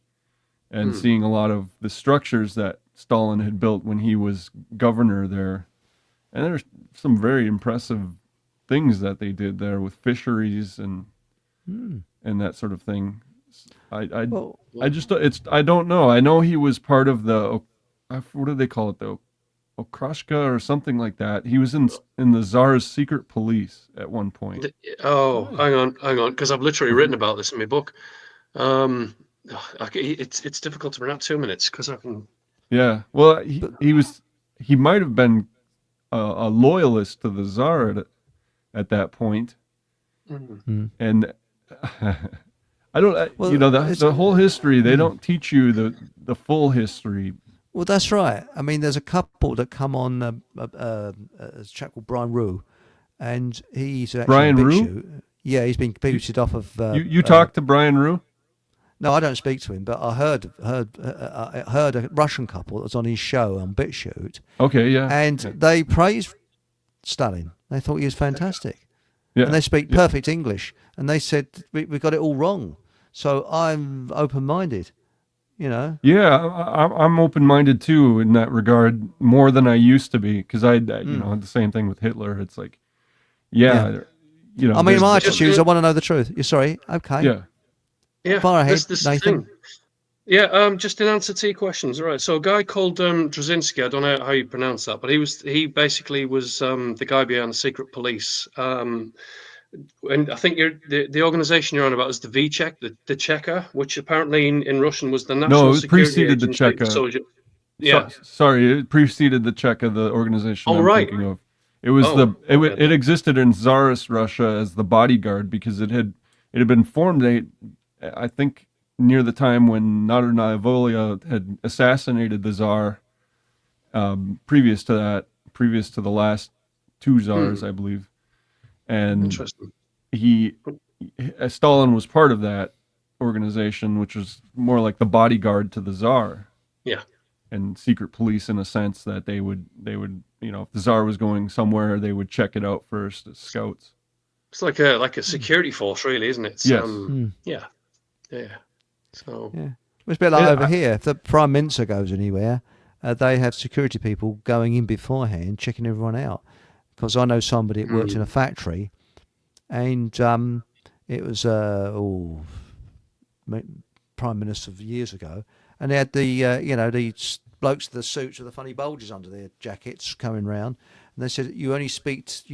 and seeing a lot of the structures that Stalin had built when he was governor there. And there's some very impressive things that they did there with fisheries and that sort of thing. I don't know. I know he was part of the, what do they call it, the Okrashka or something like that. He was in the Tsar's secret police at one point. Hang on, because I've literally written about this in my book. It's difficult to pronounce 2 minutes because I can. Yeah, well, he might have been a loyalist to the Tsar at that point, and I don't. The whole history. They don't teach you the full history. Well, that's right. I mean, there's a couple that come on, a chap called Brian Rue, and he's actually Brian Rue. Yeah, he's been booted off of. You talked to Brian Rue? No, I don't speak to him, but I heard a Russian couple that was on his show on BitChute. Okay, yeah. And they praised Stalin. They thought he was fantastic. Yeah. And they speak perfect English. And they said, we got it all wrong. So I'm open-minded, you know. Yeah, I'm open-minded too in that regard, more than I used to be, because I had the same thing with Hitler. It's like, you know. I mean, my attitude is I want to know the truth. You're sorry. Okay. Yeah. Yeah, far ahead, this Nathan. thing. Yeah, just in answer to your questions, right? So a guy called Drzezinski, I don't know how you pronounce that, but he basically was the guy behind the secret police. And I think the organization you're on about is the VCheck, the Cheka, which apparently in Russian was the National Security preceded the Agency. Cheka. So, yeah. Sorry, it preceded the Cheka, the organization I'm thinking of. It was it existed in Tsarist Russia as the bodyguard because it had been formed. I think near the time when Nader Volia had assassinated the Tsar. Previous to the last two Tsars, I believe, and Stalin was part of that organization, which was more like the bodyguard to the Tsar. Yeah, and secret police in a sense that they would if the Tsar was going somewhere, they would check it out first as scouts. It's like a security force, really, isn't it? Yes. Yeah. So it's a bit like over here. If the Prime Minister goes anywhere, they have security people going in beforehand, checking everyone out. Because I know somebody that worked in a factory, and it was Prime Minister of years ago, and they had the blokes with the suits with the funny bulges under their jackets coming round, and they said you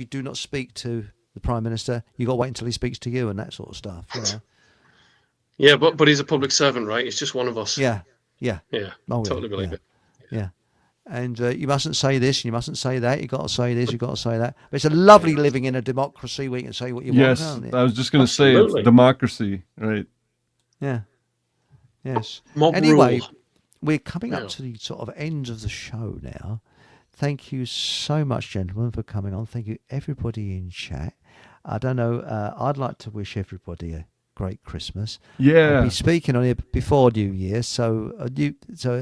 do not speak to the Prime Minister. You got to wait until he speaks to you and that sort of stuff. You know? Yeah, but he's a public servant, right? He's just one of us. Yeah. Totally believe it. Yeah. And you mustn't say this, and you mustn't say that. You got to say this, you got to say that. But it's a lovely living in a democracy where you can say what you want. Yes, I was just going to say it's democracy, right? Yeah. Yes. Mob anyway, rule. We're coming up to the sort of end of the show now. Thank you so much, gentlemen, for coming on. Thank you, everybody in chat. I don't know. I'd like to wish everybody a great Christmas. Yeah. I'll be speaking on here before New Year, so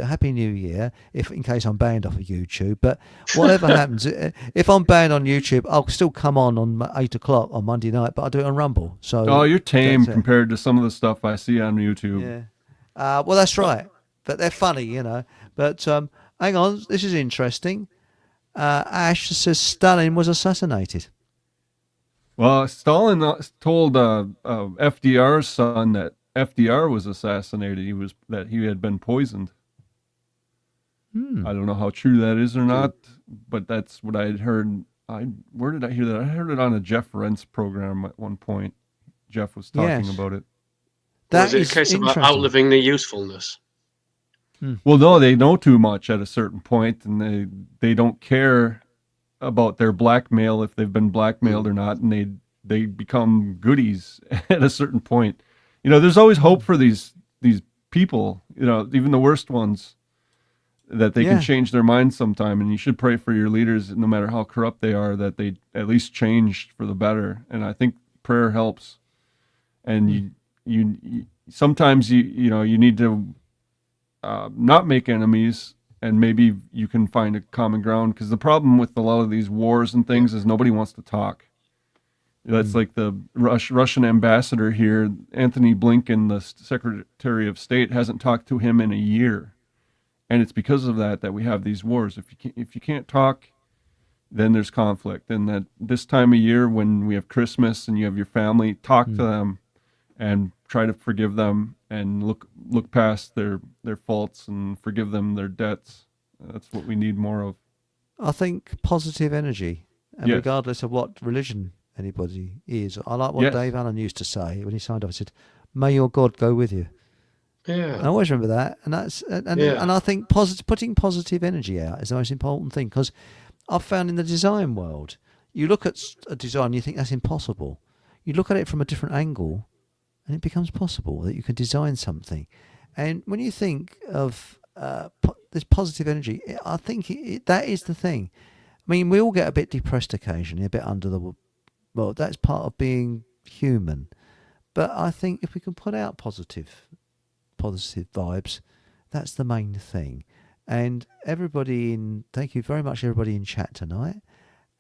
Happy New Year, in case I'm banned off of YouTube. But whatever happens, if I'm banned on YouTube, I'll still come on 8 o'clock on Monday night, but I'll do it on Rumble. So you're tame compared to some of the stuff I see on YouTube. Yeah. Well, that's right. But they're funny, you know. But hang on, this is interesting. Ash says Stalin was assassinated. Well, Stalin told FDR's son that FDR was assassinated. He had been poisoned. I don't know how true that is or not, but that's what I had heard. Where did I hear that? I heard it on a Jeff Rentz program at one point. Jeff was talking about it. That is a case of outliving their usefulness. Well, no, they know too much at a certain point, and they don't care about their blackmail if they've been blackmailed or not, and they become goodies at a certain point. You know, there's always hope for these people. You know, even the worst ones, that they can change their minds sometime. And you should pray for your leaders, no matter how corrupt they are, that they at least change for the better. And I think prayer helps. And you sometimes you need to not make enemies, and maybe you can find a common ground, because the problem with a lot of these wars and things is nobody wants to talk. That's like the Russian ambassador here, Anthony Blinken, the Secretary of State, hasn't talked to him in a year, and it's because of that we have these wars. If you can't talk, then there's conflict. And that this time of year, when we have Christmas and you have your family, talk to them and try to forgive them and look past their faults and forgive them their debts. That's what we need more of. I think positive energy, and Yes. regardless of what religion anybody is. I like what Yes. Dave Allen used to say when he signed off. He said, "May your God go with you." Yeah. And I always remember that, and I think putting positive energy out is the most important thing, because I've found in the design world, you look at a design, you think that's impossible. You look at it from a different angle, and it becomes possible that you can design something. And when you think of this positive energy, I think that is the thing. I mean, we all get a bit depressed occasionally, a bit under the... Well, that's part of being human. But I think if we can put out positive vibes, that's the main thing. And thank you very much, everybody in chat tonight.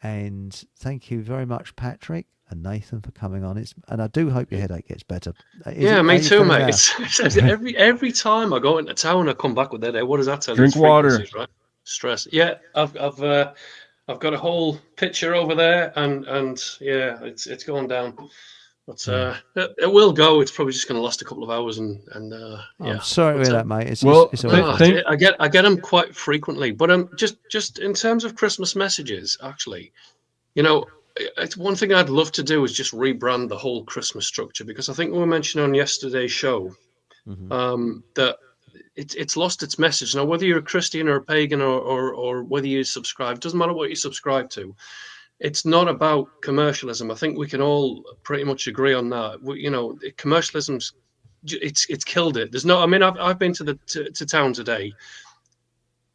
And thank you very much, Patrick and Nathan, for coming on. And I do hope your headache gets better. Me too, mate. It's every time I go into town, I come back with that. What does that tell you? Drink water. Right? Stress. Yeah, I've got a whole picture over there, and yeah, it's going down. But it will go. It's probably just going to last a couple of hours, and yeah. I'm sorry to hear that, mate. It's I get them quite frequently. But just in terms of Christmas messages, actually, it's one thing I'd love to do is just rebrand the whole Christmas structure, because I think we were mentioning on yesterday's show that it's lost its message. Now, whether you're a Christian or a pagan or whether you subscribe, doesn't matter what you subscribe to. It's not about commercialism. I think we can all pretty much agree on that. Commercialism's it's killed it. There's no. I mean, I've been to town today.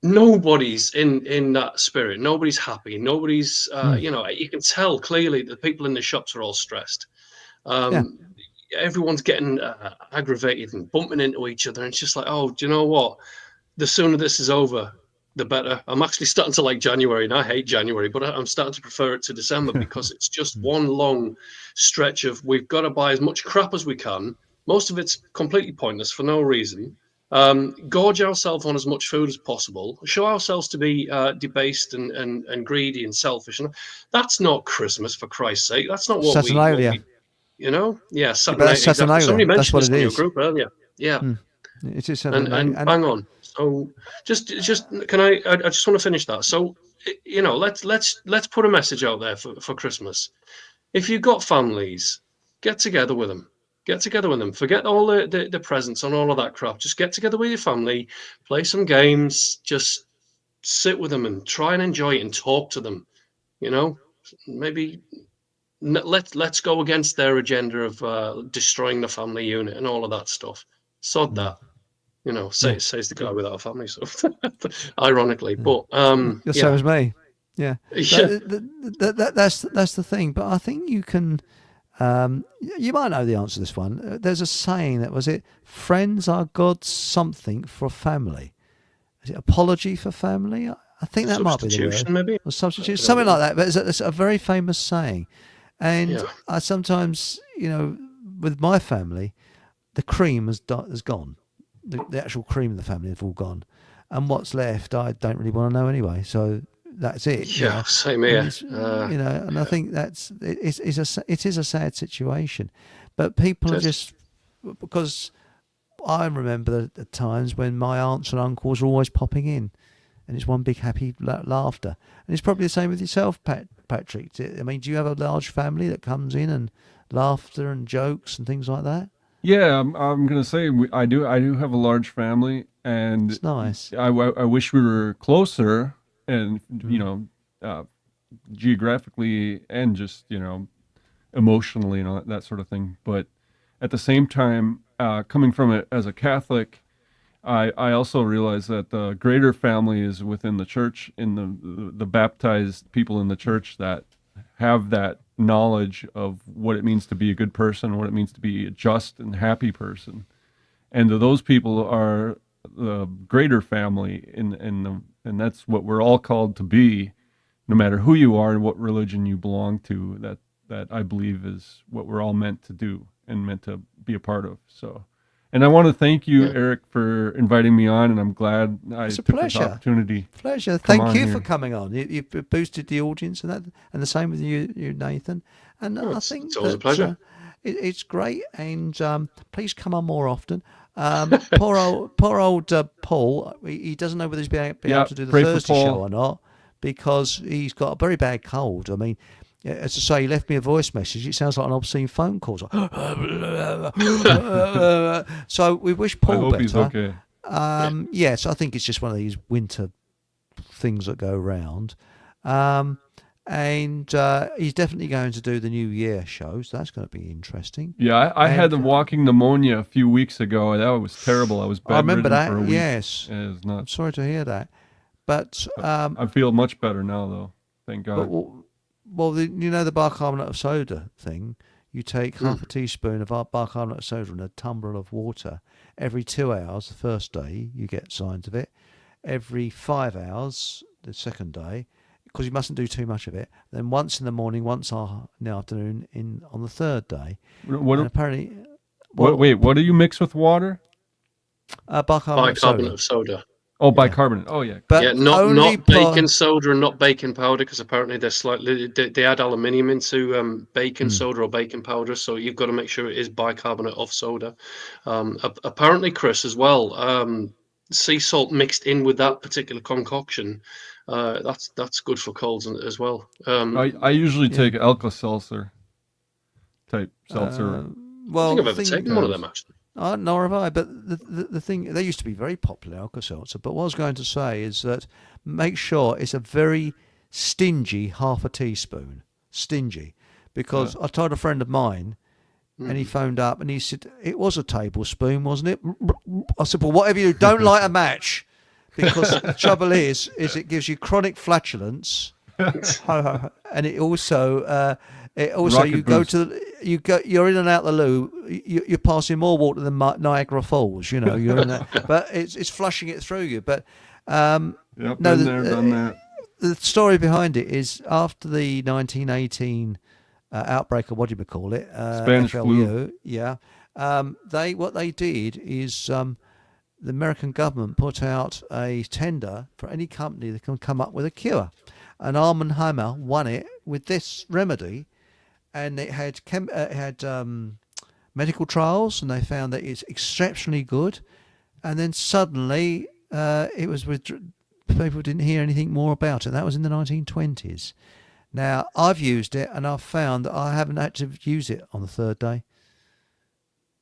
Nobody's in that spirit. Nobody's happy. Nobody's. You can tell clearly the people in the shops are all stressed. Everyone's getting aggravated and bumping into each other. And it's just like, oh, do you know what? The sooner this is over, the better. I'm actually starting to like January, and I hate January, but I'm starting to prefer it to December, because it's just one long stretch of we've got to buy as much crap as we can. Most of it's completely pointless for no reason. Gorge ourselves on as much food as possible. Show ourselves to be debased and greedy and selfish. And that's not Christmas, for Christ's sake. That's not what Saturnalia. Yeah, Saturnalia. Exactly. Somebody mentioned this in your is. group earlier. Yeah. It is Saturnalia. And bang on. So just can I just want to finish that. So, let's put a message out there for Christmas. If you've got families, get together with them. Forget all the presents and all of that crap. Just get together with your family, play some games, just sit with them and try and enjoy it and talk to them. Maybe let's go against their agenda of destroying the family unit and all of that stuff. Sod that. Says the guy without a family, so ironically, but the same as me. Yeah. That's the thing. But I think you can. You might know the answer to this one. There's a saying that was it. Friends are God's something for family. Is it apology for family? I think that might be the word. Maybe. Or substitute, something like that. But it's a very famous saying. And I sometimes, with my family, the cream has gone. The actual cream of the family have all gone, and what's left I don't really want to know anyway. So that's it. Yeah, same here. And I think it is a sad situation, but people are just, because I remember the times when my aunts and uncles were always popping in, and it's one big happy laughter. And it's probably the same with yourself, Patrick. I mean, do you have a large family that comes in and laughter and jokes and things like that? Yeah, I'm gonna say I do have a large family, and it's nice. I wish we were closer, and geographically and just emotionally and all that sort of thing. But at the same time, coming from it as a Catholic, I also realize that the greater family is within the church, in the baptized people in the church that have that knowledge of what it means to be a good person, what it means to be a just and happy person, and those people are the greater family, and that's what we're all called to be, no matter who you are and what religion you belong to. that I believe is what we're all meant to do and meant to be a part of. So, and I want to thank you, Eric, for inviting me on, and I'm glad I took this opportunity. Pleasure. Thank you for coming on. You've boosted the audience, and the same with you, Nathan. And I think it's always a pleasure. It's great, and please come on more often. Poor old Paul. He doesn't know whether he's be able to do the Thursday show or not, because he's got a very bad cold. I mean, as I say, he left me a voice message. It sounds like an obscene phone call. So we wish Paul I hope better. He's okay. Yes, I think it's just one of these winter things that go round. And he's definitely going to do the New Year show, so that's going to be interesting. Yeah, I had the walking pneumonia a few weeks ago. That was terrible. I was bedridden I remember that. for a week. Yes, it was nuts. I'm sorry to hear that, but I feel much better now, though. Thank God. Well, you know the bicarbonate of soda thing. You take half a teaspoon of bicarbonate of soda in a tumbler of water every 2 hours. The first day you get signs of it. Every 5 hours the second day, because you mustn't do too much of it. Then once in the morning, once in the afternoon, on the third day. And apparently, wait, what do you mix with water? Bicarbonate of soda. Oh, bicarbonate. Oh, yeah. But not baking soda and not baking powder, because apparently they add aluminium into baking soda or baking powder, so you've got to make sure it is bicarbonate of soda. Apparently, Chris, as well, sea salt mixed in with that particular concoction, that's good for colds as well. I usually take Alka-Seltzer type seltzer. I think I've ever taken one of them, actually. Nor have I, but the thing, they used to be very popular, Alka-Seltzer, but what I was going to say is that make sure it's a very stingy half a teaspoon. Stingy. Because I told a friend of mine, and he phoned up and he said, it was a tablespoon, wasn't it? I said, well, whatever you do, don't light a match. Because the trouble is it gives you chronic flatulence, and it also you're in and out the loo. You're passing more water than Niagara Falls. You know, you're in that, but it's flushing it through you. But done that. The story behind it is after the 1918 outbreak of what do you call it? Spanish flu. Yeah. What they did is the American government put out a tender for any company that can come up with a cure. And Arm & Hammer won it with this remedy, and it had medical trials, and they found that it's exceptionally good. And then suddenly it was people didn't hear anything more about it. That was in the 1920s. Now, I've used it, and I've found that I haven't had to use it on the third day.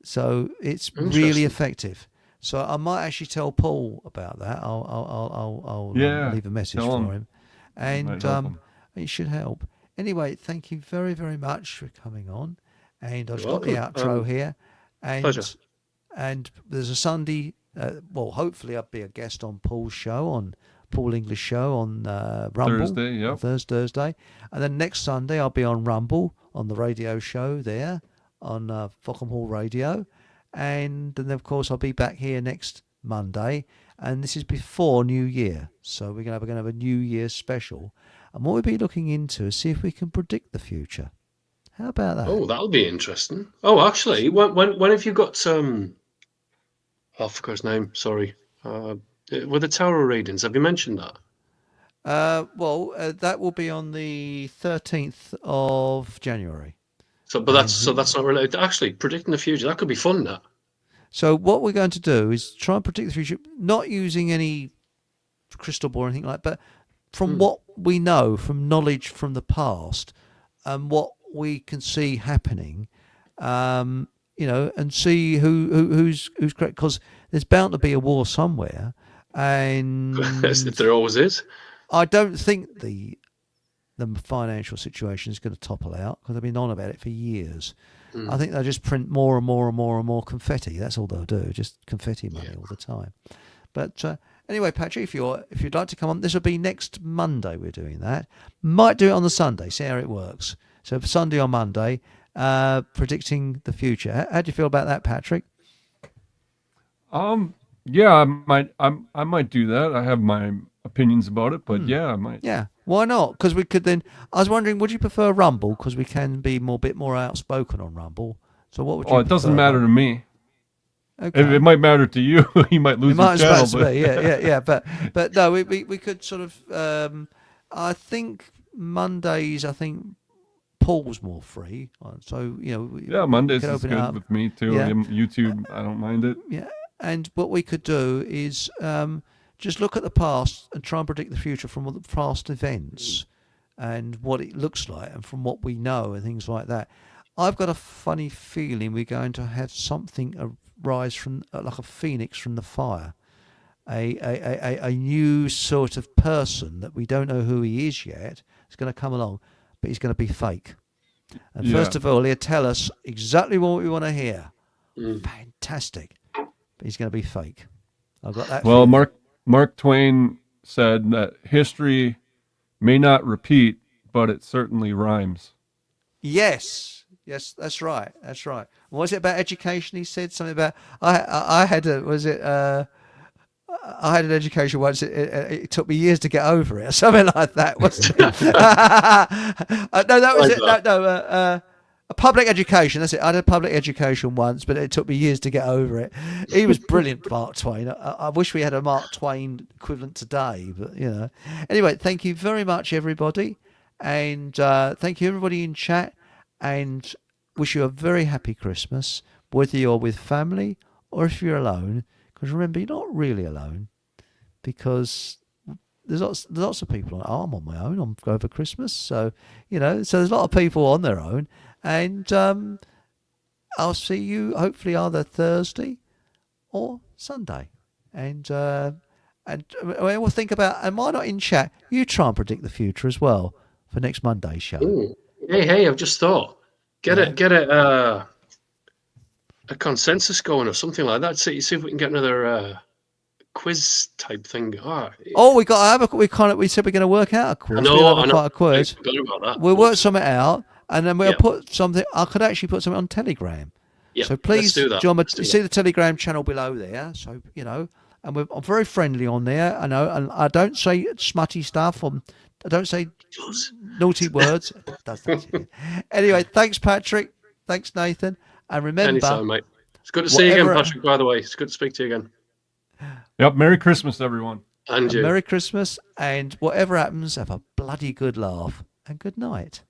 So it's really effective. So I might actually tell Paul about that. I'll leave a message for him. And it should help. Anyway, thank you very, very much for coming on. And I've got the outro here. And, pleasure. And there's a Sunday, hopefully I'll be a guest on Paul's show, on Paul English show on Rumble. Thursday, yeah. Thursday. And then next Sunday I'll be on Rumble, on the radio show there, on Fockham Hall Radio. And then, of course, I'll be back here next Monday. And this is before New Year. So we're going to have a New Year special. And what we'll be looking into is see if we can predict the future. How about that? Oh, that'll be interesting. Oh, actually, when have you got... I forgot his name, sorry. With the tarot readings, have you mentioned that? That will be on the 13th of January. That's not related. Actually, predicting the future, that could be fun, that. So what we're going to do is try and predict the future, not using any crystal ball or anything like that, but from what we know, from knowledge from the past, and what we can see happening, and see who's correct, because there's bound to be a war somewhere, and there always is. I don't think the financial situation is going to topple out, because they've been on about it for years. I think they'll just print more and more and more and more confetti. That's all they'll do, just confetti money all the time. But anyway, Patrick, if you'd like to come on, this will be next Monday. We're doing that. Might do it on the Sunday. See how it works. So Sunday or Monday, predicting the future. How do you feel about that, Patrick? Yeah, I might do that. I have my opinions about it, but I might. Yeah. Why not? Because we could then. I was wondering, would you prefer Rumble? Because we can be bit more outspoken on Rumble. So what would you? Oh, it doesn't matter to me. Okay. It might matter to you. You might lose your channel. But... yeah. But no, we could sort of. I think Mondays. I think Paul's more free, so Yeah, Mondays is good with me too. Yeah. YouTube, I don't mind it. Yeah, and what we could do is just look at the past and try and predict the future from the past events and what it looks like, and from what we know and things like that. I've got a funny feeling we're going to have something arise from like a phoenix from the fire, a new sort of person that we don't know who he is yet. Is going to come along, but he's going to be fake. And first of all, he'll tell us exactly what we want to hear. Fantastic. But he's going to be fake. I've got that. Well, Mark Twain said that history may not repeat, but it certainly rhymes. Yes, that's right. What was it about education? He said something about I had I had an education once. It took me years to get over it, or something like that. Wasn't it? No, that was it. No, a public education. That's it. I had a public education once, but it took me years to get over it. He was brilliant, Mark Twain. I wish we had a Mark Twain equivalent today, but Anyway, thank you very much, everybody, and thank you everybody in chat, and wish you a very happy Christmas, whether you're with family or if you're alone. Because remember, you're not really alone, because there's lots of people. I'm on my own. I'm over Christmas, so so there's a lot of people on their own, and I'll see you hopefully either Thursday or Sunday, and we'll think about. And why not in chat? You try and predict the future as well for next Monday's show. Ooh. Hey! I've just thought. Get a consensus going or something like that. See if we can get another quiz type thing. We said we're going to work out a quiz. I know. Quite a quiz. I forgot about that. We'll work something out, and then we'll put something. I could actually put something on Telegram. Yeah, so please, let's do that. John, you see the Telegram channel below there. So and I'm very friendly on there. I know, and I don't say smutty stuff. I don't say naughty words. Anyway, thanks, Patrick. Thanks, Nathan. And remember, anytime, mate. It's good to see you again, Patrick, by the way. It's good to speak to you again. Yep. Merry Christmas, everyone. And you. Merry Christmas, and whatever happens, have a bloody good laugh, and good night.